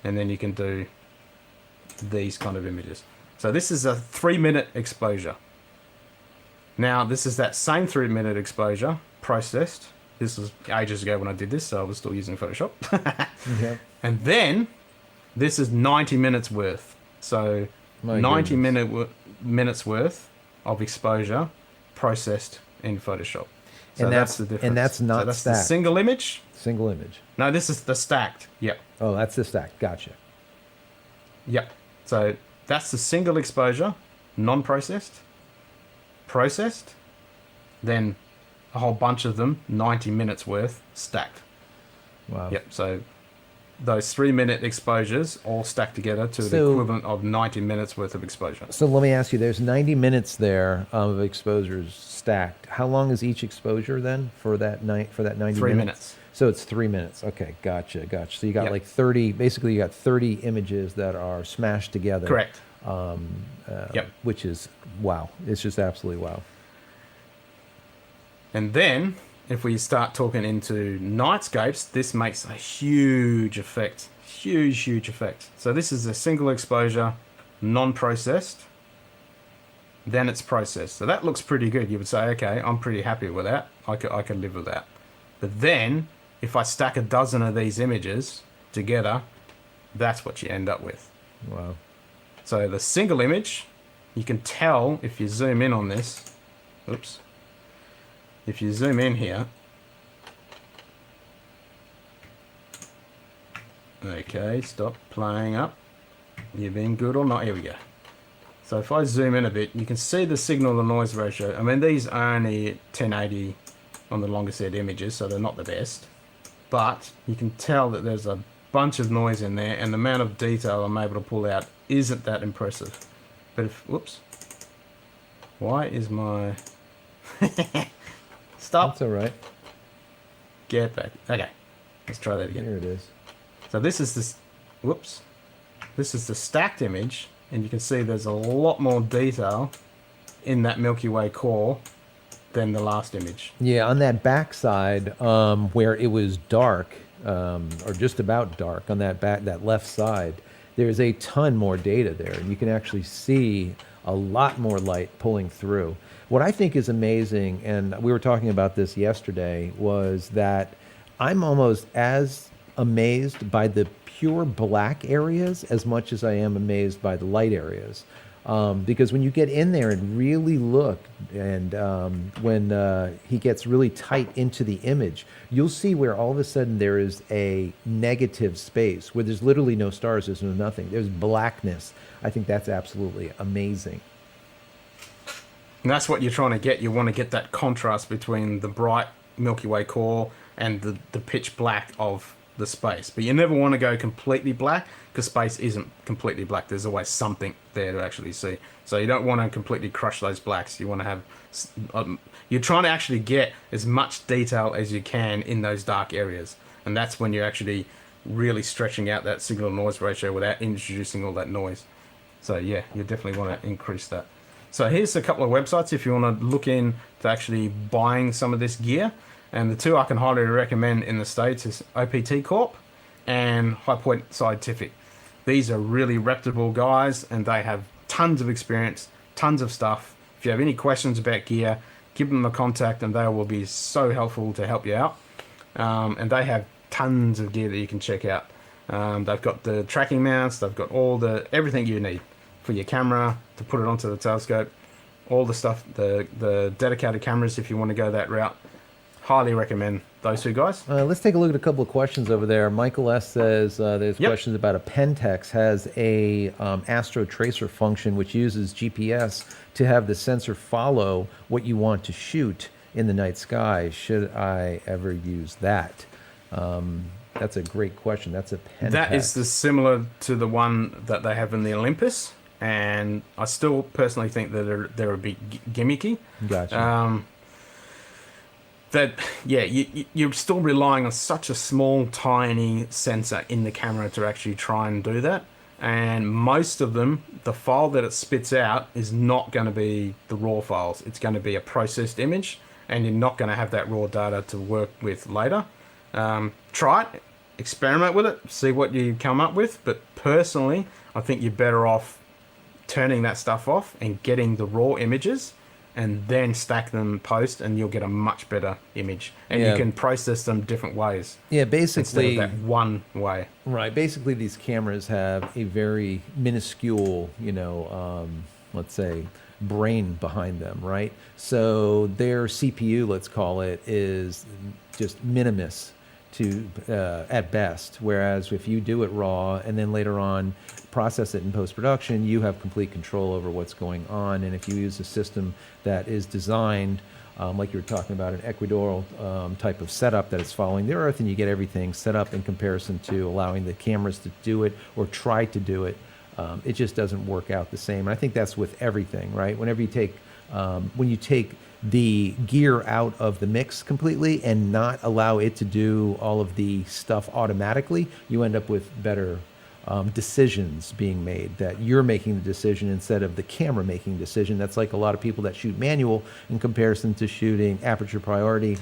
And then you can do these kind of images. So this is a 3-minute exposure. Now this is that same 3-minute exposure processed. This was ages ago when I did this, so I was still using Photoshop. Okay. And then this is 90 minutes worth. So 90 minutes worth of exposure processed in Photoshop. So and that's the difference. And that's not so that's stacked. The single image. Single image. No, this is the stacked. Yep. Oh, that's the stacked. Gotcha. Yep. So that's the single exposure, non-processed, processed, then a whole bunch of them, 90 minutes worth, stacked. Wow. Yep. So those 3-minute exposures all stacked together to the equivalent of 90 minutes worth of exposure. So let me ask you, there's 90 minutes there of exposures stacked. How long is each exposure then for that 90 3 minutes? minutes. So it's 3 minutes. Okay, gotcha. So you got like 30, basically you got 30 images that are smashed together. Correct. Which is, wow. It's just absolutely wow. And then, if we start talking into nightscapes, this makes a huge effect. Huge effect. So this is a single exposure, non-processed. Then it's processed. So that looks pretty good. You would say, okay, I'm pretty happy with that. I could live with that. But then, if I stack a dozen of these images together, that's what you end up with. Wow. So the single image, you can tell if you zoom in on this. Oops. If you zoom in here. Okay, stop playing up. You being good or not? Here we go. So if I zoom in a bit, you can see the signal to noise ratio. I mean, these are only 1080 on the longest set images, so they're not the best. But you can tell that there's a bunch of noise in there, and the amount of detail I'm able to pull out isn't that impressive. But if, whoops. Why is my... Stop. That's all right. Get back. Okay. Let's try that again. Here it is. So this is this... Whoops. This is the stacked image, and you can see there's a lot more detail in that Milky Way core than the last image. Yeah, on that backside, where it was dark, or just about dark on that left side, there's a ton more data there, and you can actually see a lot more light pulling through. What I think is amazing, and we were talking about this yesterday, was that I'm almost as amazed by the pure black areas as much as I am amazed by the light areas. Because when you get in there and really look, and when he gets really tight into the image, you'll see where all of a sudden there is a negative space where there's literally no stars, there's no nothing, there's blackness. I think that's absolutely amazing. And that's what you're trying to get. You want to get that contrast between the bright Milky Way core and the pitch black of the space. But you never want to go completely black, because space isn't completely black. There's always something there to actually see. So you don't want to completely crush those blacks. You want to have... you're trying to actually get as much detail as you can in those dark areas. And that's when you're actually really stretching out that signal-noise ratio without introducing all that noise. So yeah, you definitely want to increase that. So here's a couple of websites if you want to look in to actually buying some of this gear. And the two I can highly recommend in the States is OPT Corp and High Point Scientific. These are really reputable guys, and they have tons of experience, tons of stuff. If you have any questions about gear, give them a contact, and they will be so helpful to help you out. And they have tons of gear that you can check out. They've got the tracking mounts, they've got everything you need for your camera to put it onto the telescope, all the stuff, the dedicated cameras if you want to go that route. Highly recommend those two guys. Let's take a look at a couple of questions over there. Michael S. says there's questions about a Pentax has a astro tracer function which uses GPS to have the sensor follow what you want to shoot in the night sky. Should I ever use that? That's a great question. That's a Pentax. That is similar to the one that they have in the Olympus, and I still personally think that they're a bit gimmicky. Gotcha. You're still relying on such a small, tiny sensor in the camera to actually try and do that. And most of them, the file that it spits out is not going to be the raw files. It's going to be a processed image, and you're not going to have that raw data to work with later. Try it, experiment with it, see what you come up with. But personally, I think you're better off turning that stuff off and getting the raw images, and then stack them post, and you'll get a much better image. And you can process them different ways. Yeah, basically instead of that one way. Right. Basically, these cameras have a very minuscule, let's say, brain behind them, right? So their CPU, let's call it, is just minimus to at best. Whereas if you do it raw and then later on process it in post-production, you have complete control over what's going on. And if you use a system that is designed, like you were talking about, an equatorial type of setup that is following the Earth, and you get everything set up in comparison to allowing the cameras to do it or try to do it, it just doesn't work out the same. And I think that's with everything, right? Whenever you take, when you take the gear out of the mix completely and not allow it to do all of the stuff automatically, you end up with better decisions being made, that you're making the decision instead of the camera making the decision. That's like a lot of people that shoot manual in comparison to shooting aperture priority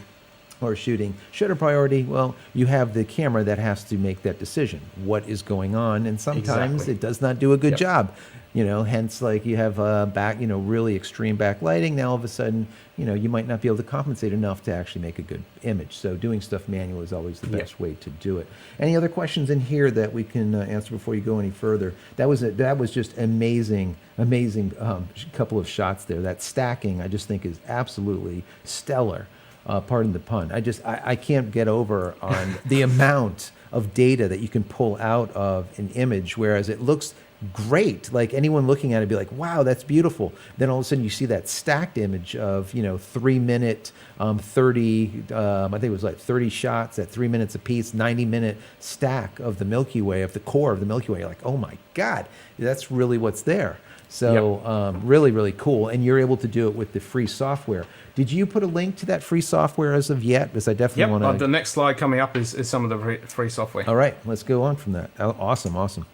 or shooting shutter priority. Well, you have the camera that has to make that decision. What is going on? And sometimes it does not do a good job. Hence, like you have really extreme backlighting. Now all of a sudden, you might not be able to compensate enough to actually make a good image. So doing stuff manual is always the best way to do it. Any other questions in here that we can answer before you go any further? That was just amazing couple of shots there. That stacking, I just think, is absolutely stellar. Pardon the pun. I can't get over on the amount of data that you can pull out of an image, whereas it looks great. Like anyone looking at it be like, wow, that's beautiful. Then all of a sudden you see that stacked image of, 3 minute, 30, I think it was like 30 shots at 3 minutes apiece, 90-minute stack of the Milky Way, of the core of the Milky Way. You're like, oh my God, that's really what's there. So really, really cool. And you're able to do it with the free software. Did you put a link to that free software as of yet? Because I definitely want to... the next slide coming up is some of the free software. All right, let's go on from that. Awesome.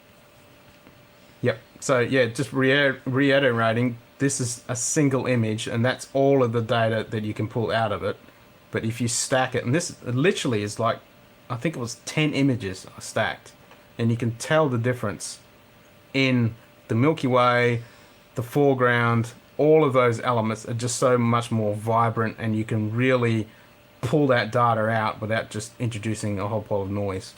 Yep. So just reiterating, this is a single image, and that's all of the data that you can pull out of it. But if you stack it, and this literally is like I think it was 10 images I stacked, and you can tell the difference in the Milky Way, the foreground. All of those elements are just so much more vibrant, and you can really pull that data out without just introducing a whole pile of noise.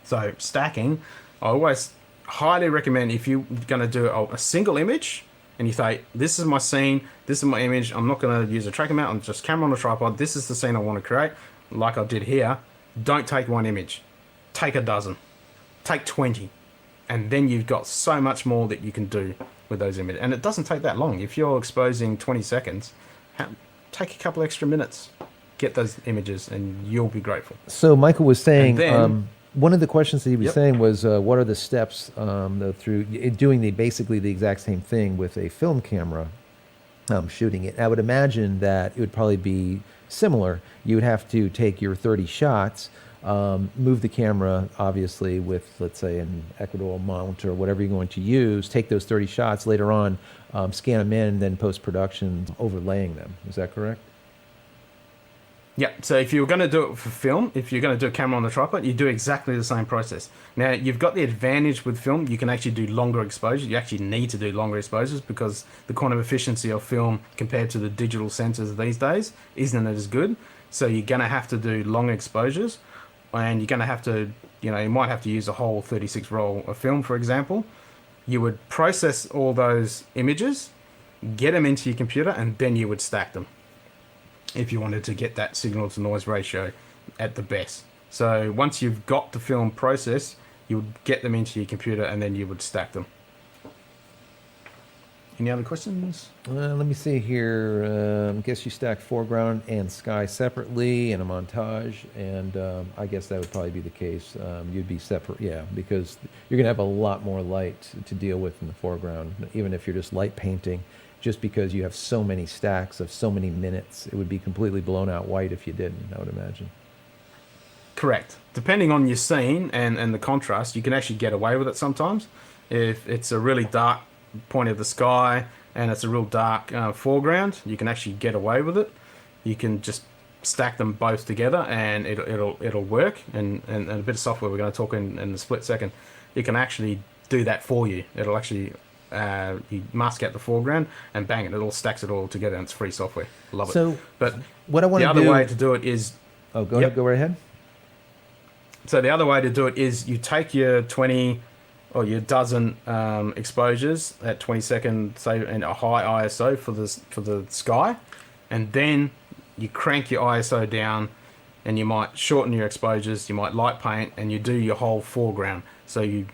So stacking, I always highly recommend, if you're going to do a single image and you say, this is my scene, this is my image, I'm not going to use a tracking mount, I'm just camera on a tripod, this is the scene I want to create, like I did here. Don't take one image, take a dozen, take 20, and then you've got so much more that you can do with those images. And it doesn't take that long. If you're exposing 20 seconds, take a couple extra minutes, get those images, and you'll be grateful. So Michael was saying, then, one of the questions that he was Yep. saying was, what are the steps through doing basically the exact same thing with a film camera, shooting it? I would imagine that it would probably be similar. You would have to take your 30 shots, move the camera, obviously, with, let's say, an equatorial mount or whatever you're going to use, take those 30 shots later on, scan them in, and then post-production overlaying them. Is that correct? Yeah, so if you're going to do it for film, if you're going to do a camera on the tripod, you do exactly the same process. Now, you've got the advantage with film, you can actually do longer exposures. You actually need to do longer exposures because the quantum efficiency of film compared to the digital sensors these days isn't as good. So you're going to have to do long exposures, and you're going to have to, you might have to use a whole 36 roll of film, for example. You would process all those images, get them into your computer, and then you would stack them, if you wanted to get that signal to noise ratio at the best. So once you've got the film processed, you would get them into your computer and then you would stack them. Any other questions? Let me see here. I guess you stack foreground and sky separately in a montage, and I guess that would probably be the case. You'd be separate, yeah, because you're going to have a lot more light to deal with in the foreground, even if you're just light painting. Just because you have so many stacks of so many minutes, it would be completely blown out white if you didn't, I would imagine. Correct. Depending on your scene and the contrast, you can actually get away with it sometimes. If it's a really dark point of the sky and it's a real dark foreground, you can actually get away with it. You can just stack them both together and it'll work. And a bit of software we're going to talk in the split second, it can actually do that for you. It'll actually you mask out the foreground and bang, it all stacks it all together, and it's free software. Love it. So but what I want the to other do... way to do it is go ahead, go right ahead. So the other way to do it is you take your 20 or your dozen exposures at 20 seconds, say, and a high ISO for the sky, and then you crank your ISO down, and you might shorten your exposures, you might light paint, and you do your whole foreground. So you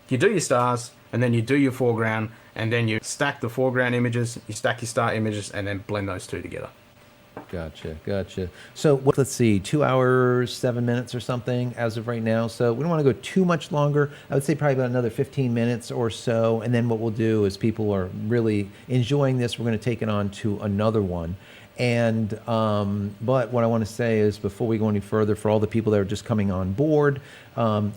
do your stars, and then you do your foreground, and then you stack the foreground images, you stack your star images, and then blend those two together. Gotcha. So let's see, 2 hours, 7 minutes or something as of right now. So we don't want to go too much longer. I would say probably about another 15 minutes or so. And then what we'll do is people are really enjoying this. We're going to take it on to another one. And but what I want to say is, before we go any further, for all the people that are just coming on board,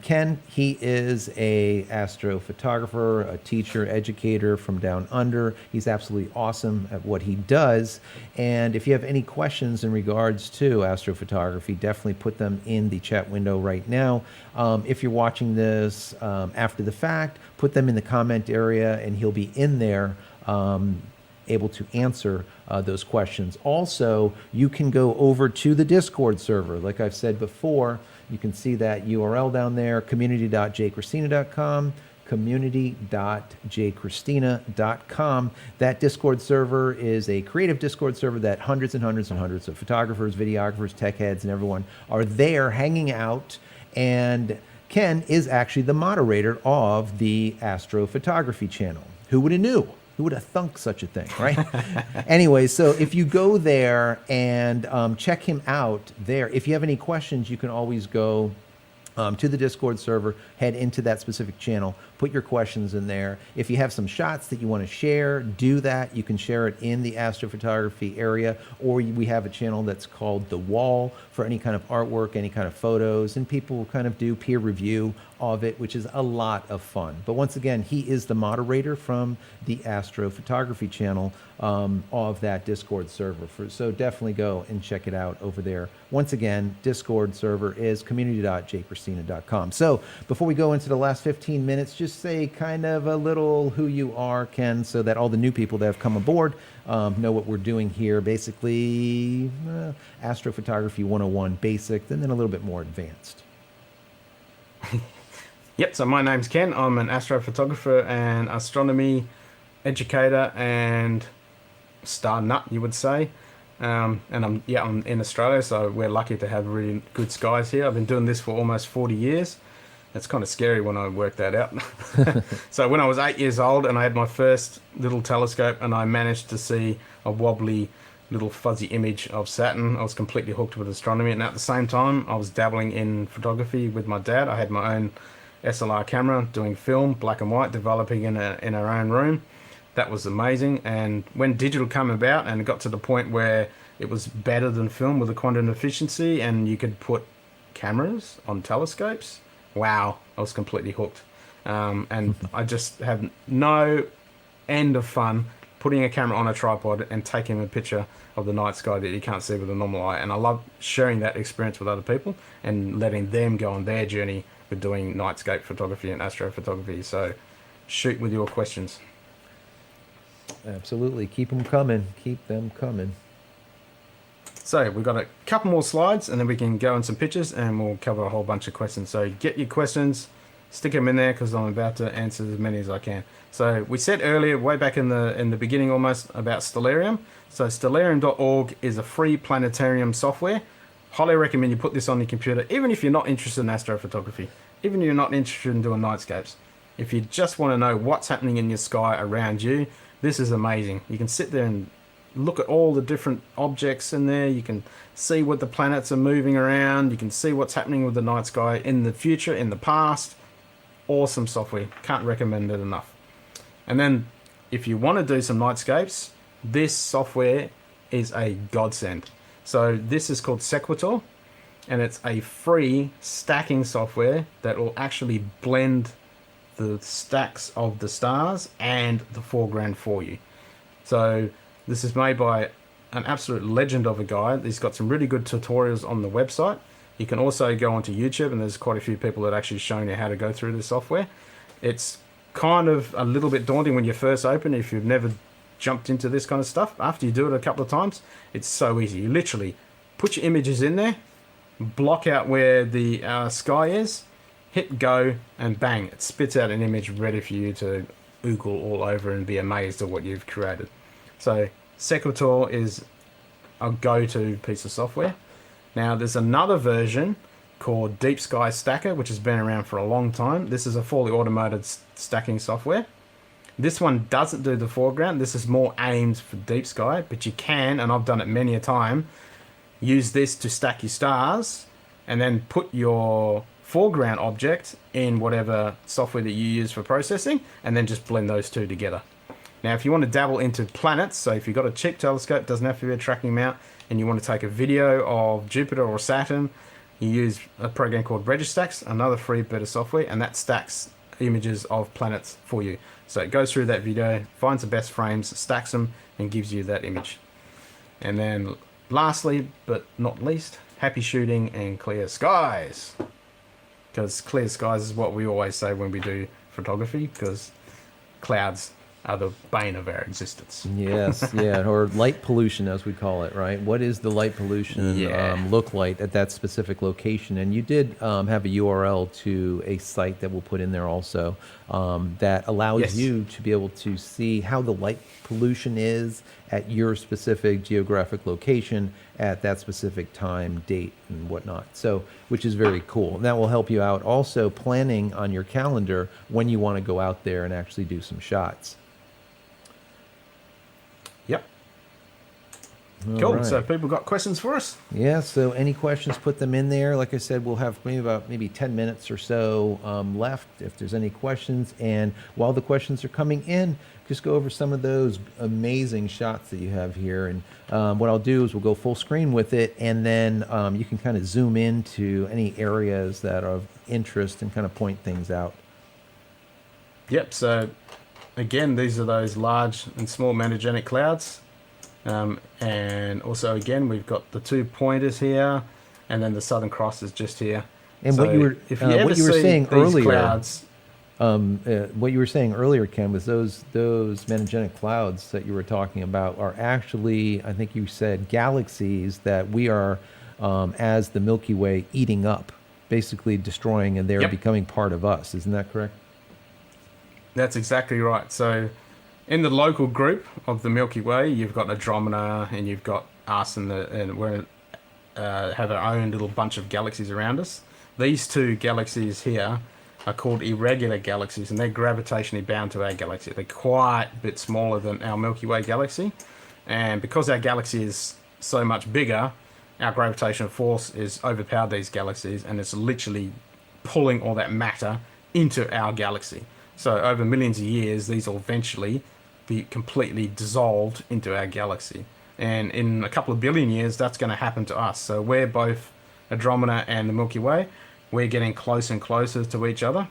Ken, he is a astrophotographer, a teacher, educator from down under. He's absolutely awesome at what he does. And if you have any questions in regards to astrophotography, definitely put them in the chat window right now. If you're watching this after the fact, put them in the comment area, and he'll be in there able to answer those questions. Also, you can go over to the Discord server. Like I've said before, you can see that URL down there, community.jcristina.com, community.jcristina.com. That Discord server is a creative Discord server that hundreds and hundreds and hundreds of photographers, videographers, tech heads, and everyone are there hanging out. And Ken is actually the moderator of the Astrophotography channel. Who would have knew? Who would have thunk such a thing, right? Anyway, so if you go there and check him out there, if you have any questions, you can always go to the Discord server, head into that specific channel, Put your questions in there. If you have some shots that you want to share, do that. You can share it in the astrophotography area, or we have a channel that's called The Wall for any kind of artwork, any kind of photos, and people will kind of do peer review of it, which is a lot of fun. But once again, he is the moderator from the Astrophotography channel of that Discord server. So definitely go and check it out over there. Once again, Discord server is community.jcristina.com. So before we go into the last 15 minutes, just say kind of a little who you are, Ken, so that all the new people that have come aboard know what we're doing here. Basically, Astrophotography 101 basic, and then a little bit more advanced. Yep, so my name's Ken. I'm an astrophotographer and astronomy educator and star nut, you would say. And I'm in Australia, so we're lucky to have really good skies here. I've been doing this for almost 40 years. It's kind of scary when I work that out. So when I was 8 years old and I had my first little telescope and I managed to see a wobbly little fuzzy image of Saturn, I was completely hooked with astronomy. And at the same time, I was dabbling in photography with my dad. I had my own SLR camera, doing film, black and white, developing in our own room. That was amazing. And when digital came about and it got to the point where it was better than film with the quantum efficiency and you could put cameras on telescopes, wow, I was completely hooked. And I just have no end of fun putting a camera on a tripod and taking a picture of the night sky that you can't see with a normal eye. And I love sharing that experience with other people and letting them go on their journey with doing nightscape photography and astrophotography. So shoot with your questions. Absolutely. Keep them coming. Keep them coming. So we've got a couple more slides and then we can go in some pictures and we'll cover a whole bunch of questions. So get your questions, stick them in there because I'm about to answer as many as I can. So we said earlier, way back in the beginning almost, about Stellarium. So stellarium.org is a free planetarium software. Highly recommend you put this on your computer, even if you're not interested in astrophotography, even if you're not interested in doing nightscapes. If you just want to know what's happening in your sky around you, this is amazing. You can sit there and look at all the different objects in there. You can see what the planets are moving around. You can see what's happening with the night sky in the future, in the past. Awesome software. Can't recommend it enough. And then if you want to do some nightscapes, this software is a godsend. So this is called Sequitur, and it's a free stacking software that will actually blend the stacks of the stars and the foreground for you. So this is made by an absolute legend of a guy. He's got some really good tutorials on the website. You can also go onto YouTube, and there's quite a few people that actually showing you how to go through the software. It's kind of a little bit daunting when you first open if you've never jumped into this kind of stuff. After you do it a couple of times, it's so easy. You literally put your images in there, block out where the sky is, hit go, and bang, it spits out an image ready for you to oogle all over and be amazed at what you've created. So Sequitur is a go-to piece of software. Now there's another version called Deep Sky Stacker, which has been around for a long time. This is a fully automated stacking software. This one doesn't do the foreground. This is more aimed for deep sky, but you can, and I've done it many a time, use this to stack your stars and then put your foreground object in whatever software that you use for processing and then just blend those two together. Now, if you want to dabble into planets, so if you've got a cheap telescope, doesn't have to be a tracking mount, and you want to take a video of Jupiter or Saturn, you use a program called Registax, another free bit of software, and that stacks images of planets for you. So it goes through that video, finds the best frames, stacks them, and gives you that image. And then lastly, but not least, happy shooting and clear skies. Because clear skies is what we always say when we do photography, because clouds are the bane of our existence. Yes, yeah, or light pollution, as we call it, right? What is the light pollution look like at that specific location? And you did have a URL to a site that we'll put in there also that allows you to be able to see how the light pollution is at your specific geographic location at that specific time, date, and whatnot. So, which is very cool. And that will help you out also planning on your calendar when you want to go out there and actually do some shots. Yep. All Cool. right. So people got questions for us? Yeah, so any questions, put them in there. Like I said, we'll have maybe 10 minutes or so left if there's any questions. And while the questions are coming in, just go over some of those amazing shots that you have here. And what I'll do is we'll go full screen with it, and then you can kind of zoom into any areas that are of interest and kind of point things out. Yep. So again, these are those large and small monogenic clouds. And also, again, we've got the 2 pointers here, and then the Southern Cross is just here. And So what you were if you ever see saying these earlier, clouds, what you were saying earlier, Ken, was those monogenic clouds that you were talking about are actually, I think you said, galaxies that we are, as the Milky Way, eating up, basically destroying, and they're Yep. becoming part of us. Isn't that correct? that's exactly right. So in the local group of the Milky Way, you've got Andromeda and you've got us, and we're have our own little bunch of galaxies around us. These 2 galaxies here are called irregular galaxies, and they're gravitationally bound to our galaxy. They're quite a bit smaller than our Milky Way galaxy, and because our galaxy is so much bigger, our gravitational force is overpowered these galaxies, and it's literally pulling all that matter into our galaxy. So over millions of years, these will eventually be completely dissolved into our galaxy. And in a couple of billion years, that's going to happen to us. So we're both Andromeda and the Milky Way. We're getting closer and closer to each other.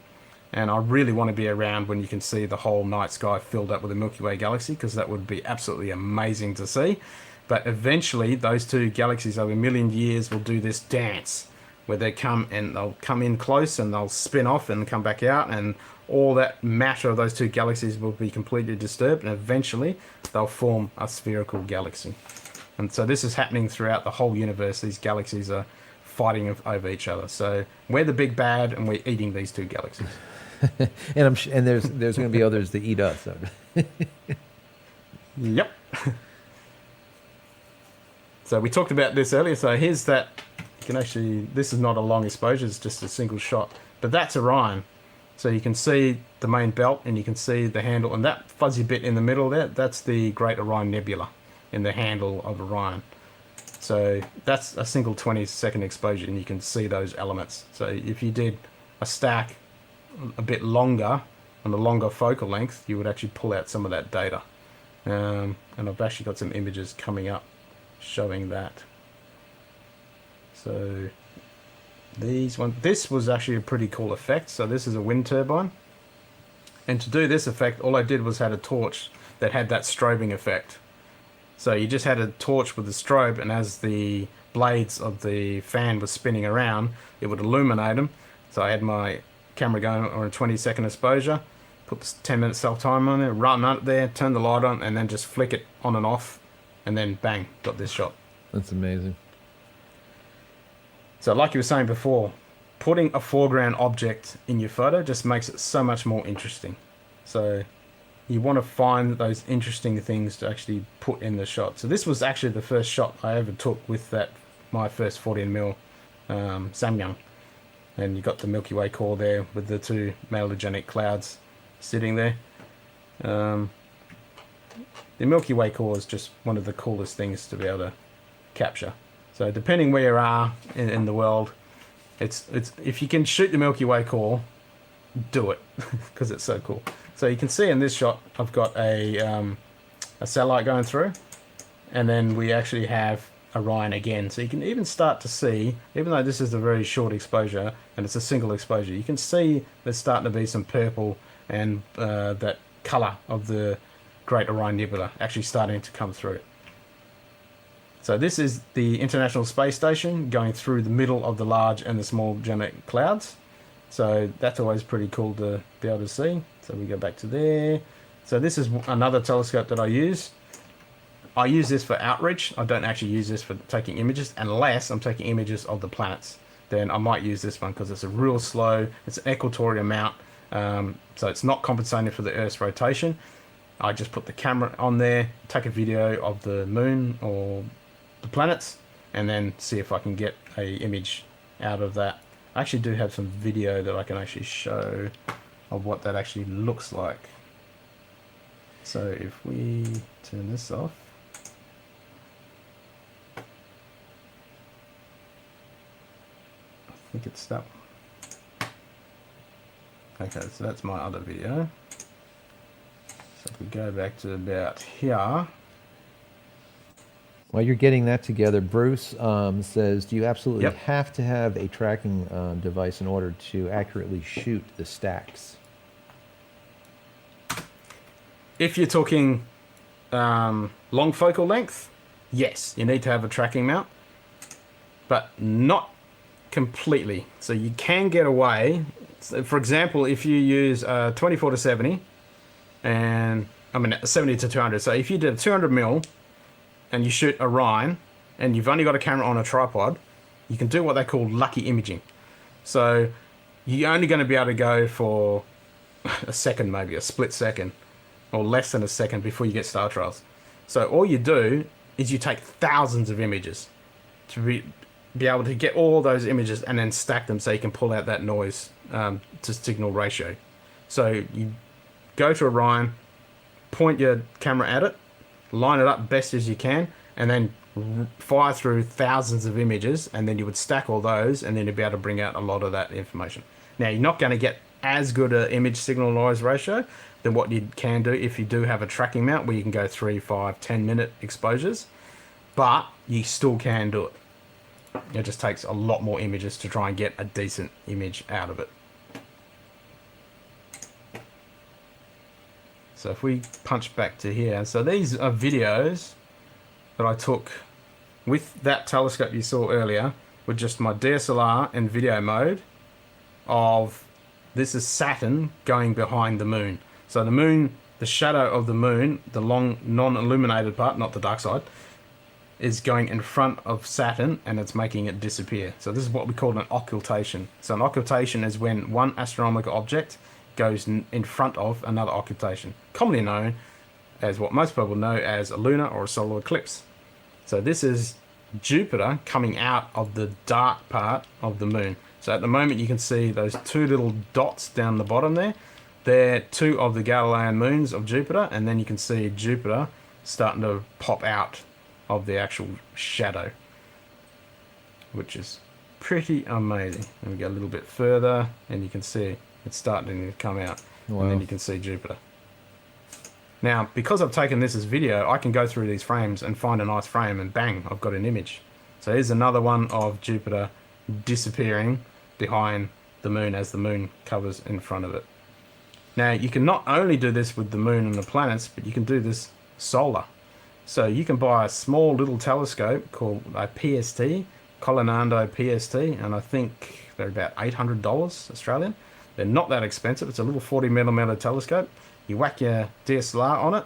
And I really want to be around when you can see the whole night sky filled up with the Milky Way galaxy, because that would be absolutely amazing to see. But eventually, those 2 galaxies over a million years will do this dance where they'll come in close and they'll spin off and come back out, and all that matter of those 2 galaxies will be completely disturbed, and eventually they'll form a spherical galaxy. And so this is happening throughout the whole universe. These galaxies are fighting over each other. So we're the big bad, and we're eating these 2 galaxies. And there's going to be others that eat us. Yep. So we talked about this earlier. So here's that. You can actually, this is not a long exposure, it's just a single shot. But that's Orion. So you can see the main belt, and you can see the handle, and that fuzzy bit in the middle there, that's the Great Orion Nebula in the handle of Orion. So that's a single 20-second exposure, and you can see those elements. So if you did a stack a bit longer, on a longer focal length, you would actually pull out some of that data. And I've actually got some images coming up showing that. So this was actually a pretty cool effect. So this is a wind turbine, and to do this effect, all I did was had a torch that had that strobing effect. So you just had a torch with a strobe, and as the blades of the fan was spinning around, it would illuminate them. So I had my camera going on a 20-second exposure, put the 10-minute self-timer on there, run up there, turn the light on, and then just flick it on and off, and then bang, got this shot. That's amazing. So like you were saying before, putting a foreground object in your photo just makes it so much more interesting. So you want to find those interesting things to actually put in the shot. So this was actually the first shot I ever took with my first 14mm Samyang. And you got the Milky Way core there with the 2 monogenic clouds sitting there. The Milky Way core is just one of the coolest things to be able to capture. So depending where you are in the world, it's if you can shoot the Milky Way core, do it, because it's so cool. So you can see in this shot, I've got a satellite going through, and then we actually have Orion again. So you can even start to see, even though this is a very short exposure and it's a single exposure, you can see there's starting to be some purple and that color of the Great Orion Nebula actually starting to come through. So this is the International Space Station going through the middle of the large and the small monogenic clouds. So that's always pretty cool to be able to see. So we go back to there. So this is another telescope that I use. I use this for outreach. I don't actually use this for taking images unless I'm taking images of the planets. Then I might use this one because it's a real slow, it's an equatorial mount. So it's not compensating for the Earth's rotation. I just put the camera on there, take a video of the moon or the planets, and then see if I can get a image out of that. I actually do have some video that I can actually show of what that actually looks like. So if we turn this off, think it's that one. Okay, so that's my other video. So if we go back to about here. While you're getting that together, Bruce says, do you absolutely Yep. have to have a tracking device in order to accurately shoot the stacks? If you're talking long focal length, yes, you need to have a tracking mount, but not completely. So you can get away. So for example, if you use 24 to 70, and I mean 70 to 200. So if you did 200 mil and you shoot Orion, and you've only got a camera on a tripod, you can do what they call lucky imaging. So you're only going to be able to go for a second, maybe a split second, or less than a second before you get star trails. So all you do is you take thousands of images to be able to get all those images and then stack them so you can pull out that noise to signal ratio. So you go to Orion, point your camera at it, line it up best as you can, and then fire through thousands of images, and then you would stack all those, and then you'd be able to bring out a lot of that information. Now, you're not going to get as good an image signal noise ratio than what you can do if you do have a tracking mount where you can go 3, 5, 10 minute exposures, but you still can do it. It just takes a lot more images to try and get a decent image out of it. So if we punch back to here, so these are videos that I took with that telescope you saw earlier, with just my DSLR and video mode of, this is Saturn going behind the moon. So the moon, the shadow of the moon, the long non-illuminated part, not the dark side, is going in front of Saturn and it's making it disappear. So this is what we call an occultation. So an occultation is when one astronomical object goes in front of another occultation, commonly known as what most people know as a lunar or a solar eclipse. So this is Jupiter coming out of the dark part of the moon. So at the moment you can see those two little dots down the bottom there. They're two of the Galilean moons of Jupiter, and then you can see Jupiter starting to pop out of the actual shadow, which is pretty amazing. And we go a little bit further and you can see it's starting to come out. Wow. And then you can see Jupiter. Now, because I've taken this as video, I can go through these frames and find a nice frame and bang, I've got an image. So here's another one of Jupiter disappearing behind the moon as the moon covers in front of it. Now, you can not only do this with the moon and the planets, but you can do this solar. So you can buy a small little telescope called a PST, Colinando PST, and I think they're about $800 Australian. They're not that expensive. It's a little 40mm telescope. You whack your DSLR on it,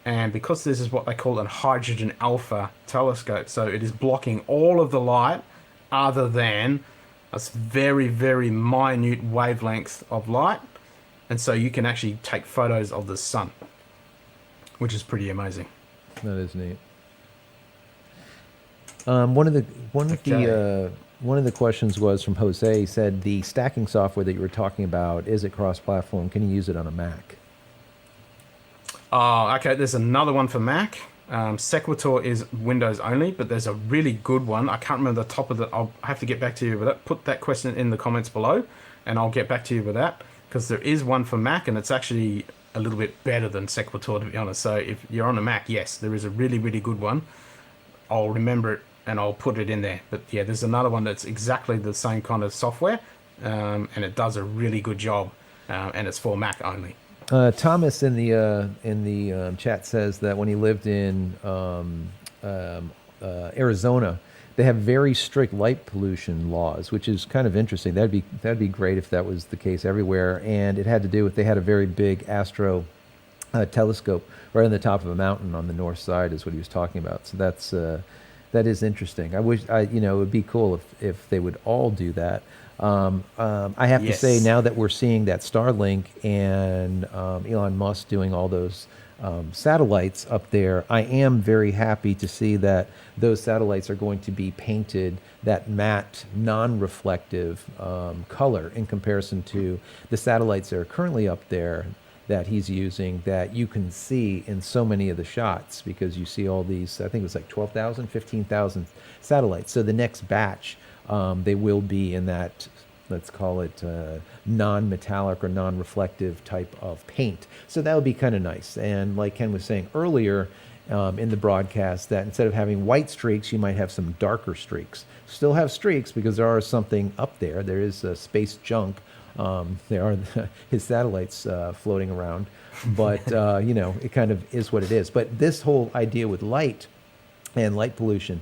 and because this is what they call a hydrogen alpha telescope, so it is blocking all of the light other than a very, very minute wavelength of light, and so you can actually take photos of the sun, which is pretty amazing. That is neat. One of the questions was from Jose. He said the stacking software that you were talking about, is it cross-platform? Can you use it on a Mac? Oh, okay. There's another one for Mac. Sequitur is Windows only, but there's a really good one. I can't remember the top of it. I'll have to get back to you with that. Put that question in the comments below, and I'll get back to you with that, because there is one for Mac, and it's actually a little bit better than Sequitur, to be honest. So if you're on a Mac, yes, there is a really, really good one. I'll remember it and I'll put it in there. But yeah, there's another one that's exactly the same kind of software, and it does a really good job, and it's for Mac only. Thomas in the chat says that when he lived in Arizona, they have very strict light pollution laws, which is kind of interesting. That'd be great if that was the case everywhere. And it had to do with, they had a very big astro telescope right on the top of a mountain on the north side, is what he was talking about. So that is interesting. I wish it would be cool if they would all do that. I have to say, now that we're seeing that Starlink and Elon Musk doing all those satellites up there, I am very happy to see that those satellites are going to be painted that matte, non-reflective color in comparison to the satellites that are currently up there that he's using, that you can see in so many of the shots, because you see all these, I think it was like 12,000, 15,000 satellites. So the next batch they will be in that, let's call it non-metallic or non-reflective type of paint. So that would be kind of nice. And like Ken was saying earlier in the broadcast, that instead of having white streaks, you might have some darker streaks. Still have streaks because there are something up there. There is space junk. There are his satellites floating around. But, it kind of is what it is. But this whole idea with light and light pollution,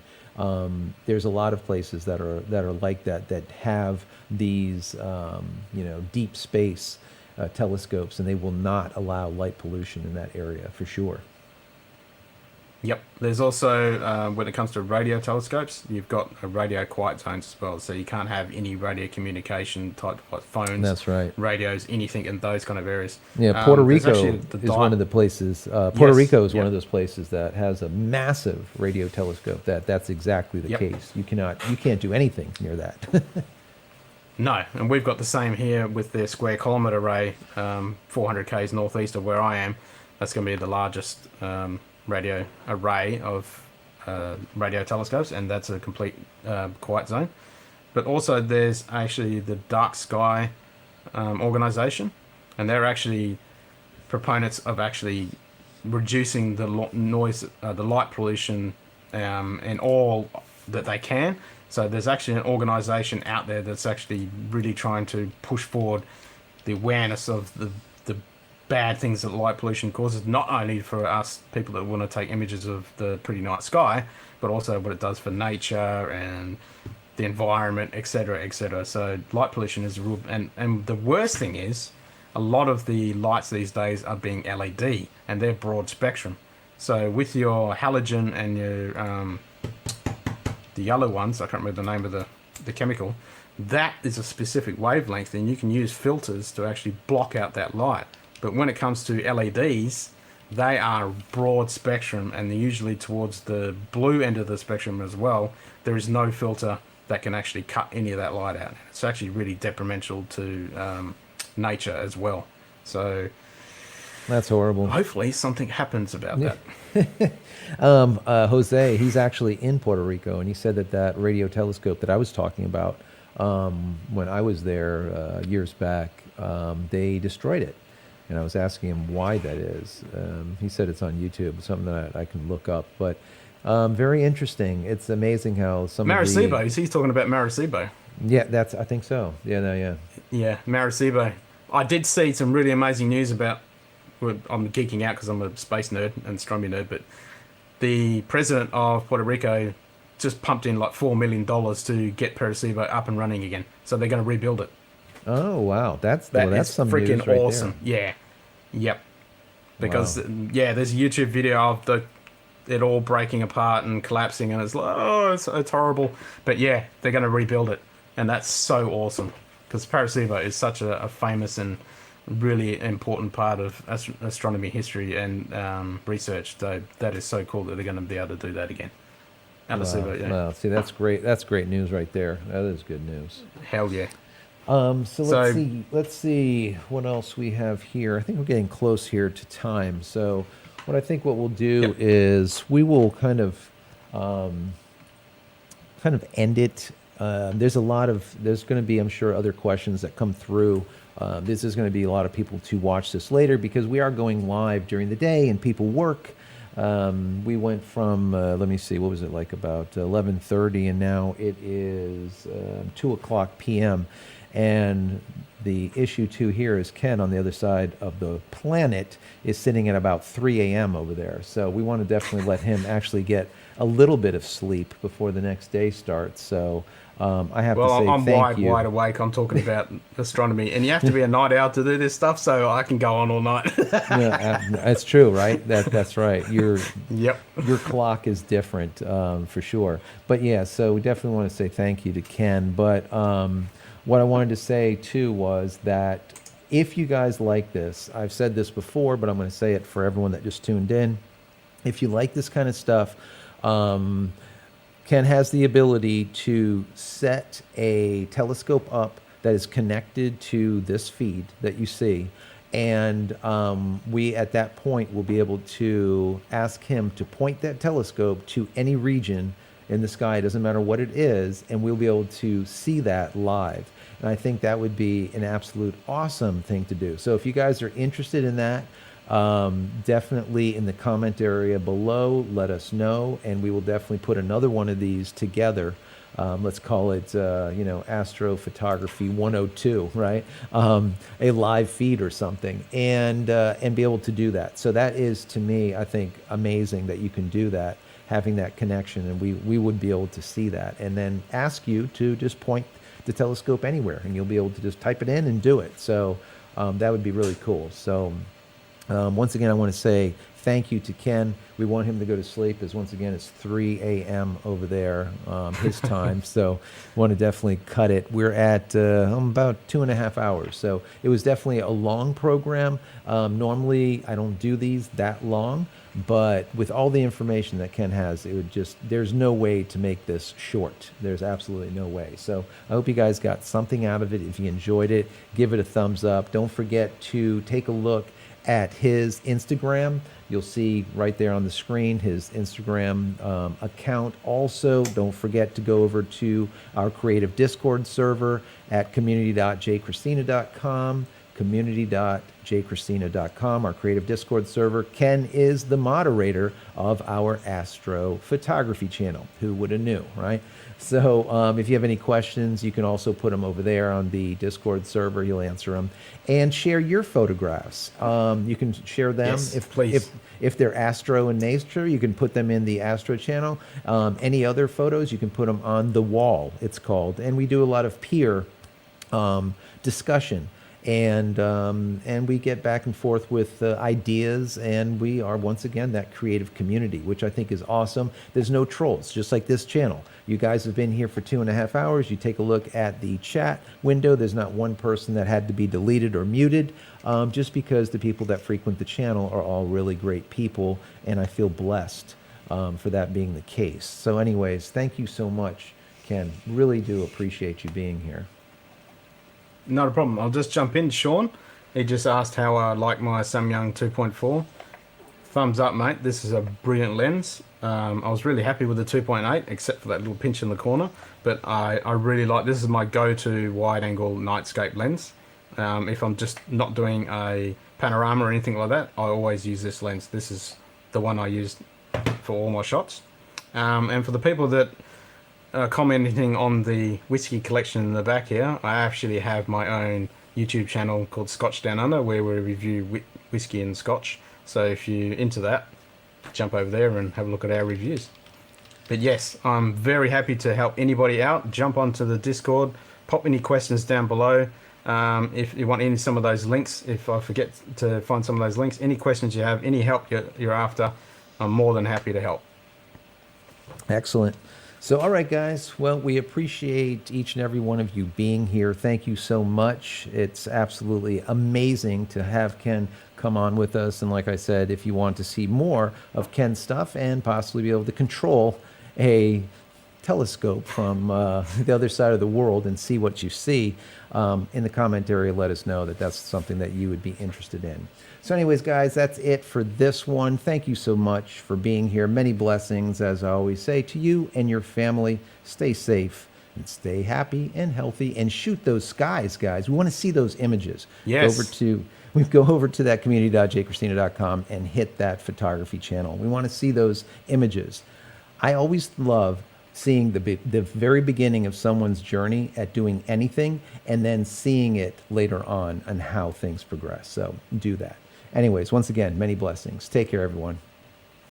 there's a lot of places that are like that have these deep space telescopes, and they will not allow light pollution in that area for sure. Yep. There's also, when it comes to radio telescopes, you've got a radio quiet zones as well. So you can't have any radio communication type like phones, That's right, radios, anything in those kind of areas. Yeah, Puerto Rico is one of the places. Puerto Rico is one of those places that has a massive radio telescope. That's exactly the case. You can't do anything near that. No, and we've got the same here with their square kilometre array, 400 k's northeast of where I am. That's going to be the largest radio array of radio telescopes, and that's a complete quiet zone. But also there's actually the Dark Sky organization, and they're actually proponents of actually reducing the noise, the light pollution, and all that they can. So there's actually an organization out there that's actually really trying to push forward the awareness of the bad things that light pollution causes, not only for us people that want to take images of the pretty night sky, but also what it does for nature and the environment, etc., etc. So light pollution is a real, and the worst thing is a lot of the lights these days are being LED, and they're broad spectrum. So with your halogen and your the yellow ones, I can't remember the name of the chemical, that is a specific wavelength, and you can use filters to actually block out that light. But when it comes to LEDs, they are broad spectrum, and they're usually towards the blue end of the spectrum as well. There is no filter that can actually cut any of that light out. It's actually really detrimental to nature as well. So that's horrible. Hopefully something happens about that. Jose, he's actually in Puerto Rico, and he said that radio telescope that I was talking about when I was there years back, they destroyed it. And I was asking him why that is. He said it's on YouTube, something that I can look up. But very interesting. It's amazing how some Maracaibo, he's talking about Maracaibo. Yeah, I think so. Yeah. Yeah, Maracaibo. I did see some really amazing news about, well, I'm geeking out because I'm a space nerd and astronomy nerd, but the president of Puerto Rico just pumped in like $4 million to get Maracaibo up and running again. So they're going to rebuild it. Oh, wow. That's some freaking news right awesome. There. Yeah. Yep. Because, there's a YouTube video of it all breaking apart and collapsing, and it's like, it's horrible. But yeah, they're going to rebuild it. And that's so awesome. Because Maracaibo is such a famous and really important part of astronomy history and research. So that is so cool that they're going to be able to do that again. Wow. See, that's great. That's great news right there. That is good news. Hell yeah. So let's see what else we have here. I think we're getting close here to time. So what we'll do is we will kind of end it. There's going to be, I'm sure, other questions that come through. This is going to be a lot of people to watch this later because we are going live during the day and people work. We went from, let me see, what was it like about 11:30, and now it is 2:00 p.m. And the issue too here is Ken on the other side of the planet is sitting at about 3 a.m. over there. So we want to definitely let him actually get a little bit of sleep before the next day starts. So I have to say I'm thank you. wide awake. I'm talking about astronomy, and you have to be a night owl to do this stuff, so I can go on all night. Yeah, that's true, right? That's right. Your clock is different for sure. But yeah, so we definitely want to say thank you to Ken. But what I wanted to say too was that if you guys like this, I've said this before, but I'm going to say it for everyone that just tuned in. If you like this kind of stuff, Ken has the ability to set a telescope up that is connected to this feed that you see. And we, at that point, will be able to ask him to point that telescope to any region in the sky. It doesn't matter what it is, and we'll be able to see that live. And I think that would be an absolute awesome thing to do. So if you guys are interested in that, definitely in the comment area below, let us know, and we will definitely put another one of these together. Let's call it, Astrophotography 102, right? A live feed or something, and be able to do that. So that is, to me, I think, amazing that you can do that, having that connection, and we would be able to see that, and then ask you to just point the telescope anywhere, and you'll be able to just type it in and do it. So that would be really cool. So once again, I want to say thank you to Ken. We want him to go to sleep, as once again it's 3 a.m. over there, his time. So want to definitely cut it. We're at about 2.5 hours. So it was definitely a long program. Normally I don't do these that long, but with all the information that Ken has, it would just, there's no way to make this short. There's absolutely no way. So I hope you guys got something out of it. If you enjoyed it, give it a thumbs up. Don't forget to take a look at his Instagram. You'll see right there on the screen his Instagram account. Also, don't forget to go over to our creative Discord server at community.jcristina.com, community.jcristina.com, our creative Discord server. Ken is the moderator of our astrophotography channel. Who would have knew, right? So if you have any questions, you can also put them over there on the Discord server. You'll answer them. And share your photographs. You can share them. Yes, please. If they're astro in nature, you can put them in the astro channel. Any other photos, you can put them on the wall, it's called. And we do a lot of peer discussion. And we get back and forth with ideas, and we are, once again, that creative community, which I think is awesome. There's no trolls, just like this channel. You guys have been here for 2.5 hours. You take a look at the chat window. There's not one person that had to be deleted or muted, just because the people that frequent the channel are all really great people, and I feel blessed for that being the case. So anyways, thank you so much, Ken. Really do appreciate you being here. Not a problem. I'll just jump in. Sean, he just asked how I like my Samyang 2.4. Thumbs up, mate. This is a brilliant lens. I was really happy with the 2.8, except for that little pinch in the corner. But I really like, this is my go-to wide-angle nightscape lens. If I'm just not doing a panorama or anything like that, I always use this lens. This is the one I use for all my shots. And for the people that commenting on the whiskey collection in the back here, I actually have my own YouTube channel called Scotch Down Under, where we review whiskey and scotch. So if you're into that, jump over there and have a look at our reviews. But yes, I'm very happy to help anybody out. Jump onto the Discord, pop any questions down below. If you want some of those links, if I forget to find some of those links, any questions you have, any help you're after, I'm more than happy to help. Excellent. So, all right, guys. Well, we appreciate each and every one of you being here. Thank you so much. It's absolutely amazing to have Ken come on with us. And like I said, if you want to see more of Ken's stuff and possibly be able to control a telescope from the other side of the world and see what you see, in the comment area, let us know that that's something that you would be interested in. So anyways, guys, that's it for this one. Thank you so much for being here. Many blessings, as I always say, to you and your family. Stay safe and stay happy and healthy, and shoot those skies, guys. We want to see those images. Yes. Go over to that community.jcristina.com and hit that photography channel. We want to see those images. I always love seeing the very beginning of someone's journey at doing anything, and then seeing it later on and how things progress. So do that. Anyways, once again, many blessings. Take care, everyone.